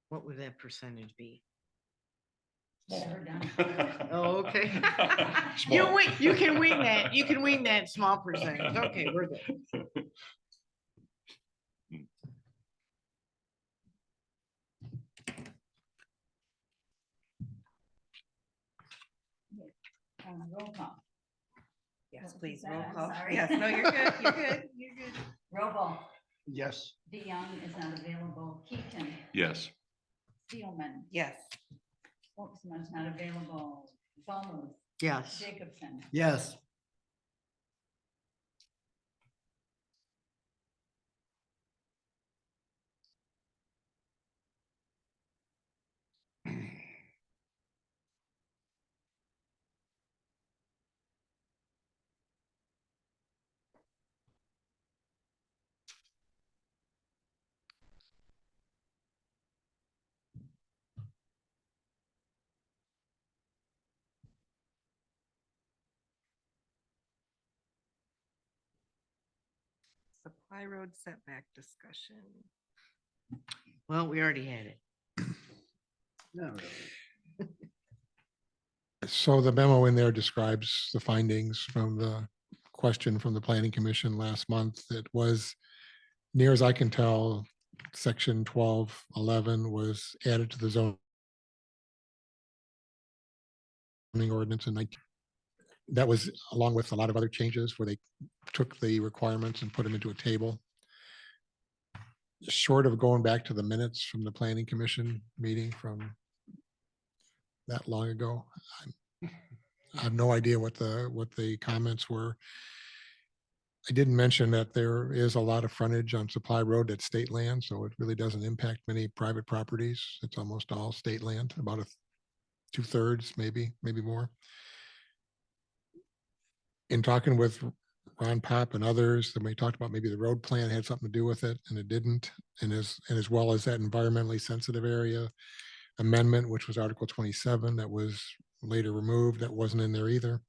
What would that percentage be? Never done. Oh, okay. Small. You can wing that, you can wing that small percentage. Okay, we're good. Roll call. Yes, What please, was roll that? I'm call. sorry. Yes, no, you're good, you're good, you're good. Roll call. Yes. DeYoung is not available. Keaton, Yes. Steelman, Yes. Folksman's not available. Ballmuth, Yes. Jacobson, Yes. Supply road setback discussion. Well, we already had it. Not really. So the memo in there describes the findings from the question from the planning commission last month. That was, near as I can tell, section 1211 was added to the zoning ordinance in 19. That was along with a lot of other changes where they took the requirements and put them into a table. Short of going back to the minutes from the planning commission meeting from that long ago, I have no idea what the comments were. I didn't mention that there is a lot of frontage on Supply Road that's state land, so it really doesn't impact many private properties. It's almost all state land, about a 2/3, maybe more. In talking with Ron Pop and others, then we talked about maybe the road plan had something to do with it, and it didn't. And as well as that environmentally sensitive area amendment, which was Article 27, that was later removed, that wasn't in there either.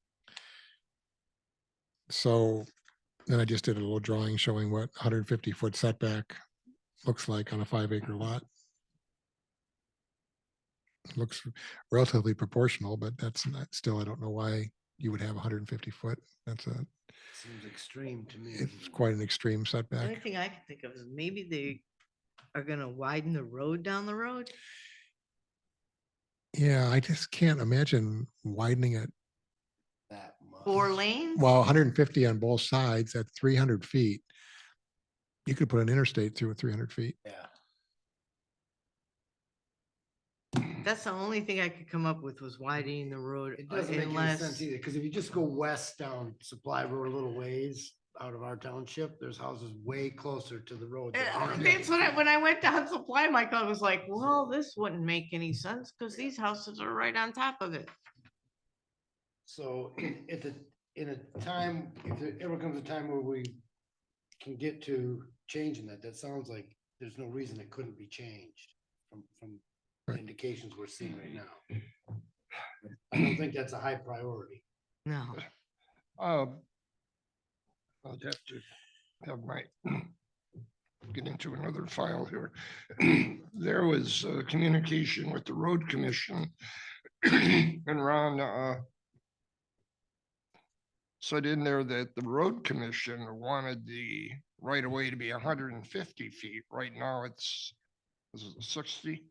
So then I just did a little drawing showing what 150-foot setback looks like on a 5-acre lot. Looks relatively proportional, but that's not, still, I don't know why you would have 150 foot. Seems extreme to me. It's quite an extreme The only setback. thing I can think of is maybe they are gonna widen the road down the road. Yeah, I just can't imagine widening it. That much. 4 lanes? Well, 150 on both sides at 300 feet. You could put an interstate through at 300 feet. Yeah. That's the only thing I could come up with was widening the road. It doesn't make any sense unless either, because if you just go west down Supply Road a little ways out of our township, there's houses way closer to the road. than ours. That's what when I went down Supply, Michael was like, well, this wouldn't make any sense because these houses are right on top of it. So in a time, if there ever comes a time where we can get to changing that, that sounds like there's no reason it couldn't be changed from the indications we're seeing right now. I don't think that's a high priority. No. I'll have to have my, get into another file here. There was communication with the road commission and Ron said in there that the road commission wanted the right of way to be 150 feet. Right now it's, is it 60?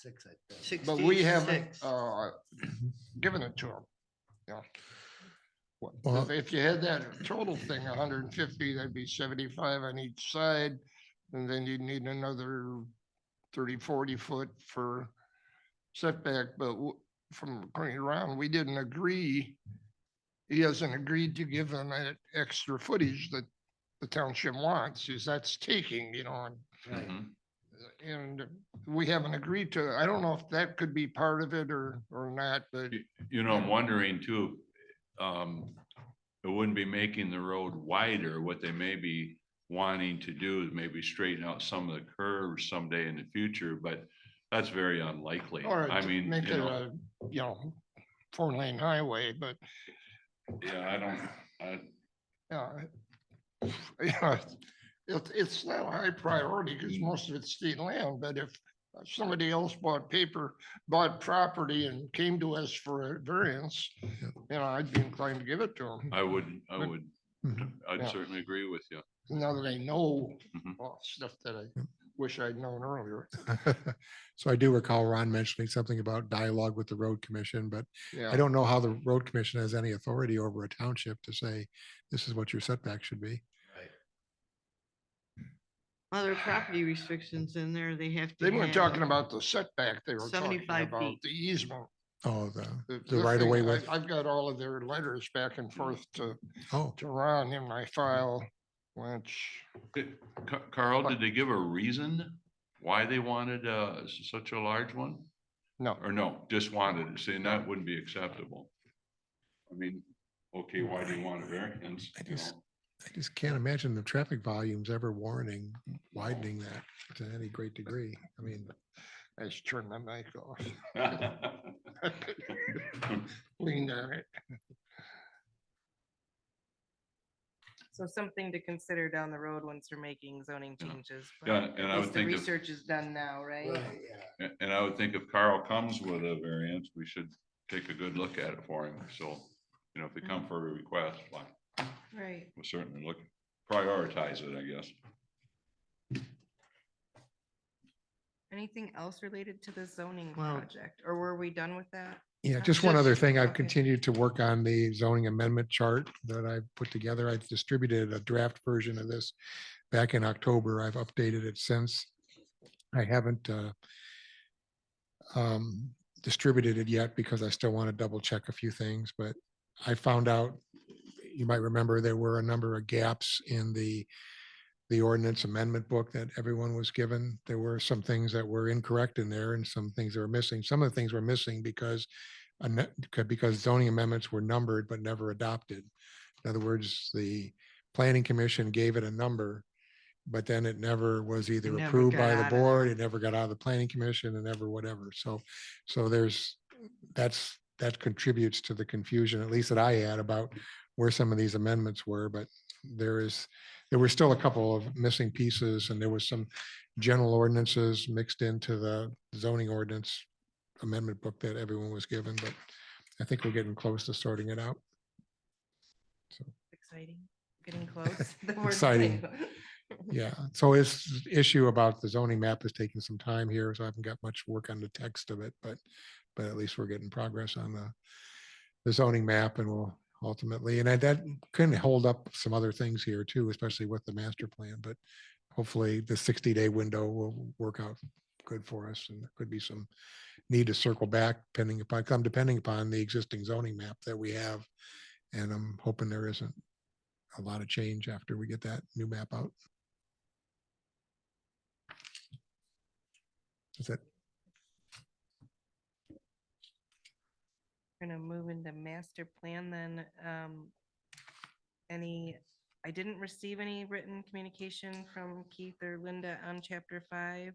6, I think. But we haven't 66. given it to them. Yeah. Well- If you had that total thing, 150, that'd be 75 on each side. And then you'd need another 30, 40 foot for setback. But from going around, we didn't agree. He hasn't agreed to give them that extra footage that the township wants, because that's taking, Right. and we haven't agreed to, I don't know if that could be part of it or not, but I'm wondering too, it wouldn't be making the road wider. What they may be wanting to do is maybe straighten out some of the curves someday in the future, but that's very unlikely. or I mean, make it a, 4-lane highway, but yeah, yeah, it's not a high priority because most of it's state land, but if somebody else bought property and came to us for a variance, I'd be inclined to give it to them. I would, Mhm. I'd Yeah. certainly agree with you. Now that I know Mhm. stuff that I wish I'd known earlier. So I do recall Ron mentioning something about dialogue with the road commission, but Yeah. I don't know how the road commission has any authority over a township to say, this is what your setback should be. Right. Other property restrictions in there, they have to. They weren't have talking about the setback. They were talking 75 about feet. the easement. Oh, The the right of way thing, with, I've got all of their letters back and forth to oh, Ron in my file, which Carl, did they give a reason why they wanted such a large one? no. Or no, just wanted it, saying that wouldn't be acceptable? I mean, okay, why do you want a variance? I just can't imagine the traffic volumes ever warranting widening that to any great degree. I mean, I should turn my mic off. know? Lean on it. So something to consider down the road once we're making zoning changes. but Yeah, and at I would least the think if- research is done now, right? Right, yeah. And I would think if Carl comes with a variance, we should take a good look at it for him. So, if they come for a request, fine, Right. we'll certainly look, prioritize it, I guess. Anything else related to the zoning Well- project, or were we done with that? yeah, just one other thing. I've Okay. continued to work on the zoning amendment chart that I've put together. I've distributed a draft version of this back in October. I've updated it since. I haven't distributed it yet because I still want to double check a few things, but I found out, you might remember there were a number of gaps in the ordinance amendment book that everyone was given. There were some things that were incorrect in there and some things that were missing. Some of the things were missing because zoning amendments were numbered but never adopted. In other words, the planning commission gave it a number, but then it never was either Never approved got by the out of there. board, it never got out of the planning commission and never whatever. So that contributes to the confusion, at least that I had about where some of these amendments were, but there were still a couple of missing pieces and there was some general ordinances mixed into the zoning ordinance amendment book that everyone was given, but I think we're getting close to sorting it out. So. Exciting, getting close. The word's Exciting. like- Yeah, so this issue about the zoning map is taking some time here, so I haven't got much work on the text of it, but at least we're getting progress on the zoning map and we'll ultimately, and that can hold up some other things here too, especially with the master plan, but hopefully the 60-day window will work out good for us and there could be some need to circle back depending upon the existing zoning map that we have. And I'm hoping there isn't a lot of change after we get that new map out. That's it. We're gonna move into master plan then. I didn't receive any written communication from Keith or Linda on chapter 5.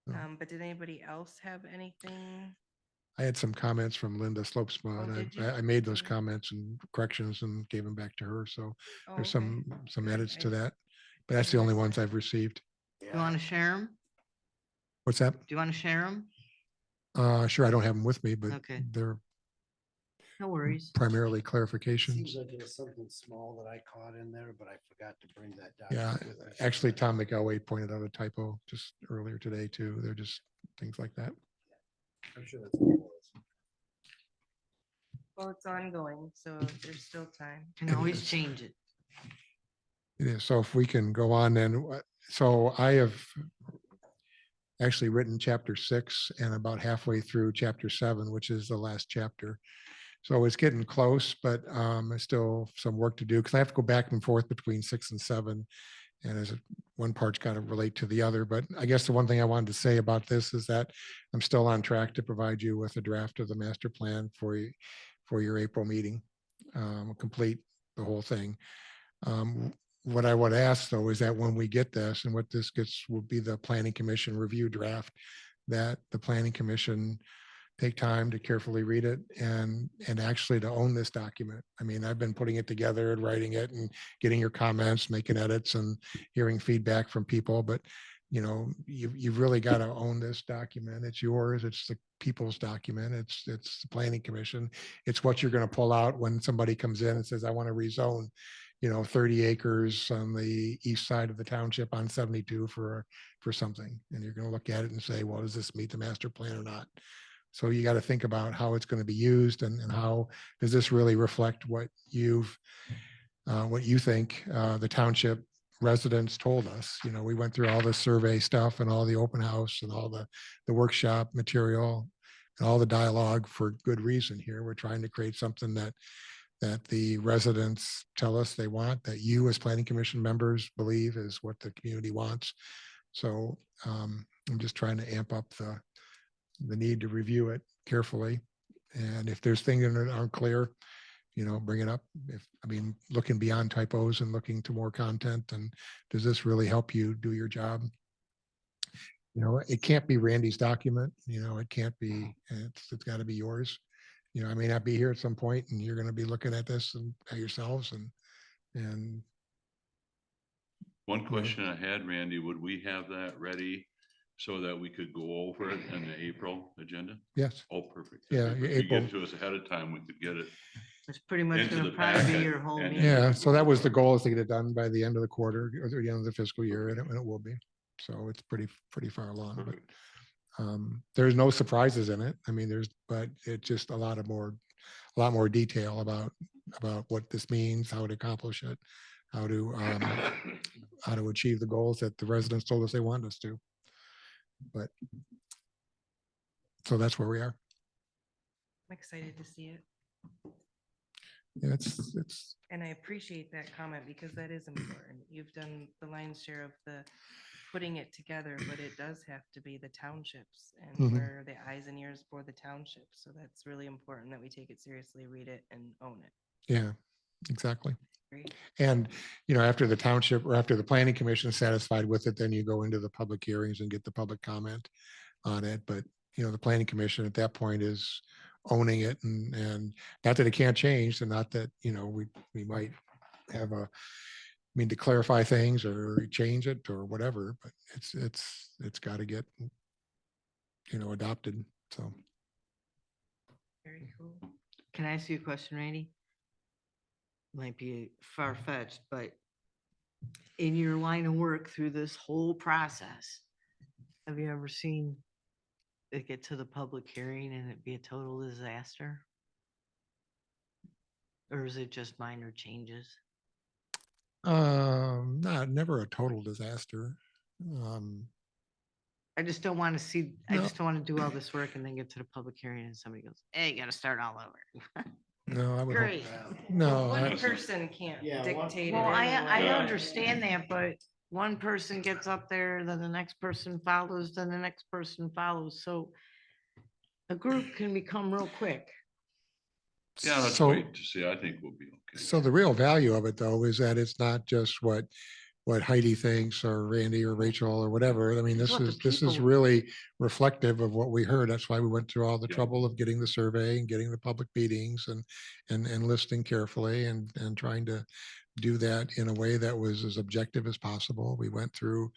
No. But did anybody else have anything? I had some comments from Linda Slopesma, Oh, and did you? I made those comments and corrections and gave them back to her. So Oh, there's okay. some Good. edits to I- that, but that's the only ones I've received. You want to share them? What's that? Do you want to share them? Sure, I don't have them with me, but Okay. they're No worries. primarily Seems clarifications. like it was something small that I caught in there, but I forgot to bring that Yeah, document with me. actually, Tom McElway pointed out a typo just earlier today too. They're just things like that. I'm sure that's what it was. Well, it's ongoing, so there's still time. Can It always is. change it. It is. So if we can go on then, so I have actually written chapter 6 and about halfway through chapter 7, which is the last chapter. So it's getting close, but there's still some work to do because I have to go back and forth between 6 and 7. And as one part's got to relate to the other. But I guess the one thing I wanted to say about this is that I'm still on track to provide you with a draft of the master plan for your April meeting, complete the whole thing. What I would ask though is that when we get this and what this gets will be the planning commission review draft, that the planning commission take time to carefully read it and actually to own this document. I mean, I've been putting it together and writing it and getting your comments, making edits and hearing feedback from people, but you know, you've really got to own this document. It's yours. It's the people's document. It's the planning commission. It's what you're going to pull out when somebody comes in and says, I want to rezone, 30 acres on the east side of the township on 72 for something. And you're going to look at it and say, well, does this meet the master plan or not? So you got to think about how it's going to be used and how does this really reflect what you think the township residents told us. We went through all the survey stuff and all the open house and all the workshop material and all the dialogue for good reason here. We're trying to create something that the residents tell us they want, that you as planning commission members believe is what the community wants. So I'm just trying to amp up the need to review it carefully. And if there's things that aren't clear, bring it up. Looking beyond typos and looking to more content, and does this really help you do your job? It can't be Randy's document, it can't be, it's got to be yours. I may not be here at some point and you're going to be looking at this and at yourselves and One question I had, Randy, would we have that ready so that we could go over it in the April agenda? yes. Oh, perfect. Yeah, If you April. get to us ahead of time, we could get it. It's pretty much Into going the to probably be packet your whole and- meeting. Yeah, so that was the goal, is to get it done by the end of the quarter or the end of the fiscal year, and it will be. So it's pretty far along, but there's no surprises in it. But it's just a lot more detail about what this means, how to accomplish it, how to achieve the goals that the residents told us they wanted us to. But So that's where we are. I'm excited to see it. Yeah, it's, And I appreciate that comment because that is important. You've done the lion's share of the putting it together, but it does have to be the townships and Mhm. we're the eyes and ears for the townships. So that's really important that we take it seriously, read it and own it. yeah, exactly. Great. And, you know, after the township or after the planning commission is satisfied with it, then you go into the public hearings and get the public comment on it. But, you know, the planning commission at that point is owning it and not that it can't change and not that, you know, we might have a, I mean, to clarify things or change it or whatever, but it's got to get, you know, adopted. So. Very cool. Can I ask you a question, Randy? Might be far-fetched, but in your line of work through this whole process, have you ever seen it get to the public hearing and it be a total disaster? Or is it just minor changes? Never a total disaster. I just don't want to see, I No. just don't want to do all this work and then get to the public hearing and somebody goes, hey, you gotta start all over. No, I would hope, Great. no, One person can't Yeah, one- dictate it. Well, I anyway. understand that, but one person gets up there, then the next person follows, then the next person follows, so a group can become real quick. Yeah, let's so, wait to see. I think we'll be okay. so the real value of it though, is that it's not just what Heidi thinks or Randy or Rachel or whatever. I mean, It's this what the is people- really reflective of what we heard. That's why we went through all the Yeah. trouble of getting the survey and getting the public meetings and listening carefully and trying to do that in a way that was as objective as possible. We went through,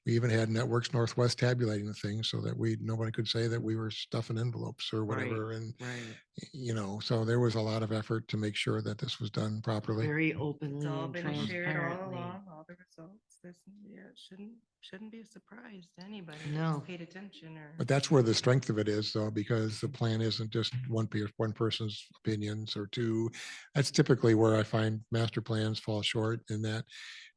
we even had Networks Northwest tabulating the things so that nobody could say that we were stuffing envelopes or whatever. And, Right, you know, so there was a lot of effort to make sure that this was done properly. very It's openly all and been shared all transparently. along, all the results. This, yeah, it shouldn't be a surprise to anybody No. who's paid attention or. But that's where the strength of it is though, because the plan isn't just one person's opinions or two. That's typically where I find master plans fall short in that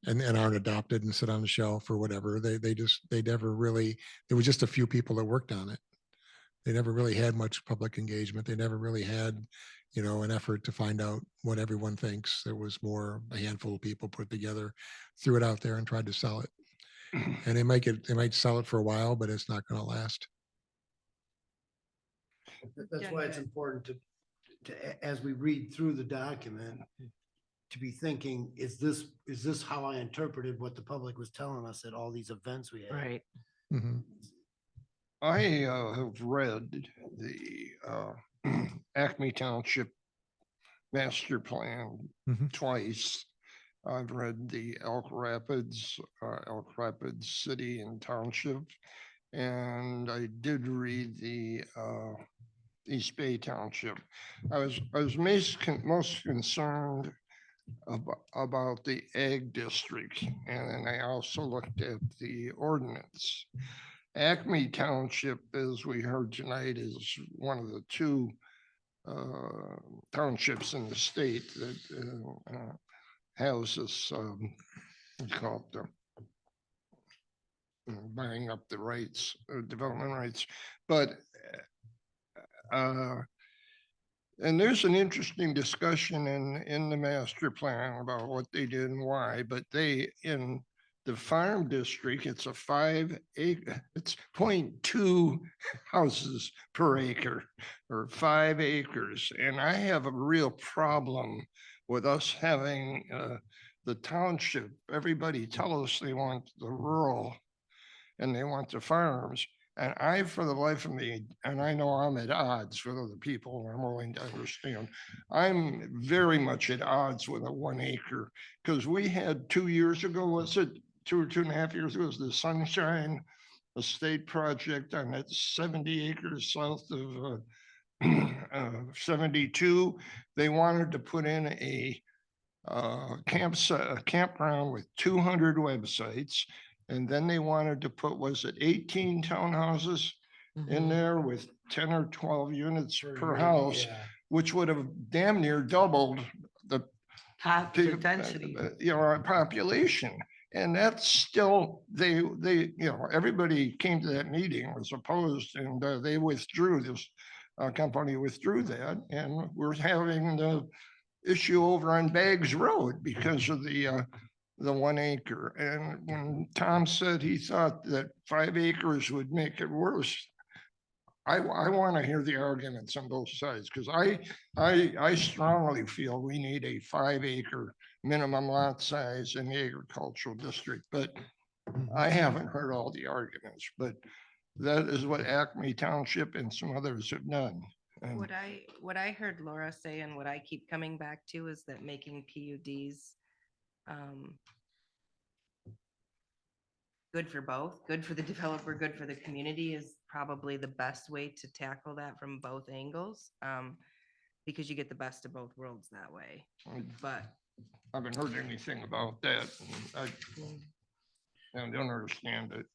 and aren't adopted and sit on the shelf or whatever. They never really, there was just a few people that worked on it. They never really had much public engagement. They never really had, you know, an effort to find out what everyone thinks. There was more a handful of people put together, threw it out there and tried to sell it. And they might sell it for a while, but it's not going to last. That's why it's important as we read through the document, to be thinking, is this how I interpreted what the public was telling us at all these events we had? Right. Mhm. I have read the Acme Township Master Plan Mhm. twice. I've read the Elk Rapids City and Township, and I did read the East Bay Township. I was most concerned about the ag district, and then I also looked at the ordinance. Acme Township, as we heard tonight, is one of the two townships in the state that has this, what's called buying up the rights, development rights. But and there's an interesting discussion in the master plan about what they did and why, but in the farm district, it's a 5 acre, it's 0.2 houses per acre or 5 acres. And I have a real problem with us having the township, everybody tell us they want the rural and they want the farms. And I, for the life of me, and I know I'm at odds with other people, and I'm willing to understand, I'm very much at odds with a 1 acre, because we had 2 years ago, was it 2.5 years ago, was the Sunshine Estate project on that 70 acres south of 72. They wanted to put in a campground with 200 websites. And then they wanted to put, was it 18 townhouses in there with 10 or 12 units per house, Yeah. which would have damn near doubled the The density. you know, our population. And that's still, everybody came to that meeting, was opposed, and they withdrew, this company withdrew that, and we're having the issue over on Baggs Road because of the 1 acre. And when Tom said he thought that 5 acres would make it worse, I want to hear the arguments on both sides, because I strongly feel we need a 5 acre minimum lot size in the agricultural district, but I haven't heard all the arguments, but that is what Acme Township and some others have done. And What I heard Laura say and what I keep coming back to is that making PUDs good for both, good for the developer, good for the community is probably the best way to tackle that from both angles. Because you get the best of both worlds that way. But I haven't heard anything about that. I don't understand it.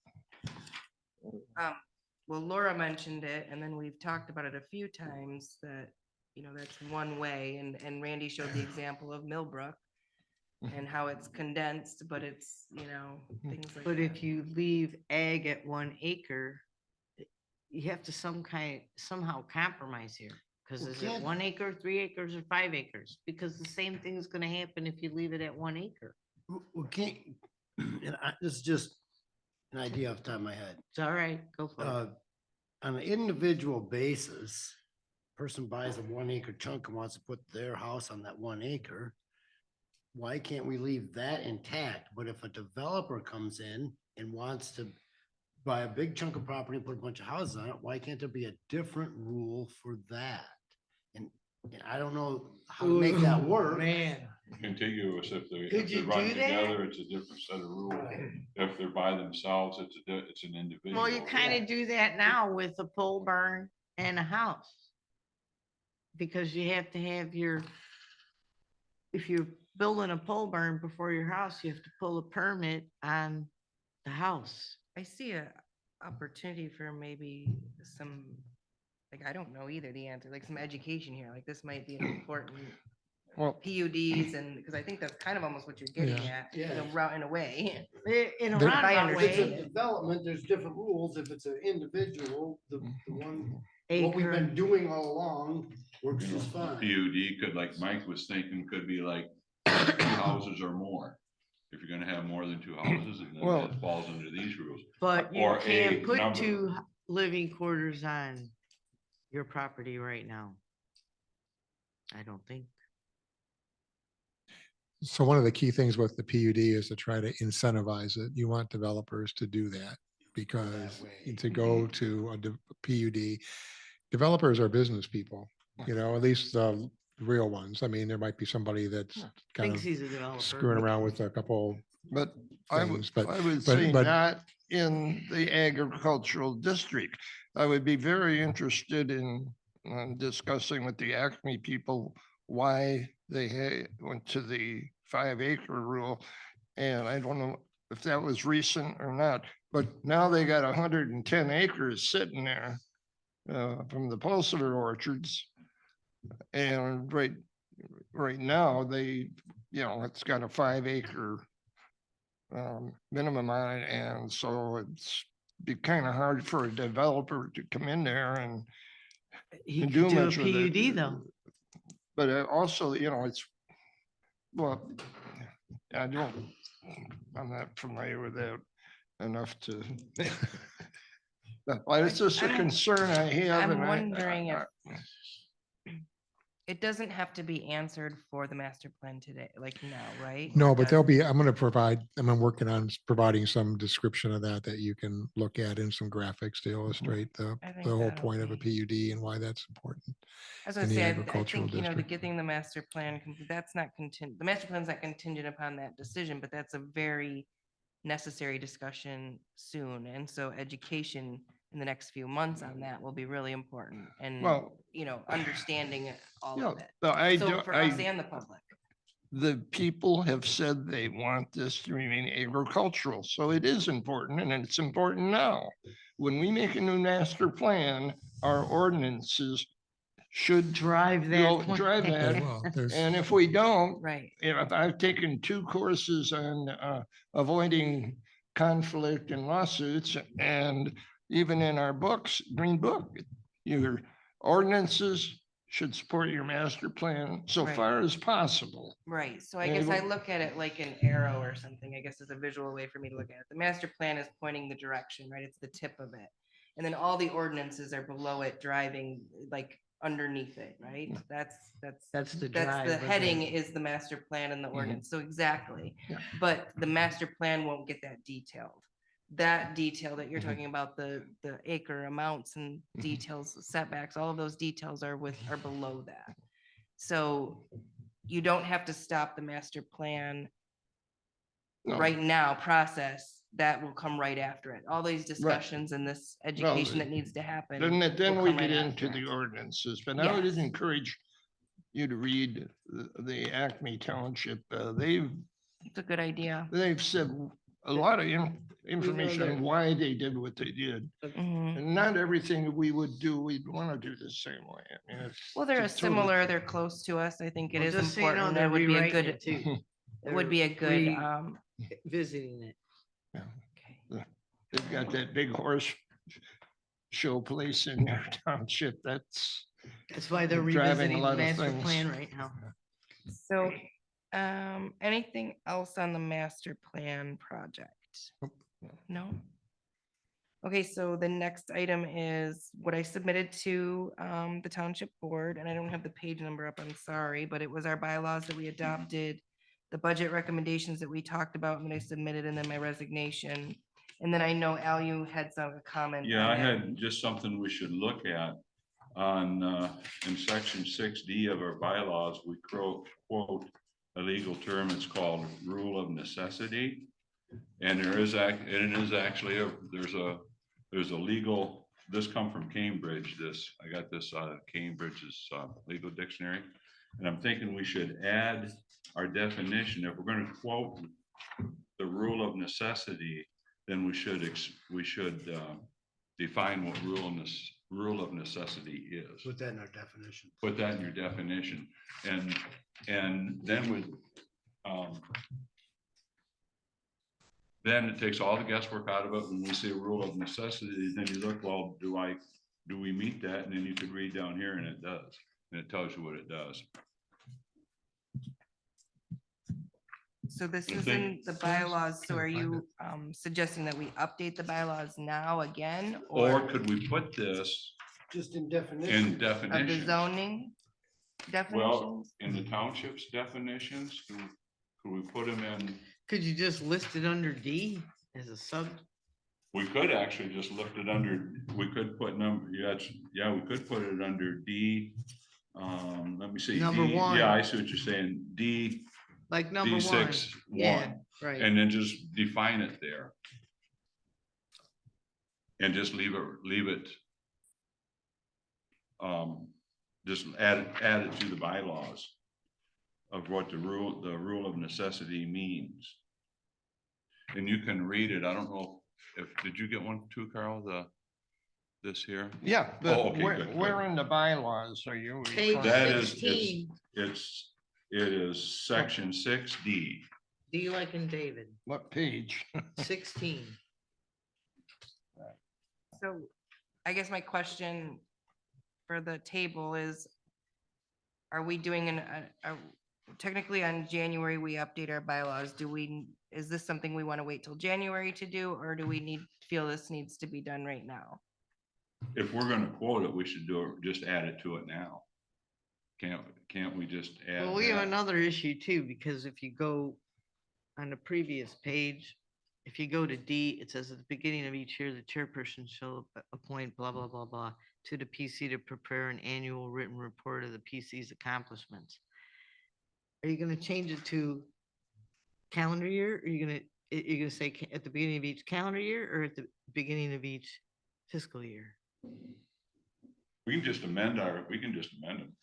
well, Laura mentioned it, and then we've talked about it a few times that, that's one way, and Randy showed the example of Millbrook and how it's condensed, but it's, things like But that. if you leave ag at 1 acre, you have to somehow compromise here. Because Well, is it can't- 1 acre, 3 acres, or 5 acres? Because the same thing is gonna happen if you leave it at 1 acre. We can't, this is just an idea off the top of my head. It's all right, go for it. On an individual basis, person buys a 1 acre chunk and wants to put their house on that 1 acre. Why can't we leave that intact? But if a developer comes in and wants to buy a big chunk of property and put a bunch of houses on it, why can't there be a different rule for that? And I don't know how to make that work. Man. Contiguous, if Could they you run do that? together, it's a different set of rules. If they're by themselves, it's an individual. Well, you kind of do that now with a pole barn and a house. Because you have to have if you're building a pole barn before your house, you have to pull a permit on the house. I see a opportunity for maybe some, like, I don't know either the answer, like some education here, like this might be an important Well, PUDs, and because I think that's kind of almost what you're getting at, Yeah. in a way. In a There- roundabout If If it's a way, development, there's different rules. If it's an individual, the one, what we've acre, been doing all along works You know, just fine. PUD could, like Mike was thinking, could be like 2 houses or more. If you're gonna have more than 2 houses, and then Well- it falls under these rules. but you or a can't put number. 2 living quarters on your property right now. I don't think. So one of the key things with the PUD is to try to incentivize it. You want developers to do that because way. to go to a PUD, developers are business people, at least the real ones. I mean, there might be somebody that's kind Thinks of he's a developer. screwing but- around with a couple but I would, things, but I would but- say but- not in the agricultural district. I would be very interested in discussing with the Acme people why they went to the 5 acre rule. And I don't know if that was recent or not, but now they got 110 acres sitting there from the Pulsar orchards. And right now they, it's got a 5 acre minimum on it, and so it's be kind of hard for a developer to come in there and He and could do a much with it. PUD though. But also, it's, well, I'm not familiar with that enough to. But it's just a I'm- concern I have. I'm and wondering if it doesn't have to be answered for the master plan today, like now, right? No, Or but does there'll it? be, I'm working on providing some description of that you can look at in some graphics to illustrate the I think whole that'll point of a be- PUD and why that's important. I was in gonna the say, I agricultural think, the district. getting the master plan, that's not contingent, the master plan's not contingent upon that decision, but that's a very necessary discussion soon. And so education in the next few months on that will be really important and, Well, understanding all yeah, of it. but I So do, for us and the public. the people have said they want this to remain agricultural, so it is important, and it's important now. When we make a new master plan, our ordinances should Drive go that. drive Very that. well. There's, And if we don't, Right. if I've taken 2 courses on avoiding conflict and lawsuits, and even in our books, Green Book, your ordinances should support your master plan so Right. far as possible. Right, so I And guess it I would- look at it like an arrow or something, I guess is a visual way for me to look at it. The master plan is pointing the direction, right? It's the tip of it. And then all the ordinances are below it, driving like underneath it, right? That's That's the that's drive. the of it. heading is the master plan and the ordinance, so exactly. Yeah. But the master plan won't get that detailed. That detail that you're Mhm. talking about, the acre amounts and Mhm. details, setbacks, all of those details are below that. So you don't have to stop the master plan No. right now process. That will come right after it. All these discussions and this education that needs to happen. Then will we come get right into after the it. ordinances, but I would Yes. encourage you to read the Acme Township. They've It's a good idea. said a lot of information on why they did what they did. Mhm. And not everything we would do, we'd want to do the same way. I mean, Well, they're it's totally- similar, they're close to us. I think it Well, is just so you know, important. they're That would be a rewriting good, it too. it would be a good, They're Visiting it. okay. They've got that big horse show place in their township. That's That's why they're driving a revisiting lot the of master things. plan right now. So, anything else on the master plan project? No? Okay, so the next item is what I submitted to the township board, and I don't have the page number up, I'm sorry, but it was our bylaws that we adopted, the budget recommendations that we talked about, and then I submitted, and then my resignation. And then I know Al, you had some comment. Yeah, on I it. had just something we should look at on, in section 6D of our bylaws, we quote a legal term, it's called rule of necessity. And it is actually, there's a legal, this come from Cambridge, I got this out of Cambridge's legal dictionary. And I'm thinking we should add our definition, if we're gonna quote the rule of necessity, then we should define what rule of necessity is. Put that in our definition. Put that in your definition, and then with, then it takes all the guesswork out of it. When we say rule of necessity, then you look, well, do we meet that? And then you could read down here and it does, and it tells you what it does. So this I is think- in the bylaws, so are you suggesting that we update the bylaws now again? Or could we put this Just in in definition. Of the definitions? zoning Well, definitions? in the township's definitions, could we put them in? Could you just list it under D as a sub? We could actually just lift it under, we could put yeah, we could put it under D. Let me see. Number D, one. Yeah, I see what you're saying. D, Like number one? D6, Yeah, 1, right. and then just define it there. And just leave it. Just add it to the bylaws of what the rule of necessity means. And you can read it. I don't know did you get one too, Carl, this here? Yeah, Oh, but okay, good, where good. in the bylaws are you? Page referring That to? is, 16. it is section 6D. D like in David, What page? 16. So I guess my question for the table is, are we doing technically on January, we update our bylaws. Is this something we want to wait till January to do, or do we feel this needs to be done right now? If we're gonna quote it, we should just add it to it now. Can't we just add? Well, we have that? another issue too, because if you go on the previous page, if you go to D, it says at the beginning of each year, the chairperson shall appoint blah, blah, blah, blah to the PC to prepare an annual written report of the PC's accomplishments. Are you gonna change it to calendar year? Are you gonna say at the beginning of each calendar year or at the beginning of each fiscal year? We can just amend them.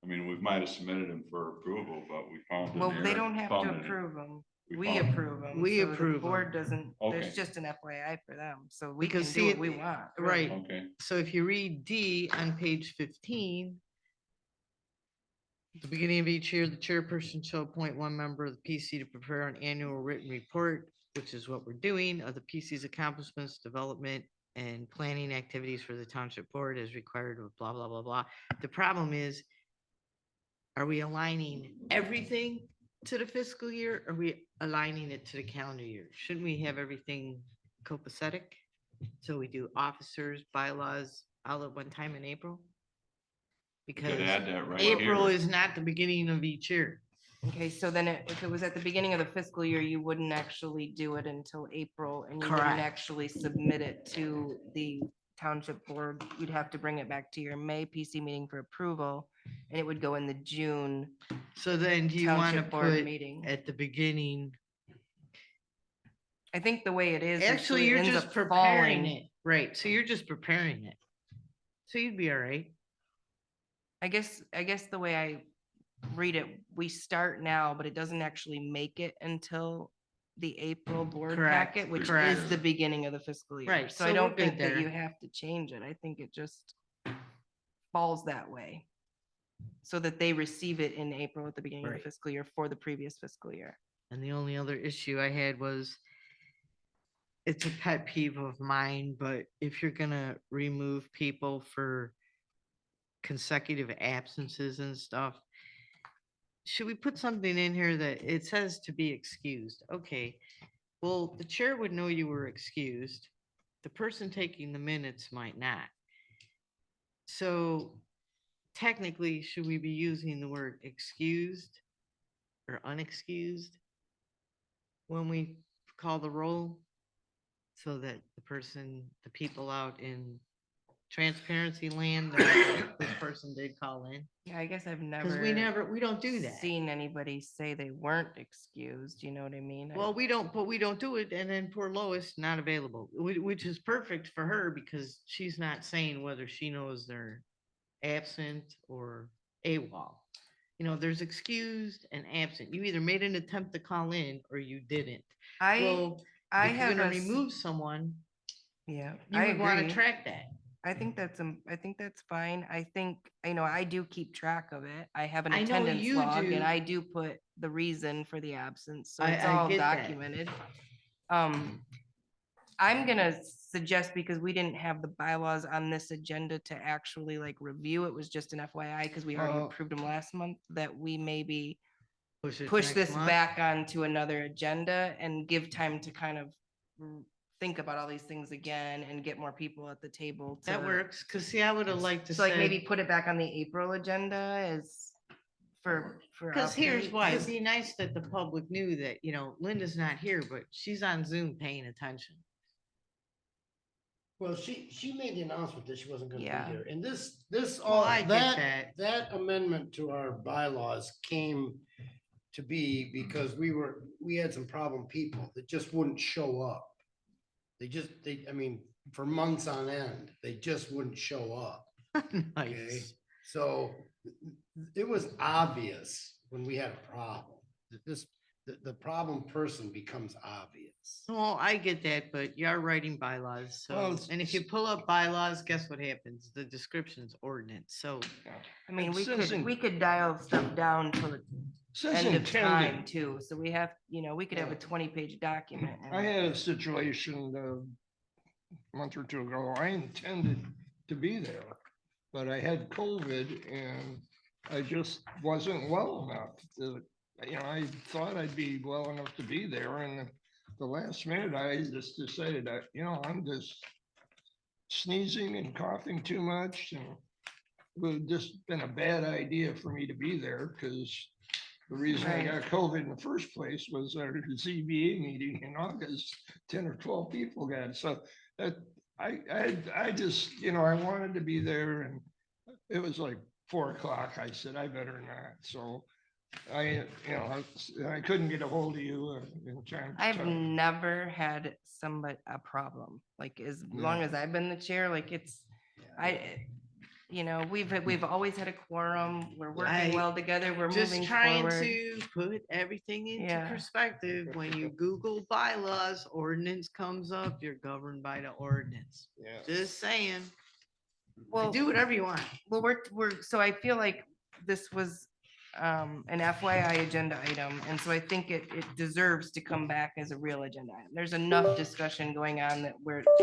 I mean, we might have submitted them for approval, but we found. an Well, they error- don't have found to an- approve them. We follow. approve them. We so the approve 'em. Board doesn't, there's Okay. just an FYI for them, so we can Because do see, what we want. really. right. Okay, So if you read D on page 15, at the beginning of each year, the chairperson shall appoint one member of the PC to prepare an annual written report, which is what we're doing, of the PC's accomplishments, development, and planning activities for the township board as required with blah, blah, blah, blah. The problem is, are we aligning everything to the fiscal year? Or are we aligning it to the calendar year? Shouldn't we have everything copacetic? So we do officers, bylaws, all at one time in April? you Because could add that right April here. is not the beginning of each year. Okay, so then if it was at the beginning of the fiscal year, you wouldn't actually do it until April and you wouldn't Correct. actually submit it to the township board. You'd have to bring it back to your May PC meeting for approval and it would go in the June So then do you want to township board put meeting. at the beginning? I think the way it is. so Actually, it you're ends just up preparing falling. it, right? So you're just preparing it. So you'd be all right. I guess the way I read it, we start now, but it doesn't actually make it until the April board Correct, packet, which is correct. the beginning of the fiscal year. Right, So so I we're don't think good that there. you have to change it. I think it just falls that way. So that they receive it in April at the beginning of Right. the fiscal year for the previous fiscal year. And the only other issue I had was, it's a pet peeve of mine, but if you're gonna remove people for consecutive absences and stuff, should we put something in here that it says to be excused? Okay, well, the chair would know you were excused. The person taking the minutes might not. So technically, should we be using the word excused or unexcused when we call the roll? So that the person, the people out in transparency land, know that this person did call in. Yeah, I guess I've Because never. we don't do that. Seen anybody say they weren't excused, you know what I mean? Well, we don't do it, and then poor Lois not available, which is perfect for her because she's not saying whether she knows they're absent or AWOL. You know, there's excused and absent. You either made an attempt to call in or you didn't. Well, I if you're have gonna a s- remove someone, Yeah, you I would want to agree. track that. I think that's fine. I think, I do keep track of it. I have an I know attendance you log do. and I do put the reason for the absence, so I- it's I all get that. documented. I'm gonna suggest, because we didn't have the bylaws on this agenda to actually like review, it was just an FYI, because we already approved them last month, that we maybe it push next this month. back onto another agenda and give time to kind of think about all these things again and get more people at the table. That to- works, because see, I would have liked to So like say. maybe put it back on the April agenda as for. Because here's why, it'd updates. be nice that the public knew that, Linda's not here, but she's on Zoom paying attention. Well, she made the announcement that she wasn't gonna be Yeah. here, and this, Well, I get that amendment to our bylaws came to be because we had some problem people that just wouldn't show up. I mean, for months on end, they just wouldn't show up. Okay, Nice. so it was obvious when we had a problem, that the problem person becomes obvious. Well, I get that, but you are writing bylaws, so, Well, it's- and if you pull up bylaws, guess what happens? The description's ordinance, so. I mean, It we says could, in- we could dial stuff down to the Says end of time intended. too. So we have, we could have a 20-page document. and- I had a situation a month or two ago. I intended to be there, but I had COVID and I just wasn't well enough to, I thought I'd be well enough to be there, and the last minute I just decided that, I'm just sneezing and coughing too much, and it would have just been a bad idea for me to be there, because the reason I got COVID in the first place was our ZBA meeting in August, 10 or 12 people got it. So that I just, I wanted to be there, and it was like 4 o'clock. I said, I better not. So I couldn't get a hold of you in time. I've never had a problem, like as long as I've been the chair, like you know, we've always had a quorum. We're working I- well together. We're Just moving trying forward. to put everything into Yeah. perspective. When you Google bylaws, ordinance comes up, you're governed by the ordinance. Yeah. Just saying, Well, do whatever you want. well, so I feel like this was an FYI agenda item, and so I think it deserves to come back as a real agenda item. There's enough discussion going on that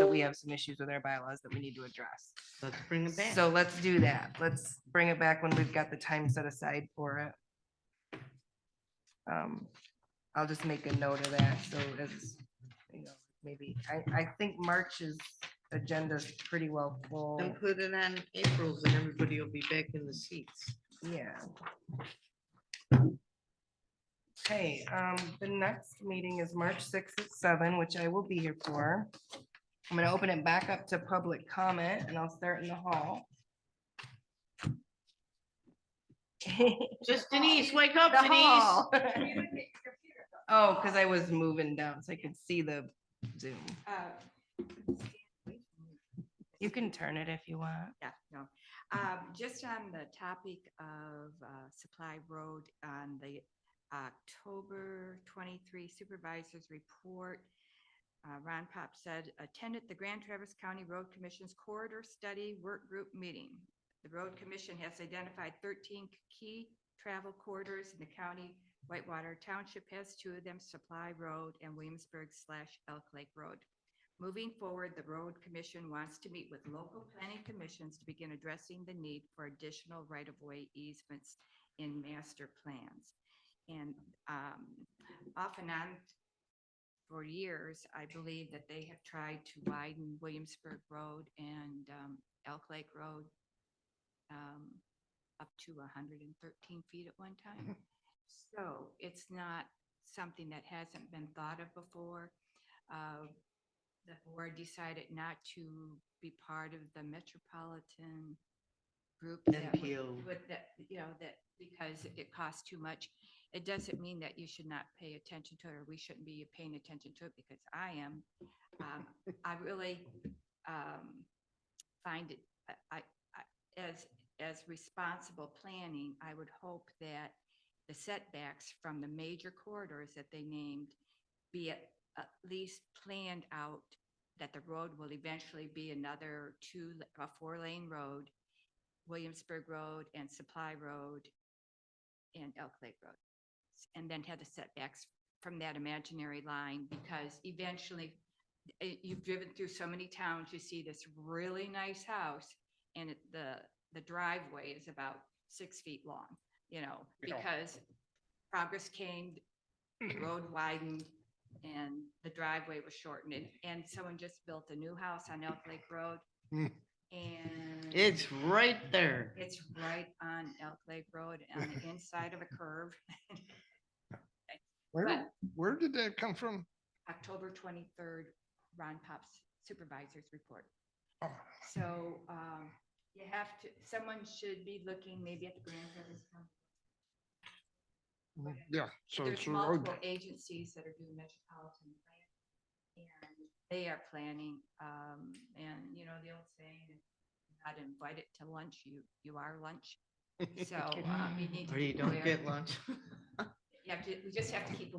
we have some issues with our bylaws that we need to address. Let's bring it back. So let's do that. Let's bring it back when we've got the time set aside for it. I'll just make a note of that, so as, you know, maybe, I think March's agenda's pretty well full. And put it on April's and everybody will be back in the seats. Yeah. Okay, the next meeting is March 6th at 7, which I will be here for. I'm gonna open it back up to public comment and I'll start in the hall. Just Denise, wake up, The Denise. hall. Oh, because I was moving down so I could see the Zoom. You can turn it if you want. Yeah, no. Just on the topic of Supply Road on the October 23 Supervisors Report, Ron Pop said, attended the Grand Traverse County Road Commission's Corridor Study Work Group meeting. The Road Commission has identified 13 key travel corridors in the county. Whitewater Township has 2 of them, Supply Road and Williamsburg/Elk Lake Road. Moving forward, the Road Commission wants to meet with local planning commissions to begin addressing the need for additional right-of-way easements in master plans. And off and on for years, I believe that they have tried to widen Williamsburg Road and Elk Lake Road up to 113 feet at one time. So it's not something that hasn't been thought of before. The board decided not to be part of the metropolitan group that MPO. with that, you know, that because it costs too much. It doesn't mean that you should not pay attention to it, or we shouldn't be paying attention to it, because I am. I really find it, as responsible planning, I would hope that the setbacks from the major corridors that they named be at least planned out, that the road will eventually be another 4-lane road, Williamsburg Road and Supply Road and Elk Lake Road. And then have the setbacks from that imaginary line, because eventually you've driven through so many towns, you see this really nice house and the driveway is about 6 feet long, you know, because progress came, the road widened, and the driveway was shortened, and someone just built a new house on Elk Lake Road. And It's right there. it's right on Elk Lake Road on the inside of a curve. Where did that come from? October 23rd, Ron Pop's supervisor's report. Oh. So you have to, someone should be looking maybe at the Grand Traverse County. Yeah, so There's it's a road. multiple agencies that are doing metropolitan plan, and they are planning, and you know, the old saying, if you're not invited to lunch, you are lunch. So you need to. Or you be don't aware. get lunch. We just have to be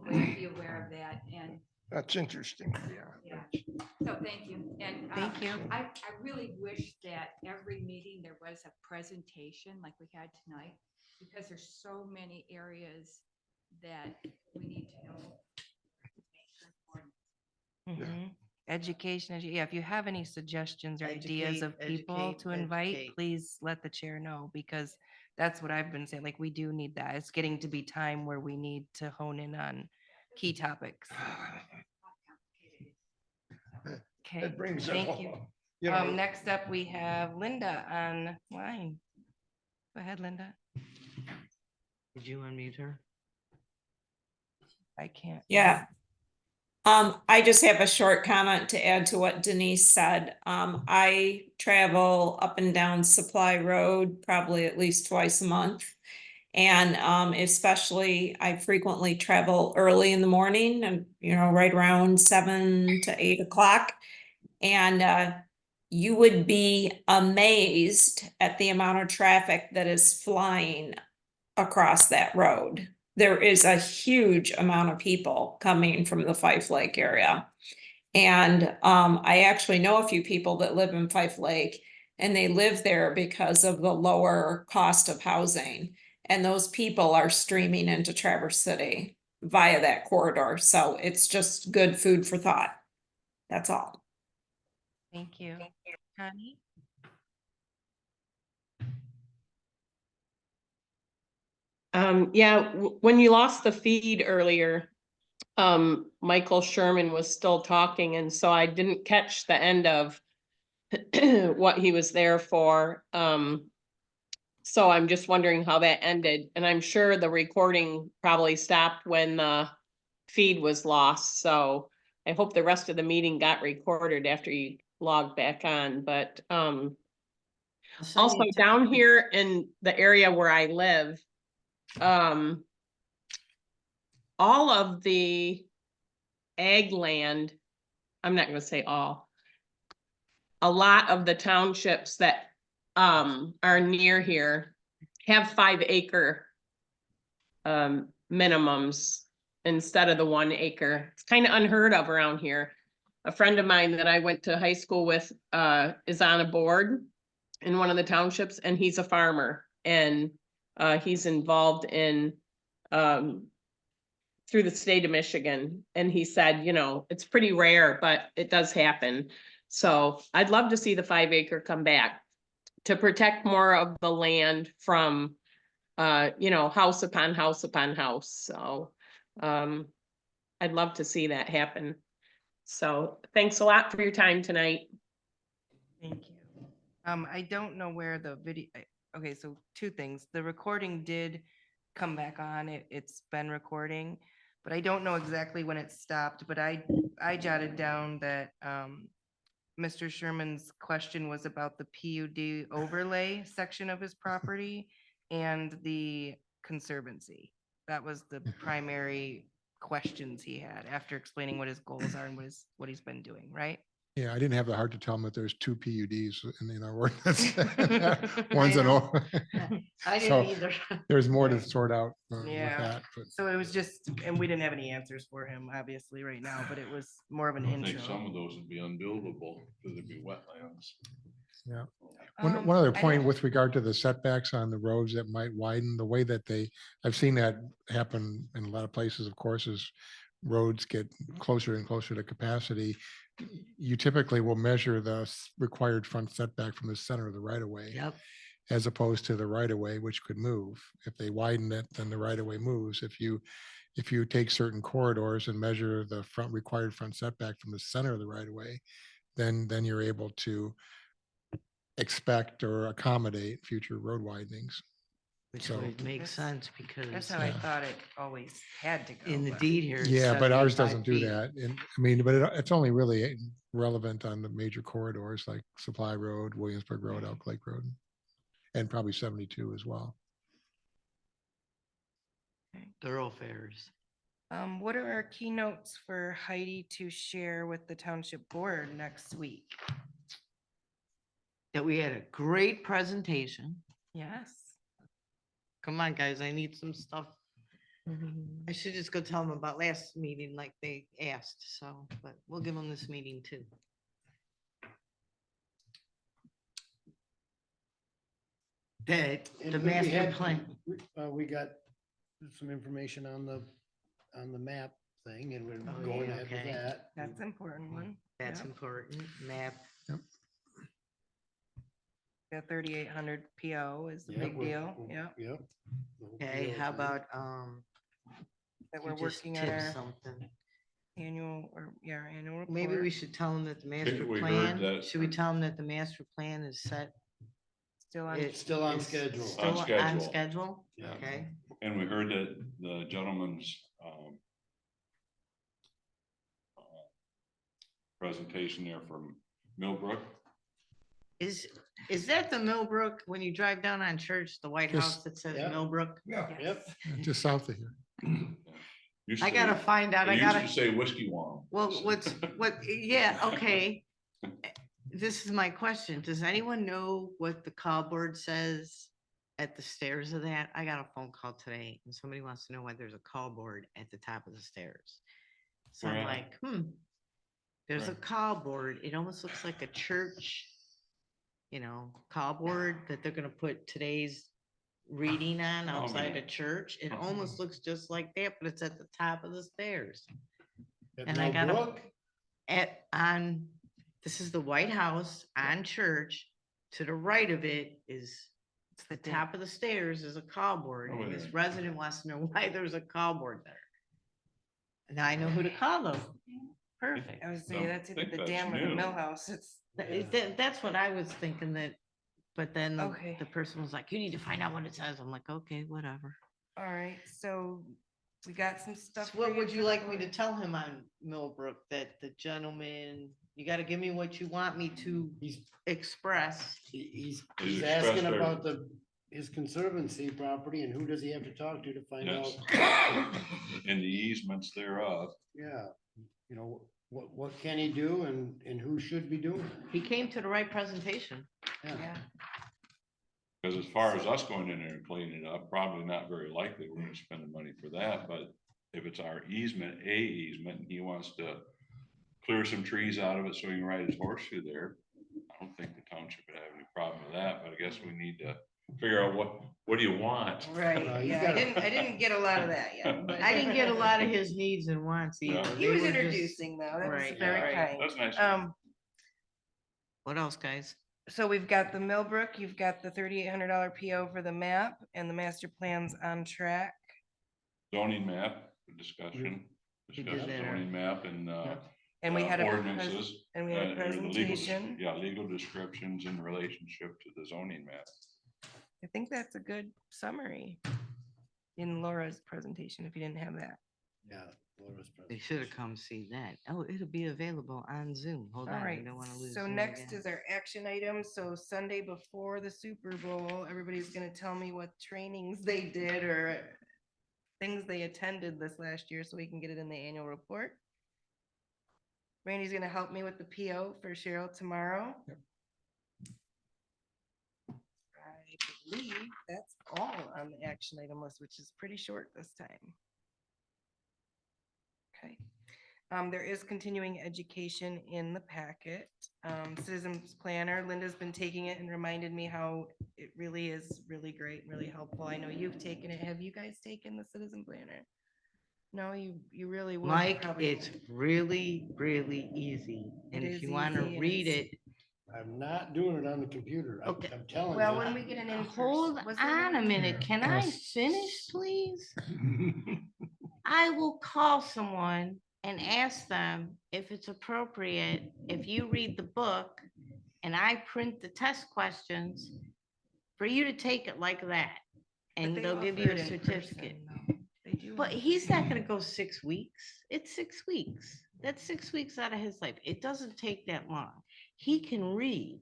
aware of that, and That's interesting, yeah. yeah, so thank you. And Thank you. I really wish that every meeting there was a presentation like we had tonight, because there's so many areas that we need to know. Mhm. Education, yeah, if you have any suggestions or ideas of people Educate, to invite, educate. please let the chair know, because that's what I've been saying, like, we do need that. It's getting to be time where we need to hone in on key topics. Okay, It brings thank up, you. you know, Next up, we have Linda online. Go ahead, Linda. Did you unmute her? I can't. Yeah. I just have a short comment to add to what Denise said. I travel up and down Supply Road probably at least twice a month. And especially I frequently travel early in the morning and, you know, right around 7 to 8 o'clock. And you would be amazed at the amount of traffic that is flying across that road. There is a huge amount of people coming from the Fife Lake area. And I actually know a few people that live in Fife Lake, and they live there because of the lower cost of housing. And those people are streaming into Traverse City via that corridor. So it's just good food for thought. That's all. Thank you. Connie? Yeah, when you lost the feed earlier, Michael Sherman was still talking, and so I didn't catch the end of what he was there for. So I'm just wondering how that ended, and I'm sure the recording probably stopped when the feed was lost, so I hope the rest of the meeting got recorded after you logged back on, but also down here in the area where I live, all of the ag land, I'm not gonna say all, a lot of the townships that are near here have 5-acre minimums instead of the 1 acre. It's kind of unheard of around here. A friend of mine that I went to high school with is on a board in one of the townships, and he's a farmer, and he's involved in through the state of Michigan. And he said, you know, it's pretty rare, but it does happen. So I'd love to see the 5-acre come back to protect more of the land from, you know, house upon house upon house. So I'd love to see that happen. So thanks a lot for your time tonight. Thank you. I don't know where the video, okay, so 2 things. The recording did come back on. It's been recording, but I don't know exactly when it stopped, but I jotted down that Mr. Sherman's question was about the PUD overlay section of his property and the conservancy. That was the primary questions he had after explaining what his goals are and what he's been doing, right? Yeah, I didn't have the heart to tell him that there's 2 PUDs in our ordinance. One's an old. I So didn't either. there's more to sort out with Yeah. that. But So it was just, and we didn't have any answers for him, obviously, right now, but it was more of an I think intro. some of those would be unbuildable because they'd be wetlands. yeah. One other I point don't- with regard to the setbacks on the roads that might widen, the way that I've seen that happen in a lot of places, of course, as roads get closer and closer to capacity. You typically will measure the required front setback from the center of the right of way. Yep. As opposed to the right of way, which could move. If they widen it, then the right of way moves. If you take certain corridors and measure the required front setback from the center of the right of way, then you're able to expect or accommodate future road widenings. Which So- would make That's- sense That's because how I Yeah. thought it always had to go. in the but- deed here. it's Yeah, but ours 75 doesn't do feet. that. And I mean, but it's only really relevant on the major corridors like Supply Road, Williamsburg Road, Elk Lake Road, and probably 72 as well. Thoroughfares. What are our keynotes for Heidi to share with the township board next week? That we had a great presentation. Yes. Come on, guys, I need some stuff. I should just go tell them about last meeting like they asked, so, but we'll give them this meeting too. The And we master had- plan. We got some information on the map thing and we're Oh, going yeah, ahead with okay. that. That's an important one. That's Yep. important, map. The 3,800 PO is a Yeah, big we're- deal. Yeah. Yep. Okay, how about, That you we're just working on tip our something? annual annual report. Maybe we should tell them that the master we heard plan, that- should we tell them that the master plan is set? Still on. It's Still on schedule. Still on schedule. schedule? Yeah. Okay. And we heard that the gentleman's presentation there from Millbrook. Is that the Millbrook, when you drive down on Church, the White Just- House that says Yeah. Millbrook? Yep. Just south of here. Used I to- gotta find out, They I used to gotta, say Whiskey Wong. well, yeah, okay. this is my question. Does anyone know what the call board says at the stairs of that? I got a phone call today and somebody wants to know why there's a call board at the top of the stairs. So I'm Where at? like, there's a Where? call board. It almost looks like a church, call board that they're gonna put today's reading on Oh, outside yeah. a church. It Oh. almost looks just like that, but it's at the top of the stairs. At And I got Millbrook? this is the White House on Church. To the right of it is the top of the stairs is a call board. Over And this there. resident wants to know why there's a call board there. Now I know who to call them. Perfect. I was saying, that's either the dam or the mill house. It's. That's what I was thinking but then Okay. the person was like, you need to find out what it says. I'm like, okay, whatever. All right, so we got some stuff. So what would you like me to tell him on Millbrook, that the gentleman, you gotta give me what you want me to express? He's He's asking expressed about his conservancy property and who does he have to talk to find Yes. out? In the easements thereof. Yeah, what can he do and who should be doing it? He came to the right presentation. Yeah. Because as far as us going in there and cleaning it up, probably not very likely we're gonna spend the money for that, but if it's our easement, and he wants to clear some trees out of it so he can ride his horse through there, I don't think the township would have any problem with that, but I guess we need to figure out what do you want? Right, you yeah, gotta- I didn't get a lot of that yet, but. I didn't get a lot of his needs and wants either. Yeah. He They was were just- introducing though, that was Right, very right. kind. That's nice. What else, guys? So we've got the Millbrook, you've got the $3,800 PO for the map and the master plans on track. Zoning map, discussion, You did discuss that. zoning map and And we had a. ordinances. And we had a or the legal des- presentation. Yeah, legal descriptions in relationship to the zoning map. I think that's a good summary in Laura's presentation, if you didn't have that. Yeah. Laura's They should have come see that. Oh, it'll be available on Zoom. Hold All on, I right, don't wanna lose so Zoom next again. is our action item. So Sunday before the Super Bowl, everybody's gonna tell me what trainings they did or things they attended this last year so we can get it in the annual report. Randy's gonna help me with the PO for Cheryl tomorrow. I believe that's all on the action item list, which is pretty short this time. Okay. There is continuing education in the packet. Citizens Planner, Linda's been taking it and reminded me how it really is really great, really helpful. I know you've taken it. Have you guys taken the Citizen Planner? No, you really would. Mike, probably. it's really, really easy. And It if is you wanna easy and read it's- it, I'm not doing it on the computer. Okay. I'm telling you. Well, when we get an in. hold on a minute. Can I finish, please? I will call someone and ask them if it's appropriate, if you read the book and I print the test questions, for you to take it like that. And they'll give you a certificate. But he's not gonna go 6 weeks. It's 6 weeks. That's 6 weeks out of his life. It doesn't take that long. He can read.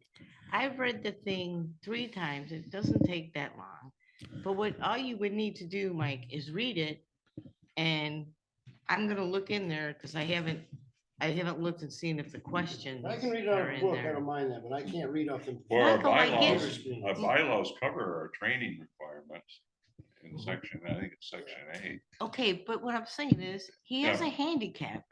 I've read the thing 3 times. It doesn't take that long. But all you would need to do, Mike, is read it. And I'm gonna look in there because I haven't looked and seen if the questions I can read it are on a in book, I there. don't mind that, but I can't read off the. Or our Michael, I get- bylaws, our bylaws cover our training requirements in section, I think it's section 8. Okay, but what I'm saying is, he has Yeah. a handicap.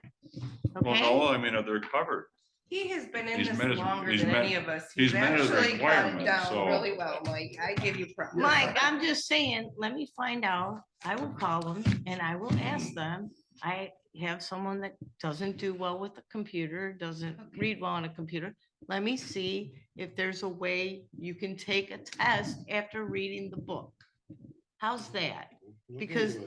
Well, Okay? no, I mean, they're covered. He has been in He's this met his- longer he's than met- any of us. he's met his actually cut it requirements, down so- really well, Mike. I give you props. Mike, I'm just saying, let me find out. I will call them and I will ask them. I have someone that doesn't do well with the computer, doesn't read well on a computer. Let me see if there's a way you can take a test after reading the book. How's that? Because, All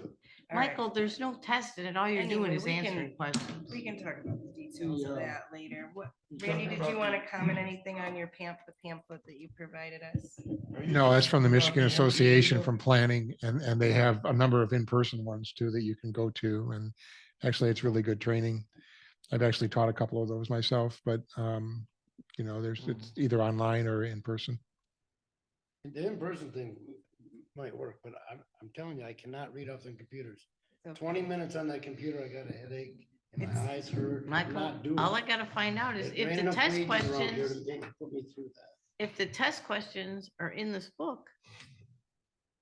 right. Michael, there's no test in it. All you're doing Anyway, is we can- answering questions. We can talk about the details of that later. What, Randy, did you want to comment anything on your the pamphlet that you provided us? No, that's from the Michigan Association from Planning, and they have a number of in-person ones too that you can go to. And actually, it's really good training. I've actually taught a couple of those myself, but it's either online or in person. The in-person thing might work, but I'm telling you, I cannot read off the computers. 20 minutes on that computer, I got a headache My eyes hurt. I'm Michael, not doing all I it. gotta find out is It if ran the enough test pages around here questions, to put me through that. if the test questions are in this book.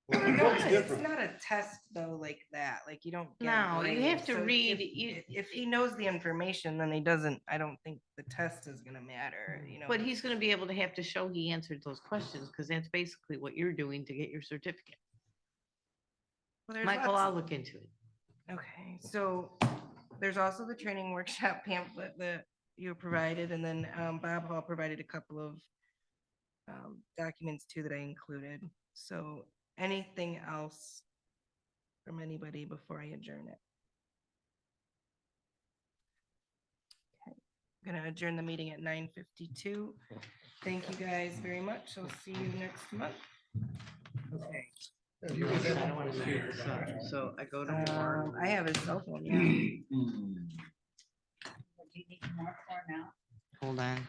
Well, the No, book's it's different. not a test though, like that, like you don't. get No, you graded. have to So if- read, you, If he knows the information, then he doesn't, I don't think the test is gonna matter, you know. but he's gonna be able to have to show he answered those questions, because that's basically what you're doing to get your certificate. Well, there's Michael, lots- I'll look into it. Okay, so there's also the training workshop pamphlet that you provided, and then Bob Hall provided a couple of documents too that I included. So anything else from anybody before I adjourn it? Okay, I'm gonna adjourn the meeting at 9:52. Thank you guys very much. I'll see you next month. Okay. I don't wanna screw this up, so I go to more. I have his cell phone, yeah. Do you need more for now? Hold on.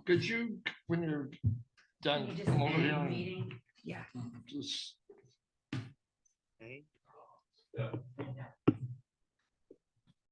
Could you, when you're done, You just come over end here the and meeting? Yeah. just